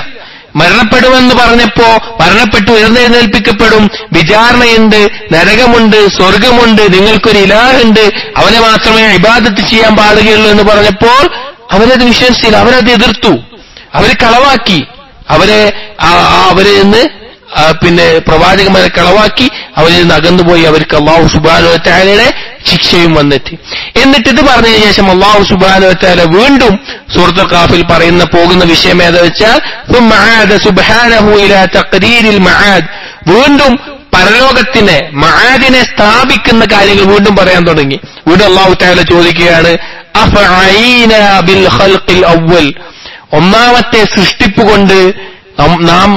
മരണപ്പെടുമെന്ന് പറഞ്ഞപ്പോ മരണപ്പെട്ടു ഉയർന്നെഴുന്നേൽപ്പിക്കപ്പെടും, വിചാരണയുണ്ട്, നരകമുണ്ട്, സ്വർഗമുണ്ട്, നിങ്ങൾക്കൊരു ഇലാഹുണ്ട്, അവനെ മാത്രമേ ഇബാദത്ത് ചെയ്യാൻ പാടുകയുള്ളൂ എന്ന് പറഞ്ഞപ്പോൾ അവരത് വിശ്വസിച്ചില്ല. അവരത് എതിർത്തു, അവര് കളവാക്കി, അവരിൽ നിന്ന് പ്രവാചകന്മാരെ കളവാക്കി അവരിൽ നിന്ന് അകന്നുപോയി. അവർക്ക് അല്ലാഹു സുബ്ഹാനഹു വ തആലയുടെ ശിക്ഷയും വന്നെത്തി. എന്നിട്ട് ഇത് പറഞ്ഞതിന് ശേഷം അല്ലാഹു സുബ്ഹാനഹു വ തആല വീണ്ടും സൂറത്തുൽ ഖാഫിൽ പോകുന്ന വിഷയം ഏതാ വെച്ചാൽ ثم عاد سبحانه الى تقرير المعاد, വീണ്ടും പരലോകത്തിനെ, മആദിനെ സ്ഥാപിക്കുന്ന കാര്യങ്ങൾ വീണ്ടും പറയാൻ തുടങ്ങി. വീണ്ടും അല്ലാഹു തആല ചോദിക്കുകയാണ്, അഫഅയിനാ ബിൽ ഖൽഖിൽ അവ്വൽ, ഒന്നാമത്തെ സൃഷ്ടിപ്പ് കൊണ്ട് നാം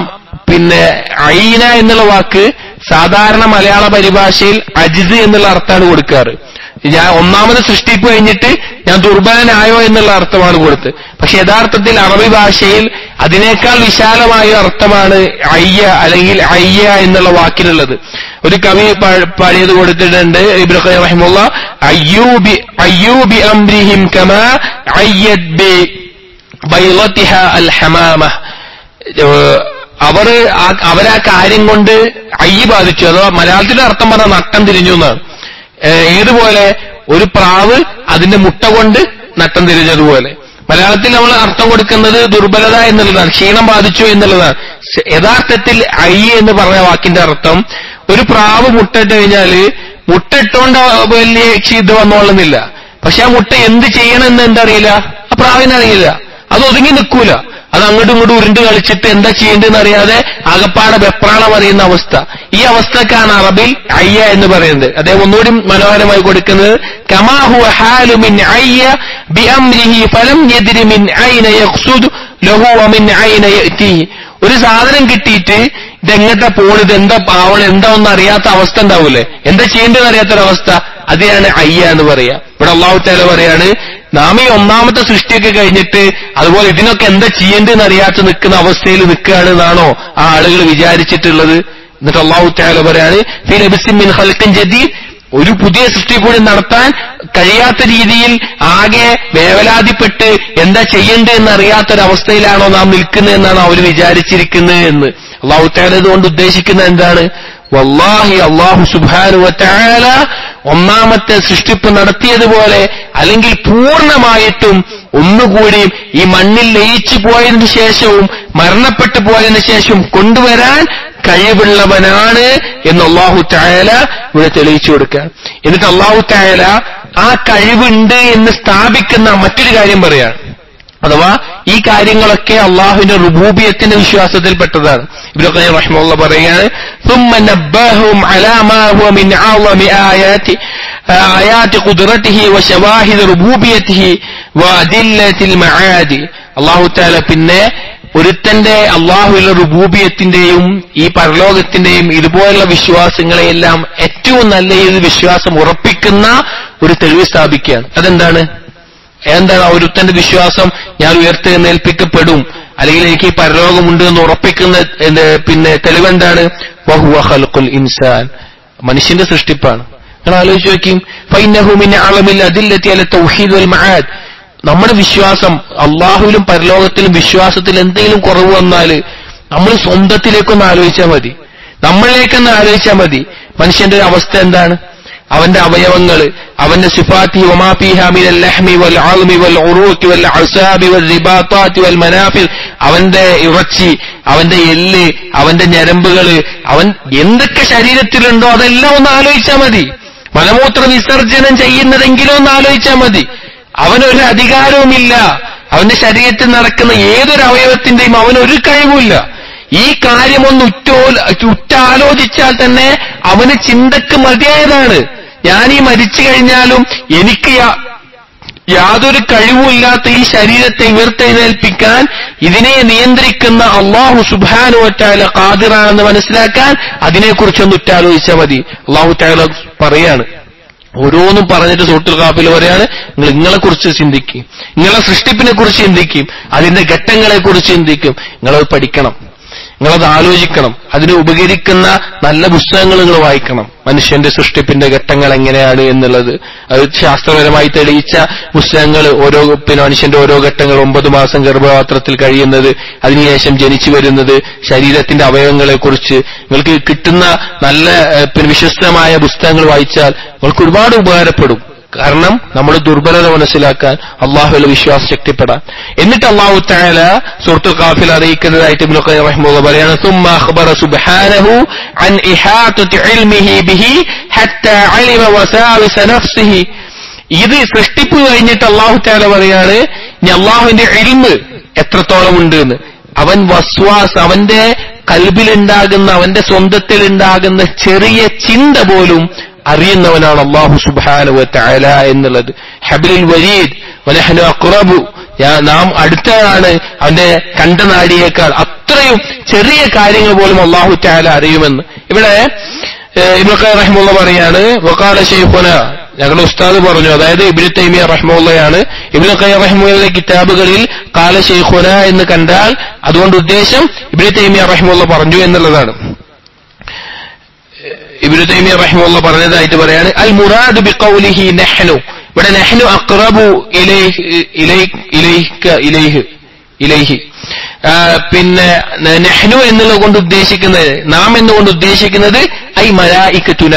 ഐന എന്നുള്ള വാക്ക് സാധാരണ മലയാള പരിഭാഷയിൽ അജിസ് എന്നുള്ള അർത്ഥമാണ് കൊടുക്കാറ്. ഞാൻ ഒന്നാമത് സൃഷ്ടിപ്പ് കഴിഞ്ഞിട്ട് ഞാൻ ദുർബലനായോ എന്നുള്ള അർത്ഥമാണ് കൊടുത്തത്. പക്ഷെ യഥാർത്ഥത്തിൽ അറബി ഭാഷയിൽ അതിനേക്കാൾ വിശാലമായ അർത്ഥമാണ് അയ്യ അല്ലെങ്കിൽ അയ്യ എന്നുള്ള വാക്കിലുള്ളത്. ഒരു കവി പാടിയത് കൊടുത്തിട്ടുണ്ട്, ഇബ്നു ഖയ്യിം റഹിമഹുല്ലാഹ്, അയ്യൂബി അംരിഹിം കമാ അയ്യത് ബി ബൈളതിഹാ അൽ ഹമാമ. അവരാ കാര്യം കൊണ്ട് അയ്യ ബാധിച്ചു, അഥവാ മലയാളത്തിലെ അർത്ഥം പറഞ്ഞാൽ നട്ടം തിരിഞ്ഞു എന്നാണ്. ഏതുപോലെ ഒരു പ്രാവ് അതിന്റെ മുട്ട കൊണ്ട് നട്ടം തിരിഞ്ഞതുപോലെ മലയാളത്തിൽ നമ്മൾ അർത്ഥം കൊടുക്കുന്നത് ദുർബലത എന്നുള്ളതാണ്, ക്ഷീണം ബാധിച്ചു എന്നുള്ളതാണ്. യഥാർത്ഥത്തിൽ അയ്യ എന്ന് പറഞ്ഞ വാക്കിന്റെ അർത്ഥം, ഒരു പ്രാവ് മുട്ടയിട്ട് കഴിഞ്ഞാല് മുട്ടയിട്ടോണ്ട് വലിയ ഇത് വന്നോളുന്നില്ല, പക്ഷെ ആ മുട്ട എന്ത് ചെയ്യണമെന്ന് എന്തറിയില്ല, ആ പ്രാവിനറിയില്ല, അത് ഒതുങ്ങി നിൽക്കൂല, അത് അങ്ങോട്ടും ഇങ്ങോട്ടും ഉരുണ്ട് കളിച്ചിട്ട് എന്താ ചെയ്യേണ്ടതെന്ന് അറിയാതെ ആകപ്പാടെ വെപ്രാളം അറിയുന്ന അവസ്ഥ. ഈ അവസ്ഥക്കാണ് അറബിൽ അയ്യ എന്ന് പറയുന്നത്. അദ്ദേഹം ഒന്നുകൂടി മനോഹരമായി കൊടുക്കുന്നത്, കമാ ഹുവ ഹാലു മിൻ അയ്യ ബിഅംരിഹി ഫലം യദ്രി മിൻ ഐന യഖ്സുദു ലഹു വമിൻ ഐന യഅതിഹി. ഒരു സാധനം കിട്ടിയിട്ട് ഇതെങ്ങട്ടാ പോണത്, എന്താ പാവണം, എന്താ ഒന്നും അറിയാത്ത അവസ്ഥ ഉണ്ടാവൂലേ, എന്താ ചെയ്യേണ്ടതെന്ന് അറിയാത്തൊരവസ്ഥ, അതിനാണ് അയ്യ എന്ന് പറയാ. ഇവിടെ അല്ലാഹു തആല പറയാണ്, നാം ഈ ഒന്നാമത്തെ സൃഷ്ടിയൊക്കെ കഴിഞ്ഞിട്ട് അതുപോലെ ഇതിനൊക്കെ എന്താ ചെയ്യേണ്ടതെന്ന് അറിയാത്ത നിൽക്കുന്ന അവസ്ഥയിൽ നിൽക്കുകയാണെന്നാണോ ആ ആളുകൾ വിചാരിച്ചിട്ടുള്ളത്? എന്നിട്ട് അല്ലാഹു തആല പറയാണ്, ഫീ ലബ്സിൻ മിൻ ഖൽഖിൻ ജദീദ്, ഒരു പുതിയ സൃഷ്ടി കൂടി നടത്താൻ കഴിയാത്ത രീതിയിൽ ആകെ വേവലാതിപ്പെട്ട് എന്താ ചെയ്യേണ്ടതെന്ന് അറിയാത്തൊരവസ്ഥയിലാണോ നാം നിൽക്കുന്നതെന്നാണ് അവർ വിചാരിച്ചിരിക്കുന്നത് എന്ന്. അല്ലാഹു തആല ഇതുകൊണ്ട് ഉദ്ദേശിക്കുന്നത് എന്താണ്? വല്ലാഹി അല്ലാഹു സുബ്ഹാനഹു വ തആല ഒന്നാമത്തെ സൃഷ്ടിപ്പ് നടത്തിയതുപോലെ അല്ലെങ്കിൽ പൂർണ്ണമായിട്ടും ഒന്നുകൂടി ഈ മണ്ണിൽ ലയിച്ചു പോയതിനു ശേഷവും മരണപ്പെട്ടു പോയതിനു ശേഷം കൊണ്ടുവരാൻ കഴിവുള്ളവനാണ് എന്ന് അല്ലാഹു തആല ഇവിടെ തെളിയിച്ചു കൊടുക്കുക. എന്നിട്ട് അല്ലാഹു തആല ആ കഴിവുണ്ട് എന്ന് സ്ഥാപിക്കുന്ന മറ്റൊരു കാര്യം പറയാണ്. അഥവാ ഈ കാര്യങ്ങളൊക്കെ അള്ളാഹുവിന്റെ റുബൂബിയത്തിന്റെ വിശ്വാസത്തിൽപ്പെട്ടതാണ്. ഇബ്നു ഖയ്യിം റഹിമഹുല്ലാഹ് പറയുകയാണ്, ثم نبههم على ما هو من أعظم آيات قدرته وشواهد ربوبيته وأدلة المعاد. അല്ലാഹു തആല പിന്നെ ഒരുത്തന്റെ അള്ളാഹുവിന്റെ റുബൂബിയത്തിന്റെയും ഈ പരലോകത്തിന്റെയും ഇതുപോലുള്ള വിശ്വാസങ്ങളെയെല്ലാം ഏറ്റവും നല്ല ഈ വിശ്വാസം ഉറപ്പിക്കുന്ന ഒരു തെളിവ് സ്ഥാപിക്കുകയാണ്. അതെന്താണ് ആ ഒരുത്തന്റെ വിശ്വാസം? ഞാൻ ഉയർത്തെഴുന്നേൽപ്പിക്കപ്പെടും, അല്ലെങ്കിൽ എനിക്ക് ഈ പരലോകമുണ്ട് എന്ന് ഉറപ്പിക്കുന്ന പിന്നെ തെളിവെന്താണ്? വഹുവ ഖൽഖുൽ ഇൻസാൻ, മനുഷ്യന്റെ സൃഷ്ടിപ്പാണ്. നിങ്ങൾ ആലോചിച്ച് നോക്കിയും, ഫഇന്നഹു മിൻ അഅ്ലമിൽ അദില്ലത്തി അല തൗഹീദ് വൽ മആദ്. നമ്മുടെ വിശ്വാസം അള്ളാഹുവിലും പരലോകത്തിലും വിശ്വാസത്തിൽ എന്തെങ്കിലും കുറവ് വന്നാൽ നമ്മൾ സ്വന്തത്തിലേക്കൊന്ന് ആലോചിച്ചാൽ മതി, നമ്മളിലേക്കൊന്ന് ആലോചിച്ചാൽ മതി. മനുഷ്യന്റെ അവസ്ഥ എന്താണ്? അവന്റെ അവയവങ്ങൾ, അവന്റെ സിഫാത്തി വമാ ഫീഹാ മിനൽ ലഹ്മി വൽ അൾമി വൽ ഉറൂഖി വൽ അസാബി വൽ റിബാതാത്തി വൽ മനാഫിൽ, അവന്റെ ഇറച്ചി, അവന്റെ എല്ല്, അവന്റെ ഞരമ്പുകൾ, അവൻ എന്തൊക്കെ ശരീരത്തിലുണ്ടോ അതെല്ലാം ഒന്ന് ആലോചിച്ചാൽ മതി. മലമൂത്ര വിസർജനം ചെയ്യുന്നതെങ്കിലും ഒന്ന് ആലോചിച്ചാൽ മതി. അവനൊരു അധികാരവുമില്ല, അവന്റെ ശരീരത്തിൽ നടക്കുന്ന ഏതൊരു അവയവത്തിന്റെയും അവനൊരു കഴിവുമില്ല. ഈ കാര്യമൊന്ന് ഉറ്റാലോചിച്ചാൽ തന്നെ അവന് ചിന്തക്ക് മതിയായതാണ്. ഞാനീ മരിച്ചു കഴിഞ്ഞാലും എനിക്ക് യാതൊരു കഴിവുമില്ലാത്ത ഈ ശരീരത്തെ ഉയർത്തെഴുന്നേൽപ്പിക്കാൻ ഇതിനെ നിയന്ത്രിക്കുന്ന അല്ലാഹു സുബ്ഹാനഹു വ തആല ഖാദിറാണെന്ന് മനസ്സിലാക്കാൻ അതിനെക്കുറിച്ചൊന്ന് ഉറ്റാലോചിച്ചാൽ മതി. അല്ലാഹു തആല പറയാണ്, ഓരോന്നും പറഞ്ഞിട്ട് സൂറത്തുൽ ഖാഫിൽ പറയാണ്, നിങ്ങളെ കുറിച്ച് ചിന്തിക്കും, നിങ്ങളെ സൃഷ്ടിപ്പിനെ കുറിച്ച് ചിന്തിക്കും, അതിന്റെ ഘട്ടങ്ങളെ കുറിച്ച് ചിന്തിക്കും. നിങ്ങളത് പഠിക്കണം, നിങ്ങളത് ആലോചിക്കണം, അതിന് ഉപകരിക്കുന്ന നല്ല പുസ്തകങ്ങൾ നിങ്ങൾ വായിക്കണം. മനുഷ്യന്റെ സൃഷ്ടിപ്പിന്റെ ഘട്ടങ്ങൾ എങ്ങനെയാണ് എന്നുള്ളത് അത് ശാസ്ത്രപരമായി തെളിയിച്ച പുസ്തകങ്ങൾ. മനുഷ്യന്റെ ഓരോ ഘട്ടങ്ങൾ, 9 മാസം ഗർഭപാത്രത്തിൽ കഴിയുന്നത്, അതിനുശേഷം ജനിച്ചു വരുന്നത്, ശരീരത്തിന്റെ അവയവങ്ങളെക്കുറിച്ച് നിങ്ങൾക്ക് കിട്ടുന്ന നല്ല വിശ്വസ്തമായ പുസ്തകങ്ങൾ വായിച്ചാൽ നിങ്ങൾക്ക് ഒരുപാട് ഉപകാരപ്പെടും. കാരണം നമ്മുടെ ദുർബലത മനസ്സിലാക്കാൻ, അള്ളാഹുവിലെ വിശ്വാസം ശക്തിപ്പെടാൻ. എന്നിട്ട് അല്ലാഹു തആല സൂറത്തുൽ ഖാഫിൽ അറിയിക്കുന്നതായിട്ട് ഇബ്നു ഖയ്യിം റഹിമഹുല്ലാഹ് പറയാണ്, സുമ്മ അഖ്ബറ സുബ്ഹാനഹു അൻ ഇഹാതത്തി ഇൽമിഹി ബിഹി ഹത്താ അലിമ വസാവിസ നഫ്സിഹി. ഇത് സൃഷ്ടിപ്പ് കഴിഞ്ഞിട്ട് അല്ലാഹു തആല പറയാണ്, ഇനി അല്ലാഹുവിന്റെ ഇൽമ് എത്രത്തോളം ഉണ്ട് എന്ന്. അവൻ വസ്വാസ്, അവന്റെ കൽബിലുണ്ടാകുന്ന, അവന്റെ സ്വന്തത്തിൽ ഉണ്ടാകുന്ന ചെറിയ ചിന്ത പോലും അറിയുന്നവനാണ് അല്ലാഹു സുബ്ഹാനഹു വ തആല എന്നുള്ളത്. ഹബ്ലുൽ വരീദ് വനഹ്നു അഖ്റബു, നാം അടുത്താണ് അവന്റെ കണ്ടനാടിയേക്കാൾ. അത്രയും ചെറിയ കാര്യങ്ങൾ പോലും അല്ലാഹു തആല അറിയുമെന്ന്. ഇവിടെ ഇബ്നു ഖയ്യിം റഹിമഹുല്ലാഹ് പറയാണ്, വഖാല ശൈഖുന, ഞങ്ങളുടെ ഉസ്താദ് പറഞ്ഞു, അതായത് ഇബ്നു തൈമിയ്യ റഹിമഹുള്ളയാണ്. ഇബ്നു ഖയ്യിം റഹിമഹുള്ളയുടെ കിതാബുകളിൽ ഖാല ശൈഖുന എന്ന് കണ്ടാൽ അതുകൊണ്ട് ഉദ്ദേശം ഇബ്നു തൈമിയ്യ റഹിമഹുള്ള പറഞ്ഞു എന്നുള്ളതാണ്. ഇബ്നു തൈമിയ്യ റഹിമഹുല്ലാഹ് പറഞ്ഞതായിട്ട് പറയാണ്, അൽ മുറാദ് ബിഖൗലിഹി നഹ്നു, ഇവിടെ നഹ്നു അഖ്റബു ഇലൈഹി, പിന്നെ നഹ്നു എന്നുള്ളത് കൊണ്ട് ഉദ്ദേശിക്കുന്നത്, നാം എന്നുകൊണ്ട് ഉദ്ദേശിക്കുന്നത് ഐ മലായികതുന,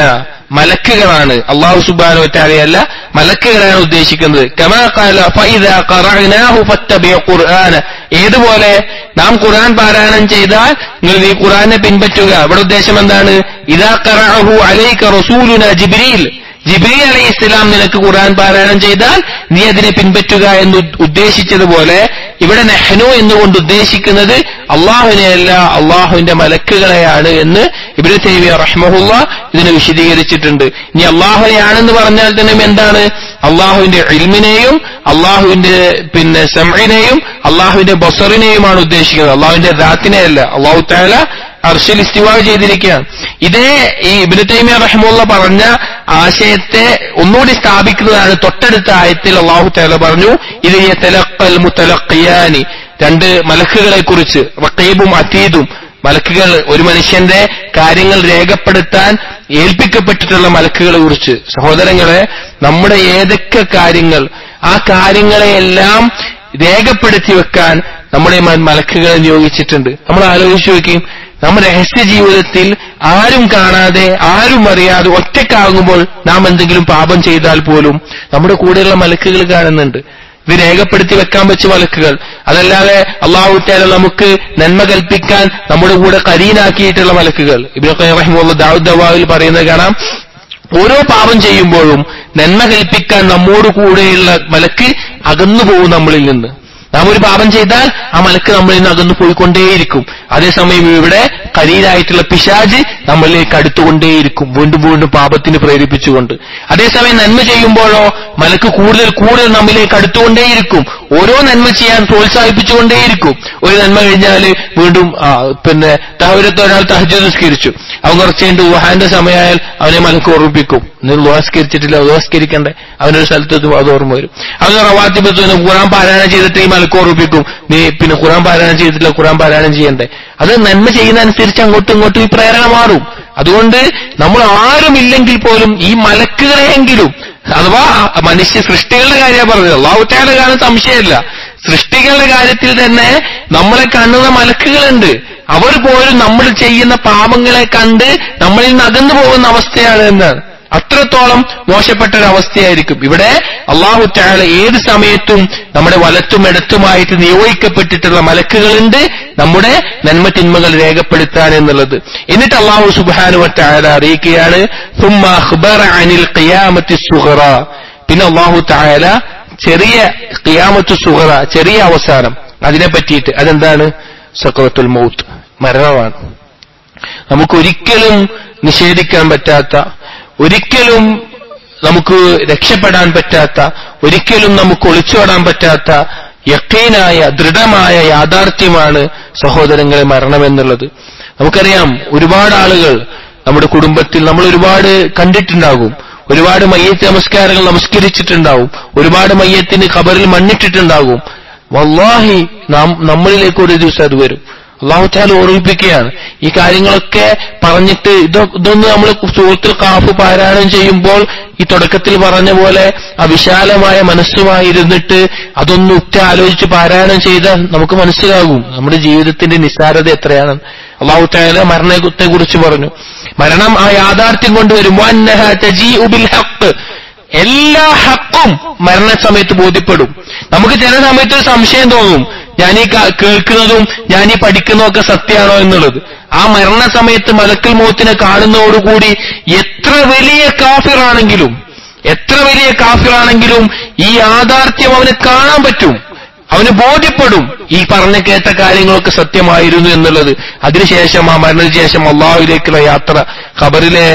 മലക്കുകളാണ്. അല്ലാഹു സുബ്ഹാനഹു വ തആലയല്ല, മലക്കുകളാണ് ഉദ്ദേശിക്കുന്നത്. കമാ ഖാല ഫഇദാ ഖറഅനാഹു ഫത്തബിഉ ഖുർആന, ഏതുപോലെ നാം ഖുർആൻ പാരായണം ചെയ്താൽ നിങ്ങൾ ഈ ഖുർആനെ പിൻപറ്റുക. ഇവിടെ ഉദ്ദേശം എന്താണ്? ഇദാ ഖറഅഹു അലൈക റസൂലുനാ ജിബ്രീൽ, ജിബ്രീൽ അലൈഹിസ്സലാം നിനക്ക് ഖുർആൻ പാരായണം ചെയ്താൽ നീ അതിനെ പിൻപറ്റുക എന്ന് ഉദ്ദേശിച്ചതുപോലെ ഇവിടെ നഹ്നു എന്നുകൊണ്ട് ഉദ്ദേശിക്കുന്നത് അള്ളാഹുവിനെയല്ല, അള്ളാഹുവിന്റെ മലക്കുകളെയാണ് എന്ന് ഇബ്നു തൈമിയ്യ റഹിമഹുല്ലാഹ് ഇതിനെ വിശദീകരിച്ചിട്ടുണ്ട്. ഇനി അള്ളാഹുനെയാണെന്ന് പറഞ്ഞാൽ തന്നെ എന്താണ്? അള്ളാഹുവിന്റെ ഇൽമിനെയും അള്ളാഹുവിന്റെ സമഇനെയും അള്ളാഹുവിന്റെ ബസറിനെയുമാണ് ഉദ്ദേശിക്കുന്നത്, അള്ളാഹുവിന്റെ ദാത്തിനെയല്ല. അള്ളാഹു തആല അർശിൽ ഇസ്തിവാ ചെയ്തിരിക്കുകയാണ്. ഇതേ ഈ ഇബ്നു തൈമിയ്യ റഹിമഹുല്ലാഹ് പറഞ്ഞ ആശയത്തെ ഒന്നുകൂടി സ്ഥാപിക്കുന്നതാണ് തൊട്ടടുത്ത ആയത്തിൽ അള്ളാഹു തആല പറഞ്ഞു, ഇത് യതലഖൽ മുതലഖിയാനി, 2 മലക്കുകളെ കുറിച്ച്, റഖീബും അതീദും. മലക്കുകൾ ഒരു മനുഷ്യന്റെ കാര്യങ്ങൾ രേഖപ്പെടുത്താൻ ഏൽപ്പിക്കപ്പെട്ടിട്ടുള്ള മലക്കുകളെ കുറിച്ച്. സഹോദരങ്ങളെ, നമ്മുടെ ഏതൊക്കെ കാര്യങ്ങൾ, ആ കാര്യങ്ങളെയെല്ലാം രേഖപ്പെടുത്തി വെക്കാൻ നമ്മുടെ മലക്കുകളെ നിയോഗിച്ചിട്ടുണ്ട്. നമ്മൾ ആലോചിച്ചു നോക്കി, നമ്മുടെ രഹസ്യ ജീവിതത്തിൽ ആരും കാണാതെ ആരും അറിയാതെ ഒറ്റക്കാകുമ്പോൾ നാം എന്തെങ്കിലും പാപം ചെയ്താൽ പോലും നമ്മുടെ കൂടെയുള്ള മലക്കുകൾ കാണുന്നുണ്ട്. ഇത് രേഖപ്പെടുത്തി വെക്കാൻ വെച്ച മലക്കുകൾ. അതല്ലാതെ അല്ലാഹു തആല നമുക്ക് നന്മ കൽപ്പിക്കാൻ നമ്മുടെ കൂടെ കരീനാക്കിയിട്ടുള്ള മലക്കുകൾ. ഇബ്നു ഖയ്യിം റഹിമഹുല്ലാഹ് ദാഊദ് ദവായിൽ പറയുന്നത് കാണാം, ഓരോ പാപം ചെയ്യുമ്പോഴും നന്മ കൽപ്പിക്കാൻ നമ്മോട് കൂടെയുള്ള മലക്ക് അകന്നു പോകും നമ്മളിൽ നിന്ന്. നാം ഒരു പാപം ചെയ്താൽ ആ മലക്ക് നമ്മളിൽ നിന്ന് അകന്നു പോയിക്കൊണ്ടേയിരിക്കും. അതേസമയം ഇവിടെ ഖലീലായിട്ടുള്ള പിശാച് നമ്മളിലേക്ക് അടുത്തുകൊണ്ടേയിരിക്കും, വീണ്ടും വീണ്ടും പാപത്തിന് പ്രേരിപ്പിച്ചുകൊണ്ട്. അതേസമയം നന്മ ചെയ്യുമ്പോഴോ മലക്ക് കൂടുതൽ കൂടുതൽ നമ്മിലേക്ക് അടുത്തുകൊണ്ടേയിരിക്കും, ഓരോ നന്മ ചെയ്യാൻ പ്രോത്സാഹിപ്പിച്ചുകൊണ്ടേയിരിക്കും. ഒരു നന്മ കഴിഞ്ഞാൽ വീണ്ടും തഹജ്ജുദ് ഒരാൾ തഹജ്ജുദ് നിസ്കരിച്ചു, അവൻ കുറച്ച് കഴിഞ്ഞിട്ട് ദുഹാന്റെ സമയമായാൽ അവനെ മലക്ക് ഓർമ്മിപ്പിക്കും, നിങ്ങൾ ദുഹാസ്കരിച്ചിട്ടില്ല, ദുഹാസ്കരിക്കണ്ടേ, അവനൊരു സ്ഥലത്ത് അത് ഓർമ്മ വരും. അവന് റവാത്തിബത്തിന് ഖുർആൻ പാരായണം ചെയ്തിട്ട് ഈ മലക്ക് ഓർമ്മിപ്പിക്കും, നീ ഖുർആൻ പാരായണം ചെയ്തിട്ടില്ല, ഖുർആൻ പാരായണം ചെയ്യണ്ടേ. അത് നന്മ ചെയ്യുന്ന അനുസരിച്ച് അങ്ങോട്ടും ഇങ്ങോട്ടും ഈ പ്രേരണ മാറും. അതുകൊണ്ട് നമ്മൾ ആരുമില്ലെങ്കിൽ പോലും ഈ മലക്കുകളെയെങ്കിലും, അഥവാ മനുഷ്യ സൃഷ്ടികളുടെ കാര്യമാണ് പറഞ്ഞത്, അല്ലാഹു തആല കാണുന്ന സംശയമില്ല, സൃഷ്ടികളുടെ കാര്യത്തിൽ തന്നെ നമ്മളെ കാണുന്ന മലക്കുകളുണ്ട്. അവർ പോലും നമ്മൾ ചെയ്യുന്ന പാപങ്ങളെ കണ്ട് നമ്മളിൽ നിന്ന് അകന്നു പോകുന്ന അവസ്ഥയാണ് എന്നാണ്. അത്രത്തോളം മോശപ്പെട്ട ഒരു അവസ്ഥയായിരിക്കും. ഇവിടെ അല്ലാഹു തആല ഏത് സമയത്തും നമ്മുടെ വലത്തും ഇടത്തുമായിട്ട് നിയോഗിക്കപ്പെട്ടിട്ടുള്ള മലക്കുകളുണ്ട് നമ്മുടെ നന്മ തിന്മകൾ രേഖപ്പെടുത്താൻ എന്നുള്ളത്. എന്നിട്ട് അല്ലാഹു സുബ്ഹാനഹു വ തആല അറിയിക്കുകയാണ്, ثم أخبر عن القيامة الصغرى. പിന്നെ അല്ലാഹു തആല ചെറിയ ഖിയാമത്തു സുഗ്റ, ചെറിയ അവസാനം, അതിനെ പറ്റിയിട്ട്. അതെന്താണ്? സക്രത്തുൽ മൗത്ത്, മരണമാണ്. നമുക്കൊരിക്കലും നിഷേധിക്കാൻ പറ്റാത്ത, ഒരിക്കലും നമുക്ക് രക്ഷപ്പെടാൻ പറ്റാത്ത, ഒരിക്കലും നമുക്ക് ഒളിച്ചോടാൻ പറ്റാത്ത യഖീനായ ദൃഢമായ യാഥാർത്ഥ്യമാണ് സഹോദരങ്ങളെ മരണമെന്നുള്ളത്. നമുക്കറിയാം, ഒരുപാട് ആളുകൾ നമ്മുടെ കുടുംബത്തിൽ നമ്മൾ ഒരുപാട് കണ്ടിട്ടുണ്ടാകും, ഒരുപാട് മയ്യത്ത് നമസ്കാരങ്ങൾ നമസ്കരിച്ചിട്ടുണ്ടാവും, ഒരുപാട് മയ്യത്തിന് ഖബറിൽ മണ്ണിട്ടിട്ടുണ്ടാകും. വല്ലാഹി നമ്മളിലേക്ക് ഒരു ദിവസം അത് വരും. അല്ലാഹു തആല ഓർമ്മിപ്പിക്കുകയാണ്. ഈ കാര്യങ്ങളൊക്കെ പറഞ്ഞിട്ട് ഇതൊന്ന് നമ്മൾ സൂറത്തുൽ ഖാഫ് പാരായണം ചെയ്യുമ്പോൾ ഈ തുടക്കത്തിൽ പറഞ്ഞ പോലെ ആ വിശാലമായ മനസ്സുമായിരുന്നിട്ട് അതൊന്ന് ആലോചിച്ച് പാരായണം ചെയ്താൽ നമുക്ക് മനസ്സിലാകും നമ്മുടെ ജീവിതത്തിന്റെ നിസ്സാരത എത്രയാണ്. അല്ലാഹു തആല മരണത്തെ കുറിച്ച് പറഞ്ഞു. മരണം ആ യാഥാർത്ഥ്യം കൊണ്ടുവരും. വന്നഹാ തജീഉ ബിൽ ഹഖ്, എല്ലാ ഹക്കും മരണസമയത്ത് ബോധ്യപ്പെടും. നമുക്ക് ചില സമയത്ത് സംശയം തോന്നും, ഞാനീ കേൾക്കുന്നതും ഞാനീ പഠിക്കുന്നതൊക്കെ സത്യമാണോ എന്നുള്ളത്. ആ മരണസമയത്ത് മലക്കുൽ മൗത്തിനെ കാണുന്നതോടുകൂടി എത്ര വലിയ കാഫിറാണെങ്കിലും ഈ യാഥാർത്ഥ്യം അവന് കാണാൻ പറ്റും, അവന് ബോധ്യപ്പെടും ഈ പറഞ്ഞ കേട്ട കാര്യങ്ങളൊക്കെ സത്യമായിരുന്നു എന്നുള്ളത്. അതിനുശേഷം ആ മരണശേഷം അല്ലാഹുവിലേക്കുള്ള യാത്ര, ഖബറിലെ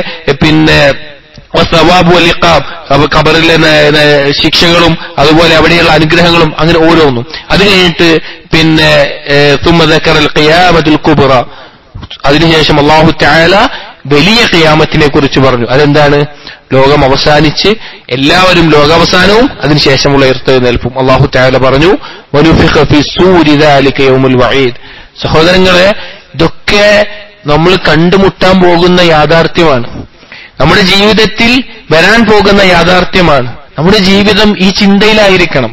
സവാബ് വൽ ഇഖാബ്, ഖബറിലെ ശിക്ഷകളും അതുപോലെ അവിടെയുള്ള അനുഗ്രഹങ്ങളും, അങ്ങനെ ഓരോന്നും. അത് കഴിഞ്ഞിട്ട് ثم ذكر القيامة الكبرى, അതിനുശേഷം അല്ലാഹു തആല വലിയ ഖിയാമത്തിനെ കുറിച്ച് പറഞ്ഞു. അതെന്താണ്? ലോകം അവസാനിച്ച് എല്ലാവരും ലോകാവസാനവും അതിനുശേഷമുള്ള ഉയർത്തെഴുന്നേൽപ്പും. അല്ലാഹു തആല പറഞ്ഞു, വനുഫിഖ ഫി സൂരി ദാലിക യൗമുൽ വഈദ്. സഹോദരങ്ങളെ, ഇതൊക്കെ നമ്മൾ കണ്ടുമുട്ടാൻ പോകുന്ന യാഥാർത്ഥ്യമാണ്, നമ്മുടെ ജീവിതത്തിൽ വരാൻ പോകുന്ന യാഥാർത്ഥ്യമാണ്. നമ്മുടെ ജീവിതം ഈ ചിന്തയിലായിരിക്കണം,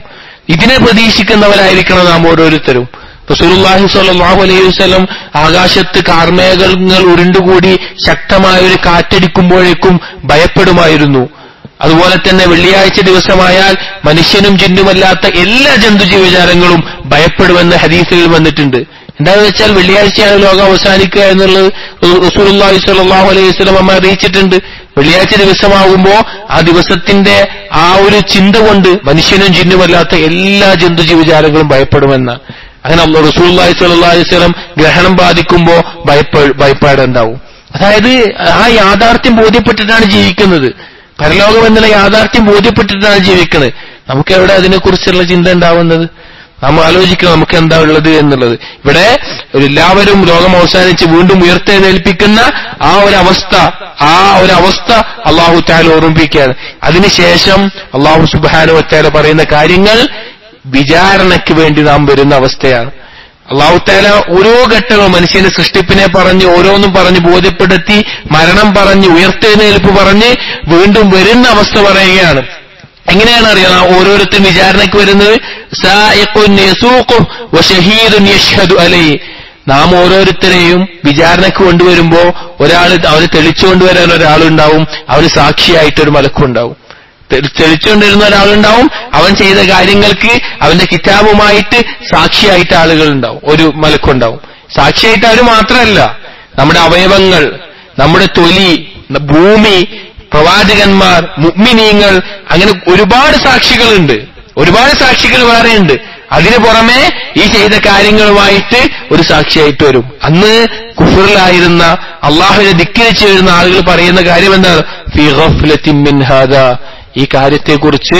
ഇതിനെ പ്രതീക്ഷിക്കുന്നവരായിരിക്കണം നാം ഓരോരുത്തരും. റസൂലുള്ളാഹി സ്വല്ലല്ലാഹു അലൈഹി വസല്ലം ആകാശത്ത് കാർമേഘങ്ങൾ ഉരുണ്ടുകൂടി ശക്തമായ ഒരു കാറ്റടിക്കുമ്പോഴേക്കും ഭയപ്പെടുമായിരുന്നു. അതുപോലെ തന്നെ വെള്ളിയാഴ്ച ദിവസമായാൽ മനുഷ്യനും ജിന്നുമല്ലാത്ത എല്ലാ ജന്തുജീവജാലങ്ങളും ഭയപ്പെടുമെന്ന് ഹദീസിൽ വന്നിട്ടുണ്ട്. എന്താണെന്ന് വെച്ചാൽ വെള്ളിയാഴ്ചയാണ് ലോകം അവസാനിക്കുക എന്നുള്ളത് റസൂലുള്ളാഹി സ്വല്ലല്ലാഹു അലൈഹി വസല്ലം നമ്മെ അറിയിച്ചിട്ടുണ്ട്. വെള്ളിയാഴ്ച ദിവസമാകുമ്പോൾ ആ ദിവസത്തിന്റെ ആ ഒരു ചിന്ത കൊണ്ട് മനുഷ്യനും ജിന്നുമല്ലാത്ത എല്ലാ ജന്തുജീവജാലങ്ങളും ഭയപ്പെടുമെന്ന. അങ്ങനെ റസൂലുള്ളാഹി സ്വല്ലല്ലാഹു അലൈഹി വസല്ലം ഗ്രഹണം ബാധിക്കുമ്പോൾ ഭയപ്പാടുണ്ടാവും. അതായത് ആ യാഥാർത്ഥ്യം ബോധ്യപ്പെട്ടിട്ടാണ് ജീവിക്കുന്നത്, പരലോകം എന്നുള്ള യാഥാർത്ഥ്യം ബോധ്യപ്പെട്ടിട്ടാണ് ജീവിക്കുന്നത്. നമുക്ക് എവിടെ അതിനെക്കുറിച്ചുള്ള ചിന്ത ഉണ്ടാവുന്നത്? നാം ആലോചിക്കണം നമുക്ക് എന്താ ഉള്ളത് എന്നുള്ളത്. ഇവിടെ എല്ലാവരും ലോകം അവസാനിച്ച് വീണ്ടും ഉയർത്തെഴുന്നേൽപ്പിക്കുന്ന ആ ഒരു അവസ്ഥ അല്ലാഹു തആല ഓർമ്മിപ്പിക്കുകയാണ്. അതിനുശേഷം അല്ലാഹു സുബ്ഹാനഹു വ തആല പറയുന്ന കാര്യങ്ങൾ വിചാരണയ്ക്ക് വേണ്ടി നാം വരുന്ന അവസ്ഥയാണ്. അല്ലാഹു തആല ഓരോ ഘട്ടങ്ങളും മനുഷ്യന്റെ സൃഷ്ടിപ്പിനെ പറഞ്ഞ് ഓരോന്നും പറഞ്ഞ് ബോധ്യപ്പെടുത്തി, മരണം പറഞ്ഞ് ഉയർത്തെഴുന്നേൽപ്പ് പറഞ്ഞ് വീണ്ടും വരുന്ന അവസ്ഥ പറയുകയാണ്. എങ്ങനെയാണ് അറിയാം ഓരോരുത്തരും വിചാരണയ്ക്ക് വരുന്നത്? സായിഖുൻ യസൂഖു വശഹീദുൻ യശ്ഹദു അലൈഹി. നാം ഓരോരുത്തരെയും വിചാരണയ്ക്ക് കൊണ്ടുവരുമ്പോ അവര് തെളിച്ചുകൊണ്ടുവരാൻ ഒരാളുണ്ടാവും, അവര് സാക്ഷിയായിട്ടൊരു മലക്കുണ്ടാവും. തെളിച്ചുകൊണ്ടിരുന്ന ഒരാളുണ്ടാവും, അവൻ ചെയ്ത കാര്യങ്ങൾക്ക് അവന്റെ കിതാബുമായിട്ട് സാക്ഷിയായിട്ട് ആളുകളുണ്ടാവും, ഒരു മലക്കുണ്ടാവും. സാക്ഷിയായിട്ട് അവര് മാത്രമല്ല, നമ്മുടെ അവയവങ്ങൾ, നമ്മുടെ തൊലി, ഭൂമി, പ്രവാചകന്മാർ, മുഅ്മിനീങ്ങൾ, അങ്ങനെ ഒരുപാട് സാക്ഷികളുണ്ട്, ഒരുപാട് സാക്ഷികൾ വേറെയുണ്ട്. അതിനു പുറമെ ഈ ചെയ്ത കാര്യങ്ങളുമായിട്ട് ഒരു സാക്ഷിയായിട്ട് വരും. അന്ന് കുഫറിലായിരുന്ന അള്ളാഹുവിനെ ധിക്കരിച്ചു വരുന്ന ആളുകൾ പറയുന്ന കാര്യം എന്താണ്? ഫീ ഗഫ്ലത്തിൻ മിൻ ഹാദാ, ഈ കാര്യത്തെക്കുറിച്ച്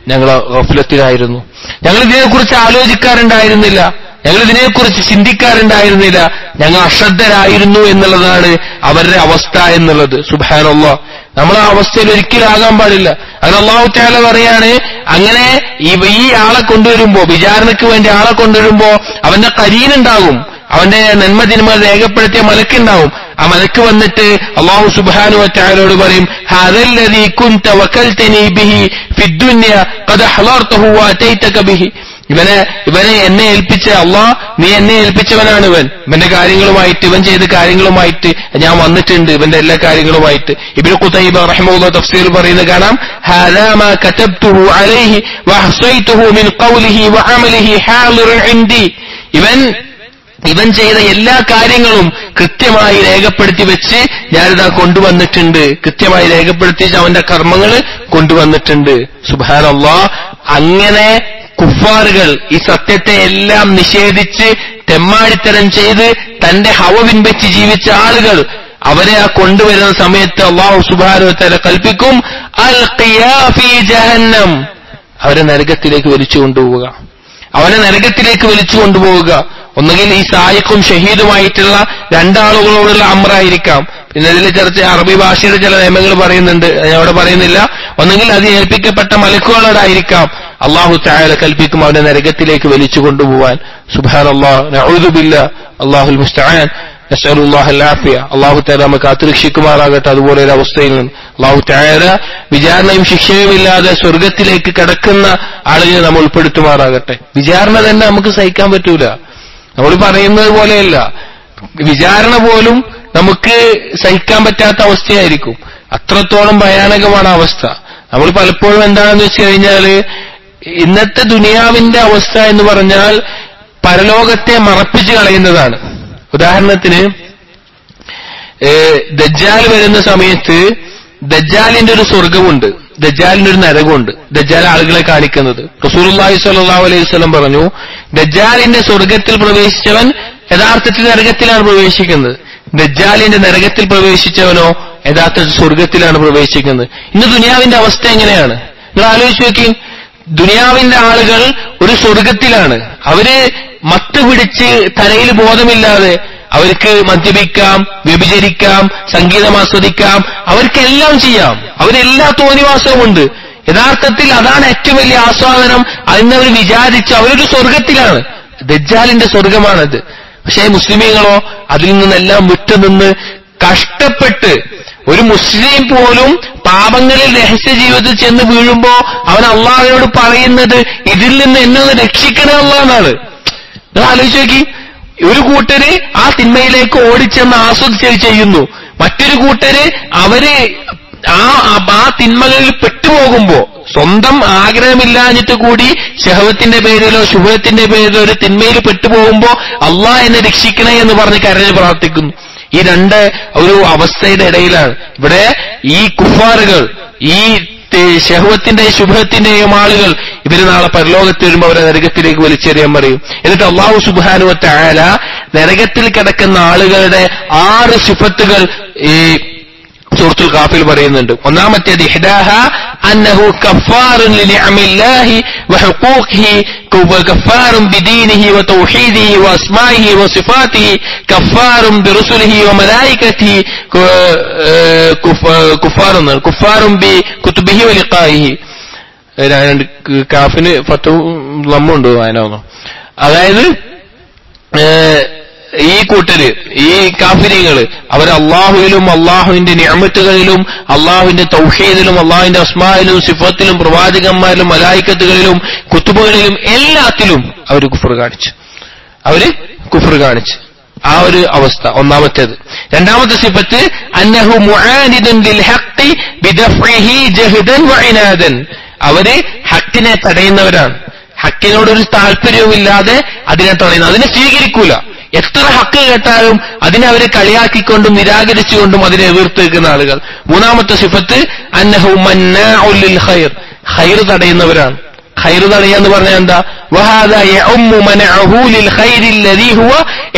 ഞങ്ങൾ ഗഫ്ലത്തിലായിരുന്നു, ഞങ്ങൾ ഇതിനെക്കുറിച്ച് ആലോചിക്കാറുണ്ടായിരുന്നില്ല, ഞങ്ങൾ ഇതിനെക്കുറിച്ച് ചിന്തിക്കാറുണ്ടായിരുന്നില്ല, ഞങ്ങൾ അശ്രദ്ധരായിരുന്നു എന്നുള്ളതാണ് അവരുടെ അവസ്ഥ എന്നുള്ളത്. സുബ്ഹാനല്ലാഹ്, നമ്മൾ ആ അവസ്ഥയിൽ ഒരിക്കലാകാൻ പാടില്ല. അങ്ങനെ അല്ലാഹു തആല പറയാണ്, അങ്ങനെ ഈ ആളെ കൊണ്ടുവരുമ്പോ, വിചാരണയ്ക്ക് വേണ്ടി ആളെ കൊണ്ടുവരുമ്പോ അവന്റെ ഖരീനുണ്ടാകും, അവന്റെ നന്മ തിന്മകൾ രേഖപ്പെടുത്തിയ മലക്കുണ്ടാവും. ആ മലക്ക് വന്നിട്ട് അല്ലാഹു സുബ്ഹാനഹു വ തആലയോട് പറയും, ഹദല്ലദീ കുൻത വകൽതനി ബിഹി ഫിദ്ദുനിയ ഖദ് ഹളർതഹു വഅതൈതക ബിഹി. ഇവനെ എന്നെ ഏൽപ്പിച്ച അല്ലാഹ്, നീ എന്നെ ഏൽപ്പിച്ചവനാണ് ഇവന്റെ കാര്യങ്ങളുമായിട്ട്, ഇവൻ ചെയ്ത കാര്യങ്ങളുമായിട്ട് ഞാൻ വന്നിട്ടുണ്ട്, ഇവന്റെ എല്ലാ കാര്യങ്ങളുമായിട്ട്. ഇബ്നു ഖുതൈബ റഹിമഹുല്ലാഹ് തഫ്സീർ പറയുന്നത് കാണാം, ഹാദാ മാ കതബ്തുഹു അലൈഹി വഹസൈതുഹു മിൻ ഖൗലിഹി വഅമലിഹി ഹാളിറുൻ ഇൻദി. ഇവൻ ചെയ്ത എല്ലാ കാര്യങ്ങളും കൃത്യമായി രേഖപ്പെടുത്തി വെച്ച് ഞാനിതാ കൊണ്ടുവന്നിട്ടുണ്ട്, കൃത്യമായി രേഖപ്പെടുത്തി അവന്റെ കർമ്മങ്ങൾ കൊണ്ടുവന്നിട്ടുണ്ട്. സുബ്ഹാനല്ലാഹ്, അങ്ങനെ കുഫാറുകൾ ഈ സത്യത്തെ എല്ലാം നിഷേധിച്ച് തെമ്മാടിത്തരം ചെയ്ത് തന്റെ ഹവ പിൻപറ്റി ജീവിച്ച ആളുകൾ, അവരെ ആ കൊണ്ടുവരുന്ന സമയത്ത് അല്ലാഹു സുബ്ഹാനഹു വ തആല കൽപ്പിക്കും, അൽഖിയാ ഫീ ജഹന്നം, അവരെ നരകത്തിലേക്ക് വലിച്ചു കൊണ്ടുപോവുക, അവനെ നരകത്തിലേക്ക് വലിച്ചു കൊണ്ടുപോവുക. ഒന്നുകിൽ ഈ സായിഖും ഷഹീദുമായിട്ടുള്ള രണ്ടാളുകളോടുള്ള അമ്രായിരിക്കാം. പിന്നെ അതിൽ ചർച്ച അറബി ഭാഷയുടെ ചില നിയമങ്ങൾ പറയുന്നുണ്ട്, ഞാൻ അവിടെ പറയുന്നില്ല. ഒന്നുകിൽ അത് ഏൽപ്പിക്കപ്പെട്ട മലക്കുകളോടായിരിക്കാം. അല്ലാഹു തആല കൽപ്പിക്കും അവനെ നരകത്തിലേക്ക് വലിച്ചു കൊണ്ടുപോവാൻ. സുബ്ഹാനല്ലാഹ്, നഊദു ബില്ലാഹ്, അല്ലാഹുൽ മുസ്തആൻ, നസ്അലുല്ലാഹൽ ആഫിയ. അല്ലാഹു തആല നമുക്ക് കാത്തുരക്ഷിക്കുമാറാകട്ടെ അതുപോലെ ഒരു അവസ്ഥയിൽ നിന്ന്. അല്ലാഹു തആല വിചാരണയും ശിക്ഷയും ഇല്ലാതെ സ്വർഗത്തിലേക്ക് കടക്കുന്ന ആളുകളെ നമ്മൾ ഉൾപ്പെടുത്തുമാറാകട്ടെ. വിചാരണ തന്നെ നമുക്ക് സഹിക്കാൻ പറ്റൂല, നമ്മൾ പറയുന്നത് പോലെയല്ല. വിചാരണ പോലും നമുക്ക് സഹിക്കാൻ പറ്റാത്ത അവസ്ഥയായിരിക്കും. അത്രത്തോളം ഭയാനകമാണ് അവസ്ഥ. നമ്മൾ പലപ്പോഴും എന്താണെന്ന് വെച്ച് കഴിഞ്ഞാല്, ഇന്നത്തെ ദുനിയാവിന്റെ അവസ്ഥ എന്ന് പറഞ്ഞാൽ പരലോകത്തെ മറപ്പിച്ചു കളയുന്നതാണ്. ഉദാഹരണത്തിന്, ദജ്ജാൽ വരുന്ന സമയത്ത് ദജ്ജാലിന്റെ ഒരു സ്വർഗമുണ്ട്, ദജ്ജാലിന്റെ ഒരു നരകമുണ്ട്. ദജ്ജാൽ ആളുകളെ കാണിക്കുന്നത്. റസൂലുള്ളാഹി സ്വല്ലല്ലാഹു അലൈഹി വസല്ലം പറഞ്ഞു, ദജ്ജാലിന്റെ സ്വർഗത്തിൽ പ്രവേശിച്ചവൻ യഥാർത്ഥത്തിൽ നരകത്തിലാണ് പ്രവേശിക്കുന്നത്, ദജ്ജാലിന്റെ നരകത്തിൽ പ്രവേശിച്ചവനോ യഥാർത്ഥത്തിൽ സ്വർഗത്തിലാണ് പ്രവേശിക്കുന്നത്. ഇന്ന് ദുനിയാവിന്റെ അവസ്ഥ എങ്ങനെയാണ് നിങ്ങൾ ആലോചിച്ച് നോക്കി. ദുനിയാവിന്റെ ആളുകൾ ഒരു സ്വർഗത്തിലാണ്. അവര് മത്ത് പിടിച്ച് തലയിൽ ബോധമില്ലാതെ അവർക്ക് മദ്യപിക്കാം, വ്യഭിചരിക്കാം, സംഗീതം ആസ്വദിക്കാം, അവർക്കെല്ലാം ചെയ്യാം, അവരെല്ലാ തോന്നിവാസവുമുണ്ട്. യഥാർത്ഥത്തിൽ അതാണ് ഏറ്റവും വലിയ ആസ്വാദനം. അതിനവർ വിചാരിച്ച് അവരൊരു സ്വർഗത്തിലാണ്, ദജ്ജാലിന്റെ സ്വർഗമാണത്. പക്ഷേ മുസ്ലിമീങ്ങളോ അതിൽ നിന്നെല്ലാം വിട്ടുനിന്ന് കഷ്ടപ്പെട്ട്, ഒരു മുസ്ലിം പോലും പാപങ്ങളിൽ രഹസ്യ ജീവിതത്തിൽ ചെന്ന് വീഴുമ്പോ അവൻ അള്ളാഹുവിനോട് പറയുന്നത്, ഇതിൽ നിന്ന് എന്നെ ഒന്ന് രക്ഷിക്കണേ അള്ളാഹ്. നിങ്ങൾ ആലോചിച്ച് നോക്കി. ഒരു കൂട്ടര് ആ തിന്മയിലേക്ക് ഓടിച്ചെന്ന് ആസ്വദിച്ച് ചെയ്യുന്നു, മറ്റൊരു കൂട്ടര് അവര് ആ തിന്മകളിൽ പെട്ടുപോകുമ്പോ, സ്വന്തം ആഗ്രഹമില്ലാഞ്ഞിട്ട് കൂടി ശഹവത്തിന്റെ പേരിലോ ശുഭത്തിന്റെ പേരിലോ ഒരു തിന്മയിൽ പെട്ടുപോകുമ്പോ അള്ളാഹ് എന്നെ രക്ഷിക്കണേ എന്ന് പറഞ്ഞ് കരഞ്ഞ് പ്രാർത്ഥിക്കുന്നു. ഈ രണ്ട് ഒരു അവസ്ഥയുടെ ഇടയിലാണ് ഇവിടെ ഈ കുഫാറുകൾ, ഈ ശഹവത്തിന്റെ ശുഭത്തിന്റെയും ആളുകൾ, ഇവര് നാളെ പരലോകത്ത് വരുമ്പോൾ അവരെ നരകത്തിലേക്ക് വലിച്ചെറിയാൻ പറയും. എന്നിട്ട് അല്ലാഹു സുബ്ഹാനഹു വ തആല നരകത്തിൽ കിടക്കുന്ന ആളുകളുടെ 6 സിഫത്തുകൾ ഈ സൂറത്തുൽ ഖാഫിൽ പറയുന്നുണ്ട്. ഒന്നാമത്തേത്, ഇഹ്ദാഹ അന്നഹു കഫാറുൻ ലിനിഅമില്ലാഹി വഹുഖൂഖിഹി കഫാറുൻ ബിദീനിഹി വതൗഹീദിഹി വഅസ്മാഇഹി വസിഫാതിഹി കഫാറുൻ ബിറുസുലിഹി വമലായികതിഹി കുഫാറുൻ ബികുതുബിഹി വലിഖാഇഹി. കാഫിന് ഫത്തും ലമ്മുണ്ട് വായനൊന്നും. അതായത് ഈ കൂട്ടര്, ഈ കാഫിരികള്, അവർ അള്ളാഹുവിലും അള്ളാഹുവിന്റെ നിഅമത്തുകളിലും അള്ളാഹുവിന്റെ തൗഹീദിലും അള്ളാഹുവിന്റെ അസ്മായിലും സിഫത്തിലും പ്രവാചകന്മാരിലും മലായിക്കത്തുകളിലും കുത്തുബുകളിലും എല്ലാത്തിലും അവർ കുഫർ കാണിച്ച് ആ ഒരു അവസ്ഥ ഒന്നാമത്തേത്. രണ്ടാമത്തെ സിഫത്ത്, അന്നഹു മുആനിദുൻ ലിൽ ഹഖ് ബിദഫഇഹി ജഹ്ദൻ വഇനാദൻ. അവര് ഹക്കിനെ തടയുന്നവരാണ്. ഹക്കിനോടൊരു താല്പര്യവുമില്ലാതെ അതിനെ തടയുന്നു, അതിനെ സ്വീകരിക്കൂല. എത്ര ഹക്ക് കേട്ടാലും അതിനെ അവരെ കളിയാക്കിക്കൊണ്ടും നിരാകരിച്ചുകൊണ്ടും അതിനെ എതിർത്ത് നിൽക്കുന്ന ആളുകൾ. മൂന്നാമത്തെ സിഫത്ത്, അന്നഹു മന്നാഉൽ ലിൽ ഖൈർ, ഖൈർ തടയുന്നവരാണ്. ഖൈർ തടയുക എന്ന് പറഞ്ഞാൽ എന്താ? വഹാദാ യഉമ്മു മനഅഹു ലിൽ ഖൈരി അല്ലദീ ഹുവ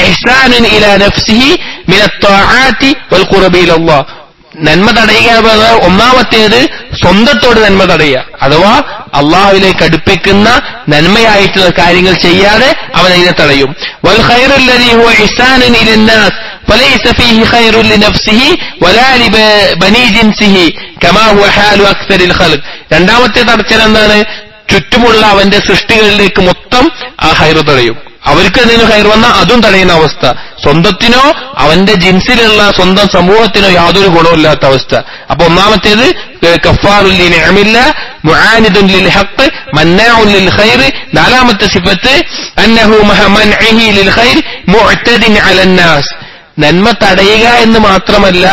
ഇഹ്സാനുൻ ഇലാ നഫ്സിഹി മിനത് ത്വാആതി വൽ ഖുർബി ഇലല്ലാഹ്. നന്മ തടയുക എന്നത് ഒന്നാമത്തേത് സ്വന്തത്തോട് നന്മ തടയുക, അഥവാ അള്ളാഹുവിലേക്ക് അടുപ്പിക്കുന്ന നന്മയായിട്ടുള്ള കാര്യങ്ങൾ ചെയ്യാതെ അവൻ അതിനെ തടയും. വൽ ഖൈറു അല്ലദീ ഹുവ ഇഹ്സാനുൻ ഇലന്നാസ് ഫലൈസ ഫീഹി ഖൈറുൻ ലിനഫ്സിഹി വലാ ലിബനി ജിൻസിഹി കമാ ഹുവ ഹാലു അക്സരിൽ ഖൽഖ്. രണ്ടാമത്തെ തടച്ചൽ എന്താണ്? ചുറ്റുമുള്ള അവന്റെ സൃഷ്ടികളിലേക്ക് മൊത്തം ആ ഖൈറ് തടയും. അവർക്ക് എന്തെങ്കിലും ഖൈർ വന്നാൽ അതും തടയുന്ന അവസ്ഥ. സ്വന്തത്തിനോ അവന്റെ ജിൻസിലുള്ള സ്വന്തം സമൂഹത്തിനോ യാതൊരു ഗുണമില്ലാത്ത അവസ്ഥ. അപ്പൊ ഒന്നാമത്തേത് കഫാറുൽ ലിനിഅമില്ല മുആനിദുൻ ലിൽ ഹഖ് മന്നാഉൻ ലിൽ ഖൈർ. നാലാമത്തെ സിഫത്ത് അന്നഹു മൻഇഹി ലിൽ ഖൈർ മുഅ്തദിൻ അലന്നാസ്. നന്മ തടയുക എന്ന് മാത്രമല്ല,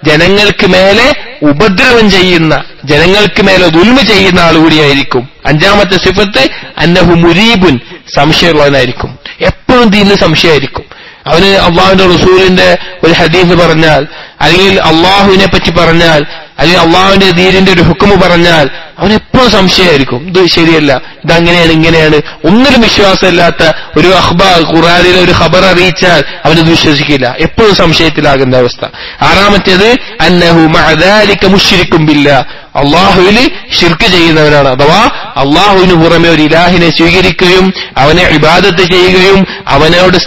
ജനങ്ങൾക്ക് മേലെ ഉപദ്രവം ചെയ്യുന്ന, ജനങ്ങൾക്ക് മേലെ ദുൽമ ചെയ്യുന്ന ആൾ കൂടിയായിരിക്കും. അഞ്ചാമത്തെ സിഫത്ത് അന്നഹു മുരീബുൻ, സംശയമുള്ളവനായിരിക്കും. എപ്പോഴും ദീനിൽ സംശയമായിരിക്കും. അവന് അള്ളാഹുവിന്റെ റസൂലിന്റെ ഒരു ഹദീസ് പറഞ്ഞാൽ, അല്ലെങ്കിൽ അള്ളാഹുവിനെ പറ്റി പറഞ്ഞാൽ, അല്ലെങ്കിൽ അള്ളാഹുവിന്റെ ദീനിന്റെ ഒരു ഹുക്മ് പറഞ്ഞാൽ അവനെപ്പോഴും സംശയമായിരിക്കും. ഇത് ശരിയല്ല, ഇതങ്ങനെയാണ്, ഇങ്ങനെയാണ്. ഒന്നിലും വിശ്വാസമില്ലാത്ത ഒരു അഖ്ബാർ, ഖുർആനിലെ ഒരു ഖബർ അറിയിച്ചാൽ അവനത് വിശ്വസിക്കില്ല. എപ്പോഴും സംശയത്തിലാകുന്ന അവസ്ഥ. ആറാമത്തേത് അന്നഹു മഅ ദാലിക മുശ്രികുൻ ബില്ലാഹ്, അള്ളാഹുവിൽ ശിർക്ക് ചെയ്യുന്നവനാണ്. അഥവാ അള്ളാഹുവിന് പുറമെ ഒരു ഇലാഹിനെ സ്വീകരിക്കുകയും അവനെ ഇബാദത്ത് ചെയ്യുകയും അവനോട്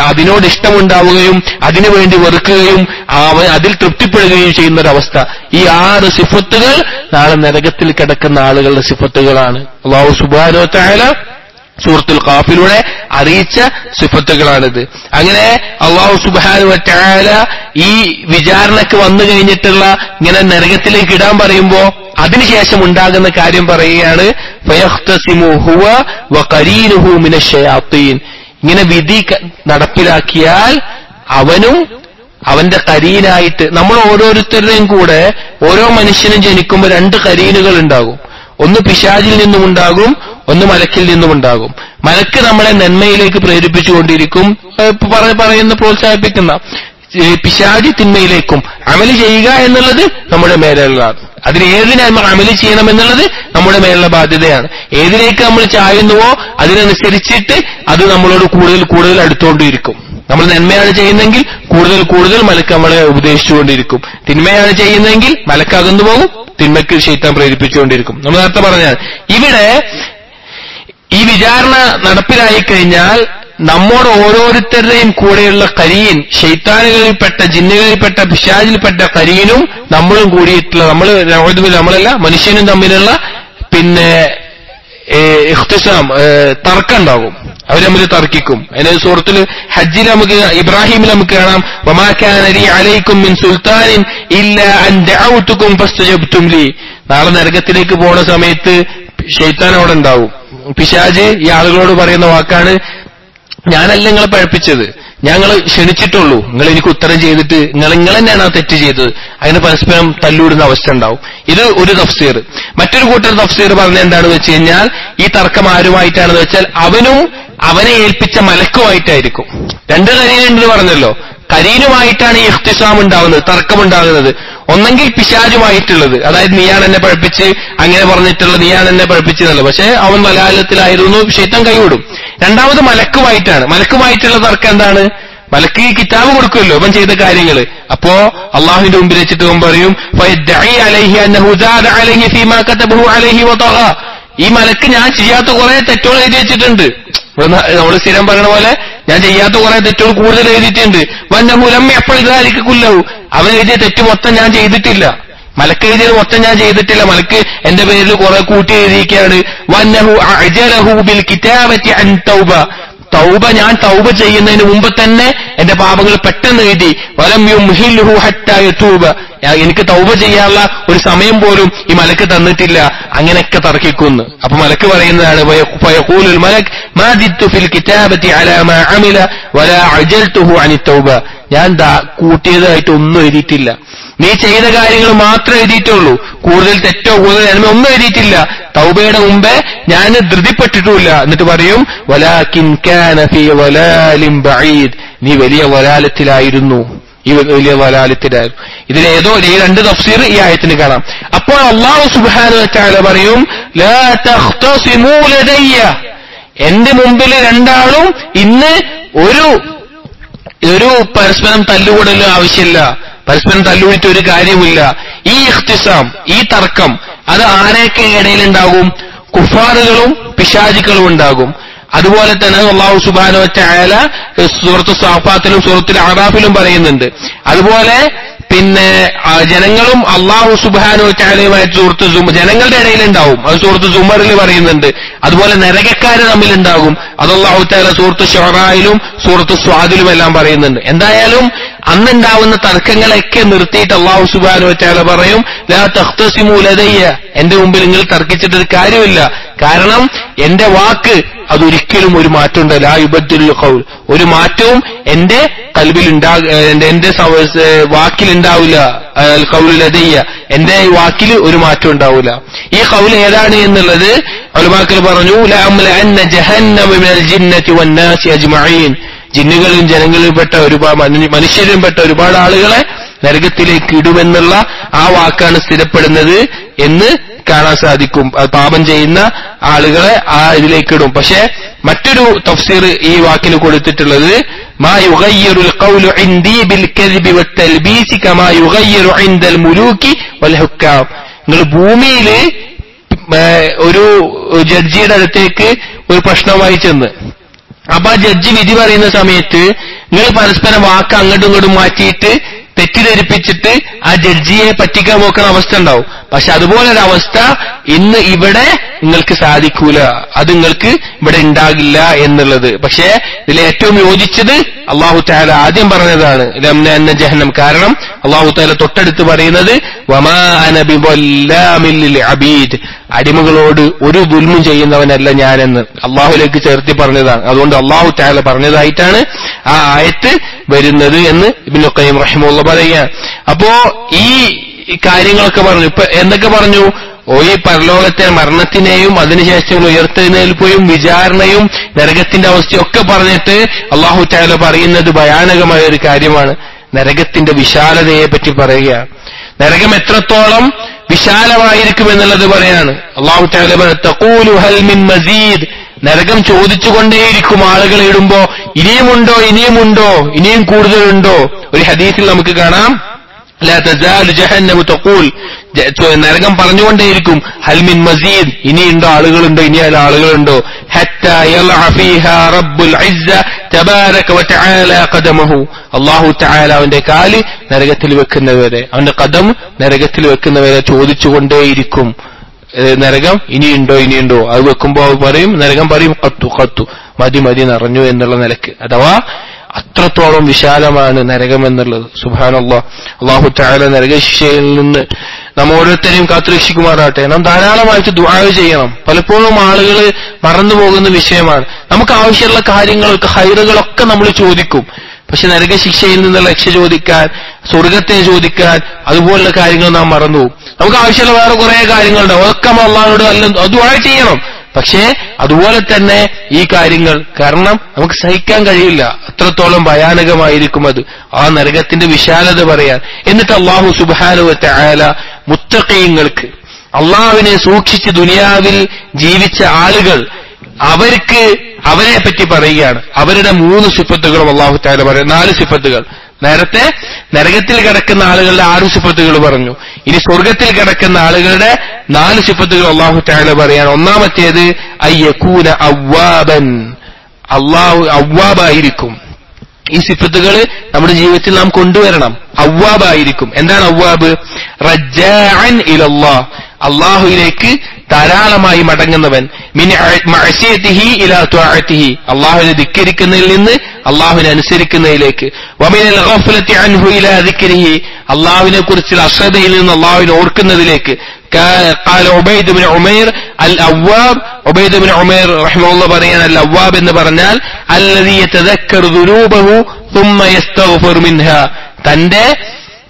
അതിനോട് ഇഷ്ടമുണ്ടാവുകയും അതിനുവേണ്ടി വെറുക്കുകയും അവൻ അതിൽ തൃപ്തിപ്പെടുകയും ചെയ്യുന്നൊരവസ്ഥ. ഈ 6 സിഫത്തുകൾ നാളെ നരകത്തിൽ കിടക്കുന്ന ആളുകളുടെ സിഫത്തുകളാണ്. അല്ലാഹു സുബ്ഹാനഹു വ തആല സൂറത്തുൽ ഖാഫിലൂടെ അറിയിച്ച സിഫത്തുകളാണിത്. അങ്ങനെ അല്ലാഹു സുബ്ഹാനഹു വ തആല ഈ വിചാരണക്ക് വന്നു കഴിഞ്ഞിട്ടുള്ള ഇങ്ങനെ നരകത്തിലേക്ക് ഇടാൻ പറയുമ്പോ അതിനുശേഷം ഉണ്ടാകുന്ന കാര്യം പറയുകയാണ്, ഫയഖ്തസിമു ഹുവ വഖരീനുഹു മിനശ് ശയാത്തീൻ. ഇങ്ങനെ വിധി നടപ്പിലാക്കിയാൽ അവനും അവന്റെ കരീനായിട്ട്, നമ്മൾ ഓരോരുത്തരുടെയും കൂടെ ഓരോ മനുഷ്യനും ജനിക്കുമ്പോൾ 2 കരീനുകൾ ഉണ്ടാകും. ഒന്ന് പിശാചിൽ നിന്നുമുണ്ടാകും, ഒന്ന് മലക്കിൽ നിന്നുമുണ്ടാകും. മലക്ക് നമ്മളെ നന്മയിലേക്ക് പ്രേരിപ്പിച്ചുകൊണ്ടിരിക്കും, പറയുന്ന പ്രോത്സാഹിപ്പിക്കുന്ന. പിശാചി തിന്മയിലേക്കും. അമല് ചെയ്യുക എന്നുള്ളത് നമ്മുടെ മേലുള്ളതാണ്. അതിന് ഏതിനെ അമല് ചെയ്യണമെന്നുള്ളത് നമ്മുടെ മേലുള്ള ബാധ്യതയാണ്. ഏതിലേക്ക് നമ്മൾ ചായുന്നുവോ അതിനനുസരിച്ചിട്ട് അത് നമ്മളോട് കൂടുതൽ കൂടുതൽ അടുത്തുകൊണ്ടിരിക്കും. നമ്മൾ നന്മയാണ് ചെയ്യുന്നതെങ്കിൽ കൂടുതൽ കൂടുതൽ മലക്ക് നമ്മളെ ഉപദേശിച്ചുകൊണ്ടിരിക്കും. തിന്മയാണ് ചെയ്യുന്നതെങ്കിൽ മലക്ക് അകന്നു പോകും, തിന്മയ്ക്ക് ശൈത്താൻ പ്രേരിപ്പിച്ചുകൊണ്ടിരിക്കും. നമ്മൾ നേരത്തെ പറഞ്ഞാൽ ഇവിടെ ഈ വിചാരണ നടപ്പിലായി കഴിഞ്ഞാൽ നമ്മോട് ഓരോരുത്തരുടെയും കൂടെയുള്ള കരീൻ, ശൈത്താനുകളിൽപ്പെട്ട, ജിന്നുകളിൽപ്പെട്ട, പിശാചിൽപ്പെട്ട കരീനും നമ്മളും കൂടിയിട്ടുള്ള, നമ്മളല്ല മനുഷ്യനും തമ്മിലുള്ള ഇഖ്തിസാം, തർക്കം ഉണ്ടാകും. അവർ തമ്മിൽ തർക്കിക്കും. അതിന് സൂറത്തുൽ ഹജ്ജിൽ നമുക്ക്, ഇബ്രാഹിമിൽ നമുക്ക് കാണാം, വമാ കാന ലീ അലൈക്കും മിൻ സുൽത്താനിൻ ഇല്ലാ അൻ ദഅഉതുകും ഫസ്തജബ്തും ലീ. നാളെ നരകത്തിലേക്ക് പോണ സമയത്ത് ശൈത്താൻ അവിടെ ഉണ്ടാവും. പിശാച് ഈ ആളുകളോട് പറയുന്ന വാക്കാണ്, ഞാനല്ല നിങ്ങളെ പഴപ്പിച്ചത്, ഞങ്ങൾ ക്ഷണിച്ചിട്ടുള്ളൂ, നിങ്ങൾ എനിക്ക് ഉത്തരം ചെയ്തിട്ട് നിങ്ങൾ തന്നെയാണ് ആ തെറ്റ് ചെയ്തത്. അങ്ങനെ പരസ്പരം തല്ലൂടുന്ന അവസ്ഥ ഉണ്ടാവും. ഇത് ഒരു തഫ്സീർ. മറ്റൊരു കൂട്ടർ തഫ്സീർ പറഞ്ഞ എന്താണെന്ന് വെച്ച് കഴിഞ്ഞാൽ, ഈ തർക്കം ആരുമായിട്ടാണെന്ന് വെച്ചാൽ അവനും അവനെ ഏൽപ്പിച്ച മലക്കുമായിട്ടായിരിക്കും. 2 കരീനുണ്ടെന്ന് പറഞ്ഞല്ലോ. കരീനുമായിട്ടാണ് ഈ ഇഖ്തിസാം ഉണ്ടാവുന്നത്, തർക്കമുണ്ടാകുന്നത്. ഒന്നെങ്കിൽ പിശാചുമായിട്ടുള്ളത്, അതായത് നീയാണ് എന്നെ പഠിപ്പിച്ച് അങ്ങനെ പറഞ്ഞിട്ടുള്ളത്, നീയാണ് എന്നെ പഠിപ്പിച്ചതല്ലോ, പക്ഷെ അവൻ വലാലത്തിലായിരുന്നു, ശൈത്താൻ കൈവിടും. രണ്ടാമത് മലക്കുമായിട്ടാണ്. മലക്കുമായിട്ടുള്ള തർക്കം എന്താണ്? മലക്ക് ഈ കിതാബ് കൊടുക്കുമല്ലോ അവൻ ചെയ്ത കാര്യങ്ങള്. അപ്പോ അള്ളാഹുവിന്റെ മുമ്പിൽ വെച്ചിട്ട് അവൻ പറയും, ഈ മലക്ക് ഞാൻ ചെയ്യാത്ത കുറെ തെറ്റുകൾ എഴുതി വെച്ചിട്ടുണ്ട്. നമ്മൾ സ്ഥിരം പറയുന്ന പോലെ ഞാൻ ചെയ്യാത്ത കുറെ തെറ്റുകൾ കൂടുതൽ എഴുതിയിട്ടുണ്ട്. വന്നമൂലം എപ്പോഴും കുല്ലവും, അവൻ എഴുതിയ തെറ്റ് മൊത്തം ഞാൻ ചെയ്തിട്ടില്ല. മലക്ക് എഴുതിയത് മൊത്തം ഞാൻ ചെയ്തിട്ടില്ല, മലക്ക് എന്റെ പേരിൽ കുറെ കൂട്ടി എഴുതിയിരിക്കുകയാണ്. വന്നഹു അഅജലഹു ബിൽ കിതാബത്തി അൻ തൗബ, തൗബ ഞാൻ തൗബ ചെയ്യുന്നതിന് മുമ്പ് തന്നെ എന്റെ പാപങ്ങൾ പെട്ടെന്ന് എഴുതി. വലം യുംഹിൽഹു ഹത്താ യതൂബ, എനിക്ക് തൗബ ചെയ്യാനുള്ള ഒരു സമയം പോലും ഈ മലക്ക് തന്നിട്ടില്ല. അങ്ങനെയൊക്കെ തർക്കിക്കുന്നു. അപ്പൊ മലക്ക് പറയുന്നതാണ്, ഫയഖൂലുൽ മലക് മാ ദിത്തു ഫിൽ കിതാബത്തി അലാ മാ അമില വലാ അജൽതുഹു അനി തൗബ, ഞാൻ കൂട്ടിയതായിട്ട് ഒന്നും എഴുതിയിട്ടില്ല, നീ ചെയ്ത കാര്യങ്ങൾ മാത്രമേ എഴുതിയിട്ടുള്ളൂ, കൂടുതൽ തെറ്റോ കൂടുതൽ നന്മ ഒന്നും എഴുതിയിട്ടില്ല. തൗബയുടെ മുമ്പേ ഞാൻ ധൃതിപ്പെട്ടിട്ടുമില്ല. എന്നിട്ട് പറയും, വലാകിൻ കാന ഫീ വലാലിൻ ബഈദ്, നീ വലിയ വലാലത്തിലായിരുന്നു, ഈ വലിയ വലാലത്തിലായിരുന്നു. ഇതിലേതോ ഈ രണ്ട് തഫ്സീർ ഈ ആയത്തിന് കാണാം. അപ്പോൾ അല്ലാഹു സുബ്ഹാനഹു വ തആല പറയും ലാ തഖ്തസിമൂ ലദയ്യ, എന്റെ മുമ്പിൽ രണ്ടാളും ഇന്ന് ഒരു പരസ്പരം തല്ലുകൂടലും ആവശ്യമില്ല, പരസ്പരം തല്ലുകൂടിയിട്ട് ഒരു കാര്യമില്ല. ഈ ഇഖ്തിസാം, ഈ തർക്കം അത് ആരെയൊക്കെ ഇടയിലുണ്ടാകും? കുഫാറുകളും പിശാചികളും ഉണ്ടാകും. അതുപോലെ തന്നെ അല്ലാഹു സുബ്ഹാനഹു വ തആല സൂറത്ത് സാഫാത്തിലും സൂറത്തുൽ അറാഫിലും പറയുന്നുണ്ട്. അതുപോലെ പിന്നെ ജനങ്ങളും അല്ലാഹു സുബ്ഹാനഹു വ തആലയുമായി സൂറത്ത് ജനങ്ങളുടെ ഇടയിലുണ്ടാവും, അത് സൂറത്ത് സുമറിൽ പറയുന്നുണ്ട്. അതുപോലെ നരകക്കാര് തമ്മിലുണ്ടാകും, അത് അല്ലാഹു തആല സൂറത്ത് ശുഅറായിലും സൂറത്ത് സ്വാദിലും എല്ലാം പറയുന്നുണ്ട്. എന്തായാലും അന്നുണ്ടാവുന്ന തർക്കങ്ങളൊക്കെ നിർത്തിയിട്ട് അല്ലാഹു സുബ്ഹാനഹു വ തആല പറയും ലാ തഖ്തസിമൂ ലദയ്യ, എന്റെ മുമ്പിൽ നിങ്ങൾ തർക്കിച്ചിട്ടൊരു കാര്യമില്ല. കാരണം എന്റെ വാക്ക് അതൊരിക്കലും ഒരു മാറ്റമുണ്ട്. ലാ യുബദ്ദിലുൽ ഖൗൽ, ഒരു മാറ്റവും എന്റെ ഖൽബിൽ എന്റെ വാക്കിൽ ഉണ്ടാവില്ല. അൽ ഖൗലു ലദയ്യ, എന്റെ വാക്കിൽ ഒരു മാറ്റം ഉണ്ടാവില്ല. ഈ ഖൗൽ ഏതാണ് എന്നുള്ളത് ഉലമാക്കൾ പറഞ്ഞു ലഅംലഅന്ന ജഹന്നമ മിനൽ ജിന്നതി വന്നാസി അജ്മഈൻ, ജിന്നുകളും ജനങ്ങളിലും പെട്ട ഒരുപാട് മനുഷ്യരും പെട്ട ഒരുപാട് ആളുകളെ നരകത്തിലേക്ക് ഇടുമെന്നുള്ള ആ വാക്കാണ് സ്ഥിരപ്പെടുന്നത് എന്ന് കാണാൻ സാധിക്കും. പാപം ചെയ്യുന്ന ആളുകളെ ആ ഇതിലേക്കിടും. പക്ഷെ മറ്റൊരു തഫ്സീർ ഈ വാക്കിന് കൊടുത്തിട്ടുള്ളത് മാ യുഗയ്യിറുൽ ഖൗലു ഇൻദി ബിൽ കദ്ബി വത്തൽബീസി കമാ യുഗയ്യിറു ഇൻദൽ മുലൂകി വൽ ഹുക്കാം. നിങ്ങൾ ഭൂമിയിൽ ഒരു ജഡ്ജിയുടെ അടുത്തേക്ക് ഒരു പ്രശ്നവുമായി ചെന്ന്, അപ്പൊ ആ ജഡ്ജി വിധി പറയുന്ന സമയത്ത് നിങ്ങൾ പരസ്പരം വാക്ക് അങ്ങോട്ടും ഇങ്ങോട്ടും മാറ്റിയിട്ട് തെറ്റിദ്ധരിപ്പിച്ചിട്ട് ആ ജഡ്ജിയെ പറ്റിക്കാൻ നോക്കുന്ന അവസ്ഥ ഉണ്ടാവും. പക്ഷെ അതുപോലൊരവസ്ഥ ഇന്ന് ഇവിടെ നിങ്ങൾക്ക് സാധിക്കൂല, അത് നിങ്ങൾക്ക് ഇവിടെ ഉണ്ടാകില്ല എന്നുള്ളത്. പക്ഷേ ഇതിൽ ഏറ്റവും യോജിച്ചത് അല്ലാഹു തആല ആദ്യം പറഞ്ഞതാണ് ലംനഅന്ന ജഹന്നം. കാരണം അല്ലാഹു തആല തൊട്ടടുത്ത് പറയുന്നത് വമാ അന ബിളല്ലാമിൽ ലിൽ അബീദ്, അടിമകളോട് ഒരു ദുൽമും ചെയ്യുന്നവനല്ല ഞാനെന്ന് അല്ലാഹുവിലേക്ക് ചേർത്തി പറഞ്ഞതാണ്. അതുകൊണ്ട് അല്ലാഹു തആല പറഞ്ഞതായിട്ടാണ് ആ ആയത്ത് വരുന്നത് എന്ന് ഇബ്നു ഖയ്യിം റഹിമഹുല്ലാഹ് പറയുകയാണ്. അപ്പോ ഈ കാര്യങ്ങളൊക്കെ പറഞ്ഞു. ഇപ്പൊ എന്തൊക്കെ പറഞ്ഞു? ഈ പരലോകത്തെ മരണത്തിനെയും അതിനുശേഷം ഉയർത്തെഴുന്നേൽപ്പും വിചാരണയും നരകത്തിന്റെ അവസ്ഥയൊക്കെ പറഞ്ഞിട്ട് അല്ലാഹു തആല പറയുന്നത് ഭയാനകമായ ഒരു കാര്യമാണ്. നരകത്തിന്റെ വിശാലതയെ പറ്റി പറയുകയാണ്. നരകം എത്രത്തോളം വിശാലമായിരിക്കുമെന്നുള്ളത് പറയാണ്. അല്ലാഹു തആല പറഞ്ഞു തഖൂലു ഹൽ മിൻ മസീദ്, നരകം ചോദിച്ചുകൊണ്ടേയിരിക്കും ആളുകൾ ഇടുമ്പോ ഇനിയുമുണ്ടോ ഇനിയുമുണ്ടോ ഇനിയും കൂടുതലുണ്ടോ. ഒരു ഹദീസിൽ നമുക്ക് കാണാം ലാ തസാലു ജഹന്നമു തഖൂൽ, നരകം പറഞ്ഞുകൊണ്ടേയിരിക്കും ഹൽ മിൻ മസീദ്, ഇനിയുണ്ടോ ആളുകളുണ്ടോ, ഇനി ആളുകളുണ്ടോ. ഹത്താ യൽഅ ഫീഹാ റബ്ബുൽ ഇസ്സ തബാരക വതആല ഖദമഹു, അല്ലാഹു തആല അവന്റെ കാല് നരകത്തിൽ വെക്കുന്നവരെ, അവന്റെ ഖദം നരകത്തിൽ വെക്കുന്നവരെ ചോദിച്ചുകൊണ്ടേയിരിക്കും നരകം ഇനിയുണ്ടോ ഇനിയുണ്ടോ. അത് വെക്കുമ്പോ പറയും, നരകം പറയും ഖത്തു ഖത്തു, മതി മതി നിറഞ്ഞു എന്നുള്ള നിലക്ക്. അഥവാ അത്രത്തോളം വിശാലമാണ് നരകം എന്നുള്ളത്. സുബ്ഹാനല്ലാഹ്. അല്ലാഹു തആല നരകശിക്ഷയിൽ നിന്ന് നമ്മ ഓരോരുത്തരെയും കാത്തുരക്ഷിക്കുമാറാട്ടെ. നാം ധാരാളമായിട്ട് ദുആ ചെയ്യണം. പലപ്പോഴും ആളുകൾ മറന്നുപോകുന്ന വിഷയമാണ്. നമുക്ക് ആവശ്യമുള്ള കാര്യങ്ങളൊക്കെ ഹൈറുകളൊക്കെ നമ്മൾ ചോദിക്കും, പക്ഷെ നരകശിക്ഷയിൽ നിന്നുള്ള രക്ഷ ചോദിക്കാൻ, സ്വർഗത്തെ ചോദിക്കാൻ, അതുപോലുള്ള കാര്യങ്ങൾ നാം മറന്നുപോകും. നമുക്ക് ആവശ്യമുള്ള വേറെ കുറെ കാര്യങ്ങളുണ്ടാവും, അതൊക്കെ നമ്മൾ അല്ലാഹുവോട് ദുആ ചെയ്യണം. പക്ഷേ അതുപോലെ തന്നെ ഈ കാര്യങ്ങൾ, കാരണം നമുക്ക് സഹിക്കാൻ കഴിയില്ല, അത്രത്തോളം ഭയാനകമായിരിക്കും അത്. ആ നരകത്തിന്റെ വിശാലത പറയാൻ. എന്നിട്ട് അല്ലാഹു സുബ്ഹാനഹു വ തആല മുത്തഖീങ്ങൾക്ക്, അല്ലാഹുവിനെ സൂക്ഷിച്ച് ദുനിയാവിൽ ജീവിച്ച ആളുകൾ, അവരെ പറ്റി പറയുകയാണ്. അവരുടെ 3 സിഫത്തുകളും അല്ലാഹു തആല പറയും. 4 സിഫത്തുകൾ. നേരത്തെ നരകത്തിൽ കിടക്കുന്ന ആളുകളുടെ 6 സിഫത്തുകൾ പറഞ്ഞു. ഇനി സ്വർഗത്തിൽ കിടക്കുന്ന ആളുകളുടെ 4 സിഫത്തുകൾ അല്ലാഹു തആല പറയാണ്. ഒന്നാമത്തേത് അയ്യകൂന അവ്വാബൻ, അല്ലാഹു അവ്വാബായിരിക്കും. ഈ സിഫത്തുകൾ നമ്മുടെ ജീവിതത്തിൽ നാം കൊണ്ടുവരണം. അവ്വാബായിരിക്കും. എന്താണ് അവ്വാബ്? റജ്ജാഅൻ ഇലല്ലാഹ്, അല്ലാഹുവിലേക്ക് ധാരാളമായി മടങ്ങുന്നവൻ. മിൻ മഅസിയതിഹി ഇലാ തുഅതിഹി, അല്ലാഹുവിനെ ധിക്കരിക്കുന്നതിൽ നിന്ന് അല്ലാഹുവിനെ അനുസരിക്കുന്നതിലേക്ക്. വമിനൽ ഗഫ്ലതി അൻഹു ഇലാ ദിക്രിഹി, അല്ലാഹുവിനെ കുറിച്ചുള്ള അശ്രദ്ധയിൽ നിന്ന് അല്ലാഹുവിനെ ഓർക്കുന്നതിലേക്ക്. قال عبيد بن عمير الأواب, عبيد بن عمير رحمه الله പറയാണ് الأواب എന്ന് പറഞ്ഞാൽ الذي يتذكر ذنوبه ثم يستغفر منها, തന്റെ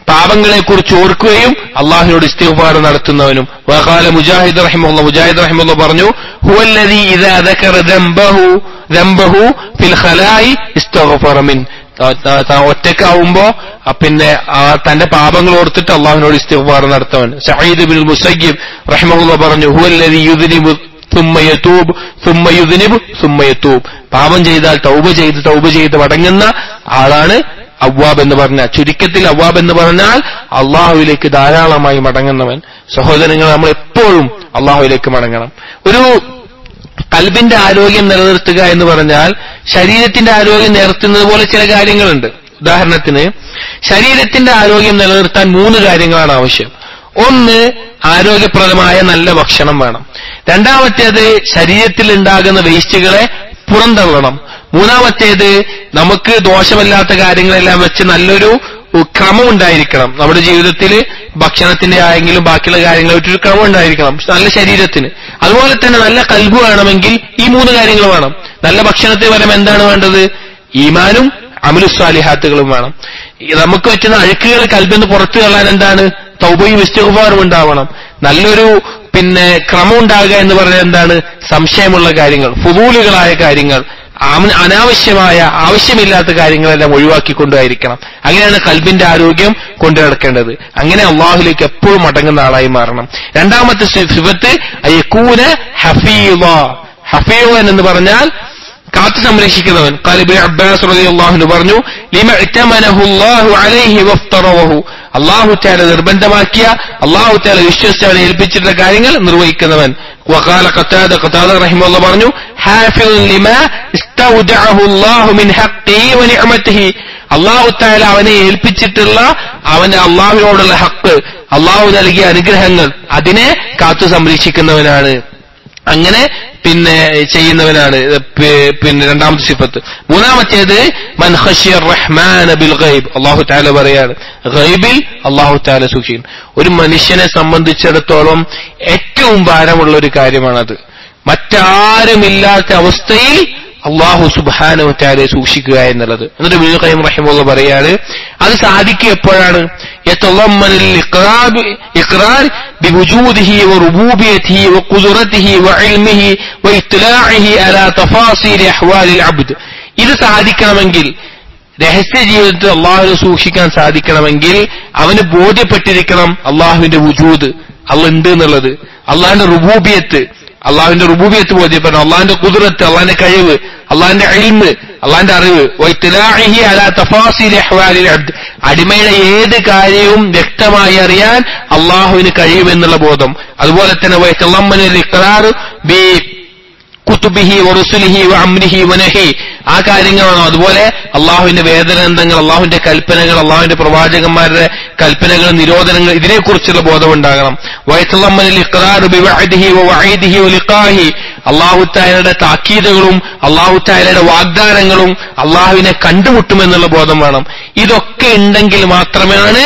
പാപങ്ങളെക്കുറിച്ച് ഓർക്കുകയും അള്ളാഹുവിനോട് ഇസ്തിഗ്ഫാർ നടത്തുന്നവനും. വഖാല മുജാഹിദ് റഹിമഹുല്ലാഹ് പറഞ്ഞു ഹുവല്ലദീ ഇദാ ദകറ ദംബഹു ഫിൽ ഖലാഇ ഇസ്തഗ്ഫറ മിൻ, ഒറ്റക്കാവുമ്പോ പിന്നെ തന്റെ പാപങ്ങൾ ഓർത്തിട്ട് അള്ളാഹുവിനോട് ഇസ്തിഗ്ഫാർ നടത്തവൻ. സഈദ് ഇബ്നുൽ മുസയ്യിബ് റഹിമഹുല്ലാഹ് പറഞ്ഞു, ഹുവല്ലദീ യുദ്നിബു സുമ്മ യതൂബ് സുമ്മ യുദ്നിബു സുമ്മ യതൂബ്. പാപം ചെയ്താൽ തൗബ ചെയ്ത് മടങ്ങുന്ന ആളാണ് അവ്വാബ് എന്ന് പറഞ്ഞാൽ. ചുരുക്കത്തിൽ അവ്വാബ് എന്ന് പറഞ്ഞാൽ അള്ളാഹുവിലേക്ക് ധാരാളമായി മടങ്ങുന്നവൻ. സഹോദരങ്ങൾ, നമ്മൾ എപ്പോഴും അള്ളാഹുവിലേക്ക് മടങ്ങണം. ഒരു കൽബിന്റെ ആരോഗ്യം നിലനിർത്തുക എന്ന് പറഞ്ഞാൽ ശരീരത്തിന്റെ ആരോഗ്യം നിലനിർത്തുന്നത് പോലെ ചില കാര്യങ്ങളുണ്ട്. ഉദാഹരണത്തിന്, ശരീരത്തിന്റെ ആരോഗ്യം നിലനിർത്താൻ 3 കാര്യങ്ങളാണ് ആവശ്യം. ഒന്ന്, ആരോഗ്യപ്രദമായ നല്ല ഭക്ഷണം വേണം. രണ്ടാമത്തേത്, ശരീരത്തിൽ ഉണ്ടാകുന്ന വേസ്റ്റുകളെ പുറന്തള്ളണം. മൂന്നാമത്തേത്, നമുക്ക് ദോഷമില്ലാത്ത കാര്യങ്ങളെല്ലാം വെച്ച് നല്ലൊരു ക്രമം ഉണ്ടായിരിക്കണം. നമ്മുടെ ജീവിതത്തിൽ ഭക്ഷണത്തിന്റെ ആയെങ്കിലും ബാക്കിയുള്ള കാര്യങ്ങളെ വെച്ചൊരു ക്രമം ഉണ്ടായിരിക്കണം നല്ല ശരീരത്തിന്. അതുപോലെ തന്നെ നല്ല കൽബ് വേണമെങ്കിൽ ഈ 3 കാര്യങ്ങൾ വേണം. നല്ല ഭക്ഷണത്തിന് പകരം എന്താണ് വേണ്ടത്? ഈമാനും അമലുസ്വാലിഹാത്തുകളും വേണം. നമുക്ക് പറ്റുന്ന അഴുക്കുകൾ കൽബിന്ന് പുറത്തു കളയാൻ എന്താണ്? തൗബയും ഇസ്തിഗ്ഫാറും ഉണ്ടാവണം. നല്ലൊരു ക്രമം ഉണ്ടാകുക എന്ന് പറഞ്ഞാൽ എന്താണ്? സംശയമുള്ള കാര്യങ്ങൾ, ഫുദൂലുകളായ കാര്യങ്ങൾ, അനാവശ്യമായ ആവശ്യമില്ലാത്ത കാര്യങ്ങളെല്ലാം ഒഴിവാക്കിക്കൊണ്ടായിരിക്കണം. അങ്ങനെയാണ് കൽബിന്റെ ആരോഗ്യം കൊണ്ടു നടക്കേണ്ടത്. അങ്ങനെ അള്ളാഹുലേക്ക് എപ്പോഴും മടങ്ങുന്ന ആളായി മാറണം. രണ്ടാമത്തെ സിഫത്ത് യകൂന ഹഫീള. ഹഫീള എന്ന് പറഞ്ഞാൽ കാത്തു സംരക്ഷിക്കുന്നവൻ. ഖാല ഇബ്നു അബ്ബാസ് റളിയല്ലാഹു അൻഹു പറഞ്ഞു, ലിമ ഇതമനഹു അല്ലാഹു അലൈഹി വഫ്തറഹു. അല്ലാഹു തആല നിർബന്ധമാക്കിയ, അല്ലാഹു തആല വിശ്വസിച്ച് അവനെ ഏൽപ്പിച്ചിട്ടുള്ള കാര്യങ്ങൾ നിർവഹിക്കുന്നവൻ. وقال قتادة رحمه الله പറഞ്ഞു, حافظ لما استودعه الله من حقه ونعمته. അല്ലാഹു തആല അവനെ ഏൽപ്പിച്ചിട്ടുള്ള അവന്റെ അല്ലാഹുവിനോടുള്ള ഹക്ക്, അല്ലാഹു നൽകിയ അനുഗ്രഹങ്ങൾ, അതിനെ കാത്തു സംരക്ഷിക്കുന്നവനാണ്. അങ്ങനെ ചെയ്യുന്നവനാണ്. രണ്ടാമത്തെ സിഫത്ത്. മൂന്നാമത്തേത് മൻ ഖശിയ റഹ്മാന ബിൽ ഗൈബ്. അല്ലാഹു തആല പറയാണ്, ഗൈബിൽ അല്ലാഹു തആല സൂക്ഷിക്കും. ഒരു മനുഷ്യനെ സംബന്ധിച്ചിടത്തോളം ഏറ്റവും ഭാരമുള്ള ഒരു കാര്യമാണത്. മറ്റാരുമില്ലാത്ത അവസ്ഥയിൽ അല്ലാഹു സുബ്ഹാനഹു വ തആലയെ സൂക്ഷിക്കുക എന്നുള്ളത്. എന്നിട്ട് ഇബ്നു ഖയ്യിം റഹിമഹുല്ലാഹ് പറയാണ്, അത് സാധിക്കുക എപ്പോഴാണ്? യതളമ്മനുൽ ഇഖ്റാർ ബിവുജൂദിഹി വറുബൂബിയതിഹി വഖുദ്റതിഹി വഇൽമിഹി വഇത്ലാഇഹി അലാ തഫാസീൽ അഹ്വാലിൽ അബ്ദ്. ഇത് സാധിക്കണമെങ്കിൽ, രഹസ്യ ജീവിതത്തിൽ അല്ലാഹുവിനെ സൂക്ഷിക്കാൻ സാധിക്കണമെങ്കിൽ അവന് ബോധ്യപ്പെട്ടിരിക്കണം അല്ലാഹുവിന്റെ വുജൂദ്, അല്ലാഹ് ഉണ്ട് എന്നുള്ളത്, അല്ലാഹുവിന്റെ റുബൂബിയത്ത്, അള്ളാഹുവിന്റെ റുബൂബിയത്ത് ബോധ്യപ്പെടണം, അള്ളാഹിന്റെ ഖുദ്റത്ത്, അള്ളാഹിന്റെ കഴിവ്, അള്ളാഹിന്റെ ഇൽമ്, അള്ളാഹിന്റെ അറിവ്. വഇത്ലാഇഹി അലാ തഫാസീൽ അഹ്വാലിൽ അബ്ദ്. അടിമയുടെ ഏത് കാര്യവും വ്യക്തമായി അറിയാൻ അള്ളാഹുവിന് കഴിയുമെന്നുള്ള ബോധം. അതുപോലെ തന്നെ വയതളമ്മനുൽ ഇഖ്റാർ ബി കുതുബിഹി വറുസുലിഹി വഅംരിഹി വനഹി. ആ കാര്യങ്ങളാണോ? അതുപോലെ അള്ളാഹുവിന്റെ വേദഗ്രന്ഥങ്ങൾ, അള്ളാഹുവിന്റെ കൽപ്പനകൾ, അള്ളാഹുവിന്റെ പ്രവാചകന്മാരുടെ കൽപ്പനകൾ, നിരോധനങ്ങൾ, ഇതിനെക്കുറിച്ചുള്ള ബോധമുണ്ടാകണം. വയതളമ്മനുൽ ഇഖ്റാർ ബിവഅദിഹി വവഈദിഹി വലിഖാഹി. അള്ളാഹു തആലയുടെ താക്കീതുകളും അള്ളാഹു തആലയുടെ വാഗ്ദാനങ്ങളും അള്ളാഹുവിനെ കണ്ടുമുട്ടുമെന്നുള്ള ബോധം വേണം. ഇതൊക്കെ ഉണ്ടെങ്കിൽ മാത്രമാണ്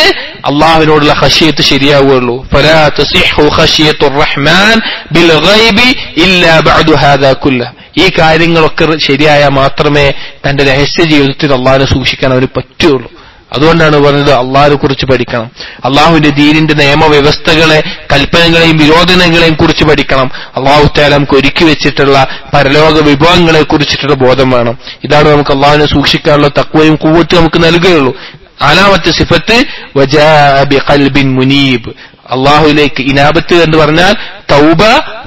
അള്ളാഹുവിനോടുള്ള ഖശിയത്ത് ശരിയാവുകയുള്ളൂ. ഫലാ തസിഹു ഖശിയത്തുർ റഹ്മാൻ ബിൽ ഗൈബി ഇല്ലാ ബഅദു ഹാദാ കുല്ല. ഈ കാര്യങ്ങളൊക്കെ ശരിയായാൽ മാത്രമേ തന്റെ രഹസ്യ ജീവിതത്തിൽ അള്ളാഹിനെ സൂക്ഷിക്കാൻ അവന് പറ്റുള്ളൂ. അതുകൊണ്ടാണ് പറഞ്ഞത് അള്ളാഹിനെ കുറിച്ച് പഠിക്കണം, അള്ളാഹുവിന്റെ ദീനിന്റെ നിയമവ്യവസ്ഥകളെ, കൽപ്പനകളെയും വിരോധനങ്ങളെയും കുറിച്ച് പഠിക്കണം. അള്ളാഹു തആല നമുക്ക് ഒരുക്കി വെച്ചിട്ടുള്ള പരലോക വിഭവങ്ങളെ കുറിച്ചിട്ടുള്ള ബോധം വേണം. ഇതാണ് നമുക്ക് അള്ളാഹുവിനെ സൂക്ഷിക്കാനുള്ള തഖ്വയും ഖുവ്വത്തും നമുക്ക് നൽകുകയുള്ളൂ. നാലാമത്തെ സിഫത്ത് വജാഅ ബിഖൽബിൻ മുനീബ്. അള്ളാഹുവിലേക്ക് ഇനാബത്ത് എന്ന് പറഞ്ഞാൽ തൗബ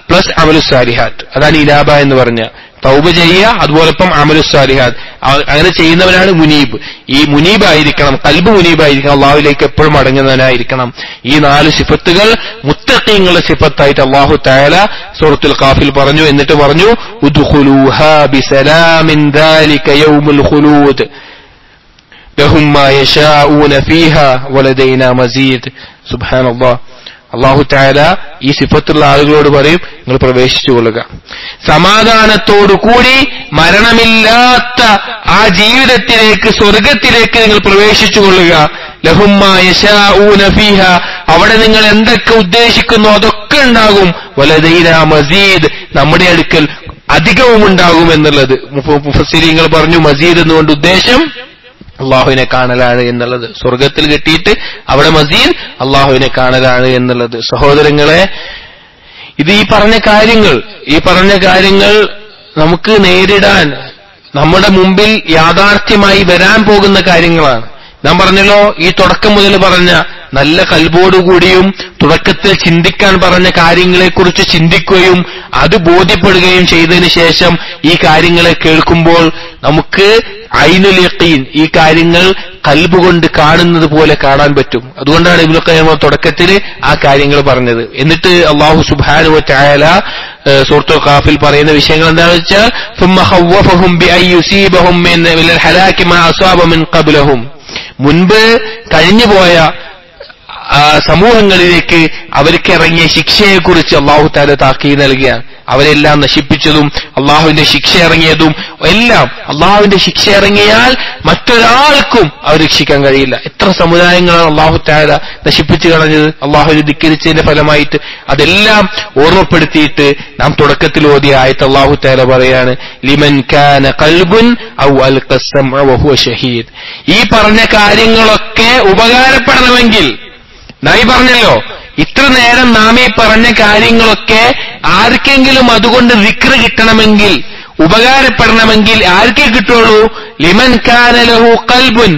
പ്ലസ് അമലുസ്സാലിഹാത്ത്. അതാണ് ഇനാബ എന്ന് പറഞ്ഞാൽ. തൗബ ചെയ്യുക, അതുപോലൊപ്പം അമലുസ്സാലിഹാത്ത്. അങ്ങനെ ചെയ്യുന്നവനാണ് മുനീബ്. ഈ മുനീബായിരിക്കണം, കൽബ് മുനീബായിരിക്കണം, അള്ളാഹുവിലേക്ക് എപ്പോഴും അടങ്ങുന്നവനായിരിക്കണം. ഈ 4 സിഫത്തുകൾ മുത്തഖീങ്ങളുടെ സിഫത്തായിട്ട് അള്ളാഹു തആല സൂറത്തുൽ ഖാഫിൽ പറഞ്ഞു. എന്നിട്ട് പറഞ്ഞു, ഉദ്ഖുലൂഹാ ബിസലാമിൻ ദാലിക യൗമുൽ ഖുലൂദ് ലഹും മാ യശാഊന ഫീഹാ വലദൈനാ മസീദ്. സുബ്ഹാനല്ലാഹ്. അള്ളാഹു തആല ഈ സിഫത്തുള്ള ആളുകളോട് പറയും, നിങ്ങൾ പ്രവേശിച്ചു കൊള്ളുക, സമാധാനത്തോടുകൂടി മരണമില്ലാത്ത ആ ജീവിതത്തിലേക്ക്, സ്വർഗത്തിലേക്ക് നിങ്ങൾ പ്രവേശിച്ചു കൊള്ളുക. ലഹും മാ യശാഊന ഫീഹാ. അവിടെ നിങ്ങൾ എന്തൊക്കെ ഉദ്ദേശിക്കുന്നു അതൊക്കെ ഉണ്ടാകും. വലദൈനാ മസീദ്. നമ്മുടെ അടുക്കൽ അധികവും ഉണ്ടാകും എന്നുള്ളത്. മുഫസ്സിരീങ്ങൾ പറഞ്ഞു, മസീദ് എന്നുകൊണ്ട് ഉദ്ദേശം അള്ളാഹുവിനെ കാണലാണ് എന്നുള്ളത്. സ്വർഗത്തിൽ കിട്ടിയിട്ട് അവിടെ മസീദ് അള്ളാഹുവിനെ കാണലാണ് എന്നുള്ളത്. സഹോദരങ്ങളെ, ഇത് ഈ പറഞ്ഞ കാര്യങ്ങൾ നമുക്ക് നേരിടാൻ നമ്മുടെ മുമ്പിൽ യാഥാർത്ഥ്യമായി വരാൻ പോകുന്ന കാര്യങ്ങളാണ്. നാം പറഞ്ഞല്ലോ, ഈ തുടക്കം മുതൽ പറഞ്ഞ നല്ല കൽബോടുകൂടിയും തുടക്കത്തിൽ ചിന്തിക്കാൻ പറഞ്ഞ കാര്യങ്ങളെക്കുറിച്ച് ചിന്തിക്കുകയും അത് ബോധ്യപ്പെടുകയും ചെയ്തതിന് ശേഷം ഈ കാര്യങ്ങളെ കേൾക്കുമ്പോൾ നമുക്ക് ഐനുൽ യഖീൻ, ഈ കാര്യങ്ങൾ കൽബ് കൊണ്ട് കാണുന്നത് പോലെ കാണാൻ പറ്റും. അതുകൊണ്ടാണ് ഇബ്നു ഖയ്യിം തുടക്കത്തിൽ ആ കാര്യങ്ങൾ പറഞ്ഞത്. എന്നിട്ട് അല്ലാഹു സുബ്ഹാനഹു വ തആല സൂറത്തുൽ ഖാഫിൽ പറയുന്ന വിഷയങ്ങൾ എന്താണെന്ന് വെച്ചാൽ ثم خوفهم بأن يصيبهم من الهلاك ما أصاب من قبلهم, മുൻപ് കഴിഞ്ഞുപോയ സമൂഹങ്ങളിലേക്ക് അവർക്ക് ഇറങ്ങിയ ശിക്ഷയെക്കുറിച്ച് അല്ലാഹു തആല താക്കീത് നൽകുകയാണ്. അവരെല്ലാം നശിപ്പിച്ചതും അള്ളാഹുവിന്റെ ശിക്ഷ ഇറങ്ങിയതും എല്ലാം, അള്ളാഹുവിന്റെ ശിക്ഷ ഇറങ്ങിയാൽ മറ്റൊരാൾക്കും അവർ രക്ഷിക്കാൻ കഴിയില്ല. എത്ര സമുദായങ്ങളാണ് അള്ളാഹു തആല നശിപ്പിച്ചു കളഞ്ഞത് അള്ളാഹുവിനെ ധിക്കരിച്ചതിന്റെ ഫലമായിട്ട്. അതെല്ലാം ഓർമ്മപ്പെടുത്തിയിട്ട് നാം തുടക്കത്തിൽ ഓതിയ ആയത്ത് അള്ളാഹു തആല പറയാണ്, ലിമൻ കാന ഖൽബുൻ ഔ അൽഖ സമഅ വഹുവ ഷഹീദ്. ഈ പറഞ്ഞ കാര്യങ്ങളൊക്കെ ഉപകാരപ്പെടണമെങ്കിൽ, നായി പറഞ്ഞല്ലോ, ഇത്ര നേരം നാം ഈ പറഞ്ഞ കാര്യങ്ങളൊക്കെ ആർക്കെങ്കിലും അതുകൊണ്ട് ദിക്ർ കിട്ടണമെങ്കിൽ, ഉപകാരപ്പെടണമെങ്കിൽ ആർക്കേ കിട്ടുള്ളൂ? ലിമൻ കാന ലഹു ഖൽബുൻ,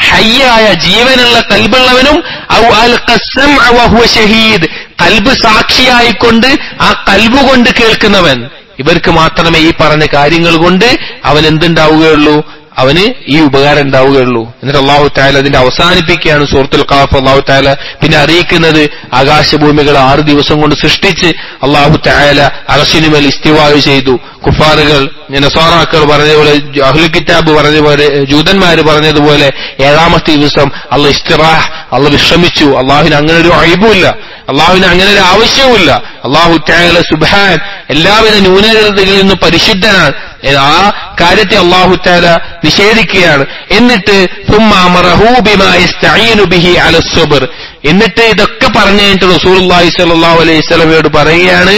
ഹയ്യായ ജീവനുള്ള കൽബുള്ളവനും, ഔ അൽഖ സമഅ വഹുവ ഷഹീദ്, കൽബ് സാക്ഷിയായിക്കൊണ്ട് ആ കൽബ് കൊണ്ട് കേൾക്കുന്നവൻ. ഇവർക്ക് മാത്രമേ ഈ പറഞ്ഞ കാര്യങ്ങൾ കൊണ്ട് അവൻ എന്തുണ്ടാവുകയുള്ളൂ? അവന് ഈ ഉപകാരം ഉണ്ടാവുകയുള്ളൂ. എന്നിട്ട് അല്ലാഹു തആല അതിന്റെ അവസാനിപ്പിക്കുകയാണ് സൂറത്തുൽ ഖാഫ്. അല്ലാഹു തആല പിന്നെ അറിയിക്കുന്നത് ആകാശഭൂമികൾ 6 ദിവസം കൊണ്ട് സൃഷ്ടിച്ച് അല്ലാഹു തആല അർശിനുമേൽ ഇസ്തിവാ ചെയ്തു. കുഫാറുകൾ, നസാറാക്കൾ പറഞ്ഞതുപോലെ, അഹ്ലുൽ കിതാബ് പറഞ്ഞതുപോലെ, ജൂതന്മാർ പറഞ്ഞതുപോലെ 7ാമത്തെ ദിവസം അല്ലാഹു ഇസ്തിറാഹ്, അല്ലാഹു വിശ്രമിച്ചു. അല്ലാഹുവിന് അങ്ങനെ ഒരു അയ്ബുമില്ല, അല്ലാഹുവിന് അങ്ങനെ ഒരു ആവശ്യവുമില്ല. അല്ലാഹു തആല സുബ്ഹാൻ എല്ലാവിധ ന്യൂനതകളിൽ നിന്നും പരിശുദ്ധനാണ്. ആ കാര്യത്തെ അല്ലാഹു തആല നിഷേധിക്കുകയാണ്. എന്നിട്ട് ثم امره بما يستعين به على الصبر, എന്നിട്ട് ഇതൊക്കെ പറഞ്ഞു കഴിഞ്ഞിട്ട് റസൂലുള്ളാഹി സ്വല്ലല്ലാഹു അലൈഹി വസല്ലമയോട് പറയുകയാണ്,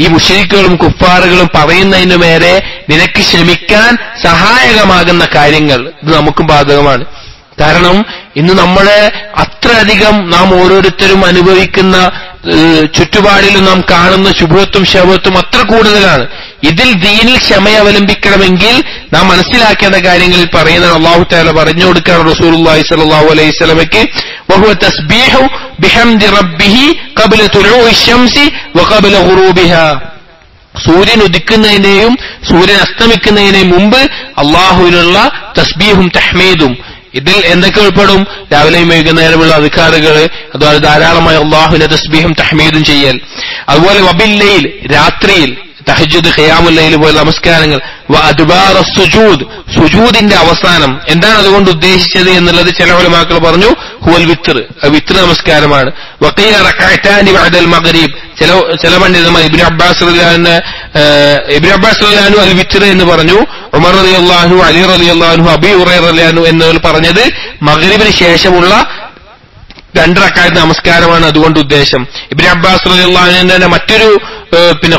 ഈ മുശ്രിക്കുകളും കുഫാറുകളും പറയുന്നതിനു മേലെ നിനക്ക് ക്ഷമിക്കാൻ സഹായകമാകുന്ന കാര്യങ്ങൾ ഇത് നമുക്കും ബാധകമാണ്. കാരണം ഇന്ന് നമ്മളെ അത്രയധികം നാം ഓരോരുത്തരും അനുഭവിക്കുന്ന ചുറ്റുപാടിലും നാം കാണുന്ന ശുഭത്വം ശവത്വം അത്ര കൂടുതലാണ്. ഇതിൽ ദീനിൽ ക്ഷമ അവലംബിക്കണമെങ്കിൽ നാം മനസ്സിലാക്കേണ്ട കാര്യങ്ങളിൽ പറയുന്നത് അല്ലാഹു തആല പറഞ്ഞു കൊടുക്കുകയാണ് റസൂലുള്ളാഹി സ്വല്ലല്ലാഹു അലൈഹി വസല്ലമയ്ക്ക്, വഹുവ തസ്ബീഹു ബിഹംദി റബ്ബിഹി ഖബ്ല തുലൂഇ ശംസി വഖബ്ല ഗുറൂബിഹാ, സൂര്യൻ ഉദിക്കുന്നതിന്റെയും സൂര്യൻ അസ്തമിക്കുന്നതിനെയും മുമ്പ് അള്ളാഹുവിനുള്ള തസ്ബീഹും തഹ്മീദും. ഇതിൽ എന്തൊക്കെ ഉൾപ്പെടും? രാവിലെയും വൈകുന്നേരമുള്ള അദ്കാറുകൾ, അതുപോലെ ധാരാളമായി അള്ളാഹുവിന്റെ തസ്ബീഹും തഹ്മീദും ചെയ്യൽ. അതുപോലെ വബില്ലൈൽ, രാത്രിയിൽ തഹജ്ജുദ്, ഖിയാമുൽ ലൈൽ പോലെ നമസ്കാരങ്ങൾ. വ അദ്ബാറ സുജൂദ്, സുജൂദിന്റെ അവസാനം. എന്താണ് അതുകൊണ്ട് ഉദ്ദേശിച്ചത് എന്നുള്ളത് ചില ഉലമാക്കൾ പറഞ്ഞു, ഹുവൽ വിത്ർ, വിത്ർ നമസ്കാരമാണ്. വഖീല റകഅതാനി ബഅദൽ മഗ്രിബ്, ചില പണ്ഡിതന്മാർ ഇബ്നു അബ്ബാസ് റളിയല്ലാഹു അൻഹു അൽ വിത്ർ എന്ന് പറഞ്ഞു. ഉമർ റളിയല്ലാഹു അൻഹു, അലി റളിയല്ലാഹു അൻഹു, അബീ ഹുറൈറ റളിയല്ലാഹു അൻഹു എന്നിവർ പറഞ്ഞത് മഗ്രിബിന് ശേഷമുള്ള 2 റക്അത്ത് നമസ്കാരമാണ് അതുകൊണ്ട് ഉദ്ദേശം. ഇബ്നു അബ്ബാസ് റളിയല്ലാഹു അൻഹുവിന്റെ മറ്റൊരു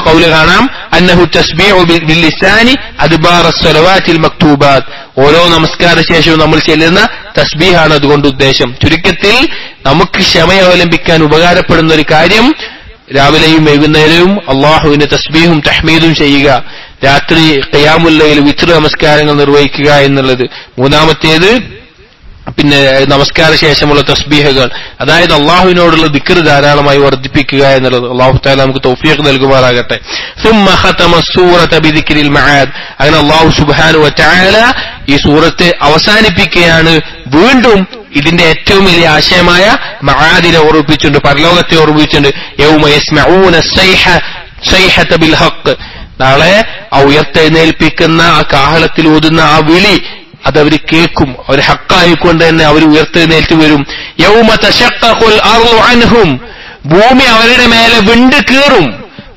ഖൗല് കാണാം, അന്നഹു തസ്ബീഹു ബിൽ ലിസാനി അദ്ബാറ സ്വലവാത്തിൽ മക്തൂബാത്ത്, ഓരോ നമസ്കാര ശേഷവും നമ്മൾ ചെല്ലുന്ന തസ്ബീഹാണ് അതുകൊണ്ട് ഉദ്ദേശം. ചുരുക്കത്തിൽ നമുക്ക് ക്ഷമ അവലംബിക്കാൻ ഉപകാരപ്പെടുന്ന ഒരു കാര്യം രാവിലെയും വൈകുന്നേരവും അള്ളാഹുവിന്റെ തസ്ബീഹും തഹ്മീദും ചെയ്യുക, രാത്രി ഖിയാമുൽ ലൈൽ വിത്ർ നമസ്കാരങ്ങൾ നിർവഹിക്കുക എന്നുള്ളത്. മൂന്നാമത്തേത് പിന്നെ നമസ്കാര ശേഷമുള്ള തസ്ബീഹുകൾ, അതായത് അള്ളാഹുവിനോടുള്ള ദിക്ർ ധാരാളമായി വർദ്ധിപ്പിക്കുക എന്നുള്ളത്. അല്ലാഹു തആല നമുക്ക് തൗഫീഖ് നൽകുമാറാകട്ടെ. ثم ختم السورة بذكر المعاد, അങ്ങനെ അല്ലാഹു സുബ്ഹാനഹു വ തആല ഈ സൂറത്ത് അവസാനിപ്പിക്കുകയാണ് വീണ്ടും ഇതിന്റെ ഏറ്റവും വലിയ ആശയമായ മആദിനെ ഓർമ്മിപ്പിച്ചുകൊണ്ട്, പരലോകത്തെ ഓർമ്മിപ്പിച്ചുകൊണ്ട്. യൗമ യസ്മഊന സൈഹത ബിൽ ഹഖ്, നാളെ ആ ഉയർത്തെഴുന്നേൽപ്പിക്കുന്ന ആ കാഹളത്തിൽ ഊതുന്ന ആ വിളി അതവർ കേൾക്കും. അവർ ഹക്കായിക്കൊണ്ട് തന്നെ അവർ ഉയർത്തെഴുന്നേൽറ്റ് വരും. യൗമ തശഖഖുൽ അർളു അൻഹും, ഭൂമി അവരുടെ മേലെ വിണ്ട് കീറും.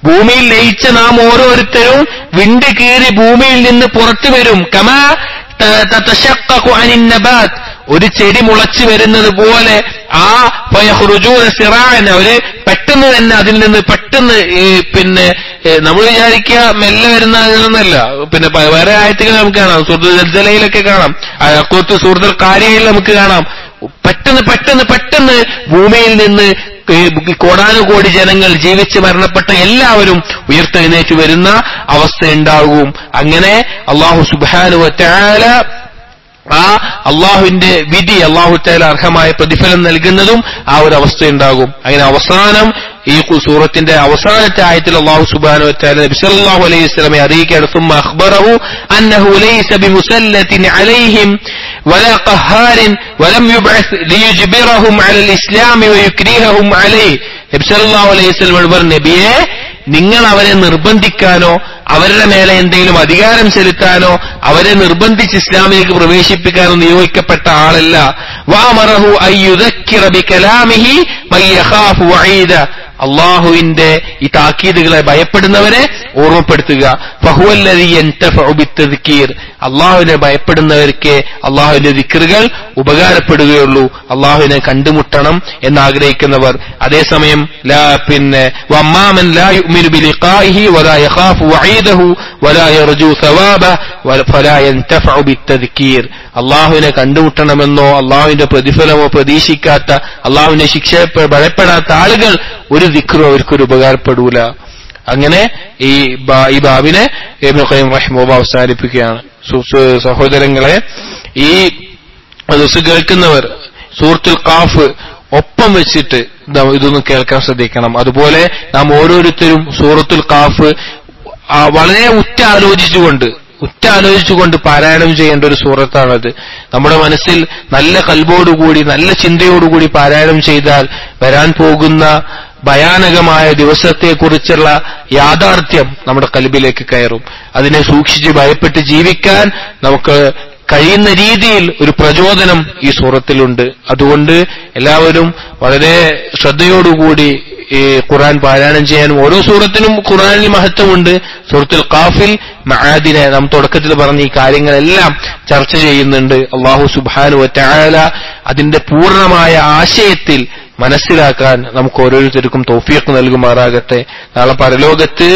ഭൂമിയിൽ ലയിച്ച നാം ഓരോരുത്തരും വിണ്ട് കീറി ഭൂമിയിൽ നിന്ന് പുറത്തു വരും. കമാ തതശഖഖു അനിൻ നബാത്ത്, ഒരു ചെടി മുളച്ചു വരുന്നത് പോലെ. ആ ഫയഖ്റുജൂന സിറാഅൻ, അവര് പെട്ടെന്ന് തന്നെ അതിൽ നിന്ന് പെട്ടെന്ന് പിന്നെ നമ്മൾ വിചാരിക്കുക മെല്ലെ വരുന്നതല്ല. പിന്നെ വേറെ ആയത്തുകൾ നമുക്ക് കാണാം, സൂറത്തുൽ സൽസലയിലൊക്കെ കാണാം, സൂറത്തുൽ ഖാരിയയിൽ നമുക്ക് കാണാം. പെട്ടെന്ന് പെട്ടെന്ന് പെട്ടെന്ന് ഭൂമിയിൽ നിന്ന് കോടാനുകോടി ജനങ്ങൾ ജീവിച്ച് മരണപ്പെട്ട എല്ലാവരും ഉയർത്തെഴുന്നേറ്റ് വരുന്ന അവസ്ഥയുണ്ടാകും. അങ്ങനെ അല്ലാഹു സുബ്ഹാനഹു വ തആല ആ അള്ളാഹുവിന്റെ വിധി അല്ലാഹു തആല അർഹമായ പ്രതിഫലം നൽകുന്നതും ആ ഒരു അവസ്ഥയുണ്ടാകും. അങ്ങനെ അവസാനം ഈ സൂറത്തിന്റെ അവസാനത്തെ ആയത്തിൽ അല്ലാഹു സുബ്ഹാനഹു വ തആല നബി സല്ലല്ലാഹു അലൈഹി വസല്ലമയെ അറിയിക്കുകയാണ്, ثم أخبره أنه ليس بمسلط عليهم ولا قهار ولم يبعث ليجبرهم على الإسلام ويكرههم عليه. നബി സല്ലല്ലാഹു അലൈഹി വസല്ലം പറഞ്ഞു, നബിയെ, നിങ്ങൾ അവരെ നിർബന്ധിക്കാനോ അവരുടെ മേലെ എന്തെങ്കിലും അധികാരം ചെലുത്താനോ അവരെ നിർബന്ധിച്ച് ഇസ്ലാമിലേക്ക് പ്രവേശിപ്പിക്കാനോ നിയോഗിക്കപ്പെട്ട ആളല്ല. വഅമറഹു അയ്യുദക്കിറ ബികലാമിഹി മൻ യഖാഫു വഈദ. അള്ളാഹുവിന്റെ ഈ താക്കീതുകളെ ഭയപ്പെടുന്നവരെ ഓർമ്മപ്പെടുത്തുക. ഫഹുവല്ലദീ യൻതഫഉ ബിത്തദ്കീർ. അള്ളാഹുവിനെ ഭയപ്പെടുന്നവർക്ക് അള്ളാഹുവിന്റെ ദിക്റുകൾ ഉപകാരപ്പെടുകയുള്ളൂ. അള്ളാഹുവിനെ കണ്ടുമുട്ടണം എന്നാഗ്രഹിക്കുന്നവർ. അതേസമയം വമ്മാമൻ ലാ യുഅ്മിനു ബിലിഖാഇഹി വലാ യഖാഫു വഈദഹു വലാ യർജു സവാബഹു ഫലാ യൻതഫഉ ബിത്തദ്കീർ. അള്ളാഹുവിനെ കണ്ടുമുട്ടണമെന്നോ അള്ളാഹുവിന്റെ പ്രതിഫലമോ പ്രതീക്ഷിക്കാത്ത, അള്ളാഹുവിന്റെ ശിക്ഷയെ ഭയപ്പെടാത്ത ആളുകൾ ഒരു ദിക്റും അവർക്കൊരു ഉപകാരപ്പെടൂല. അങ്ങനെ ഈ ബാബിനെ ഇബ്നു ഖയ്യിം റഹിമഹുല്ലാഹ് അവസാനിപ്പിക്കുകയാണ്. സഹോദരങ്ങളെ, ഈ കേൾക്കുന്നവർ സൂറത്തുൽ ഖാഫ് ഒപ്പം വെച്ചിട്ട് ഇതൊന്ന് കേൾക്കാൻ ശ്രദ്ധിക്കണം. അതുപോലെ നാം ഓരോരുത്തരും സൂറത്തുൽ ഖാഫ് വളരെ ഉറ്റാലോചിച്ചുകൊണ്ട് പാരായണം ചെയ്യേണ്ട ഒരു സൂറത്താണത്. നമ്മുടെ മനസ്സിൽ നല്ല കൽബോടുകൂടി നല്ല ചിന്തയോടുകൂടി പാരായണം ചെയ്താൽ വരാൻ പോകുന്ന ഭയാനകമായ ദിവസത്തെക്കുറിച്ചുള്ള യാഥാർത്ഥ്യം നമ്മുടെ കൽബിലേക്ക് കയറും. അതിനെ സൂക്ഷിച്ച് ഭയപ്പെട്ട് ജീവിക്കാൻ നമുക്ക് കഴിയുന്ന രീതിയിൽ ഒരു പ്രചോദനം ഈ സൂറത്തിലുണ്ട്. അതുകൊണ്ട് എല്ലാവരും വളരെ ശ്രദ്ധയോടുകൂടി ഈ ഖുർആൻ പാരായണം ചെയ്യാനും, ഓരോ സൂറത്തിനും ഖുർആനിൽ മഹത്വമുണ്ട്. സൂറത്തുൽ ഖാഫിൽ മആദിനെ നാം തുടക്കത്തിൽ പറഞ്ഞ ഈ കാര്യങ്ങളെല്ലാം ചർച്ച ചെയ്യുന്നുണ്ട്. അല്ലാഹു സുബ്ഹാനഹു വ തആല അതിന്റെ പൂർണ്ണമായ ആശയത്തിൽ മനസ്സിലാക്കാൻ നമുക്ക് ഓരോരുത്തർക്കും തൗഫീഖ് നൽകുമാറാകട്ടെ. നാളെ പരലോകത്ത്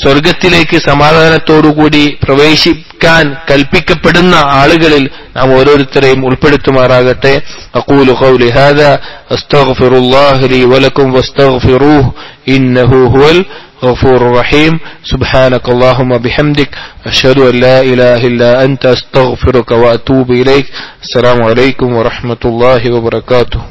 സ്വർഗത്തിലേക്ക് സമാധാനത്തോടുകൂടി പ്രവേശിക്കാൻ കൽപ്പിക്കപ്പെടുന്ന ആളുകളിൽ നാം ഓരോരുത്തരെയും ഉൾപ്പെടുത്തുമാറാകട്ടെ. അഖൂലു ഖൗലി ഹാദാ അസ്തഗ്ഫിറുല്ലാഹ ലി വലക്കും വസ്തഗ്ഫിറൂഹു ഇന്നഹു ഹുവൽ ഗഫൂറുർ റഹീം. സുബ്ഹാനകല്ലാഹുമ്മ ബിഹംദിക അഷ്ഹദു അൻ ലാ ഇലാഹ ഇല്ലാ അൻത അസ്തഗ്ഫിറുക വഅതൂബു ഇലൈക്. അസ്സലാമു അലൈക്കും വറഹ്മത്തുള്ളാഹി വബറകാതുഹു.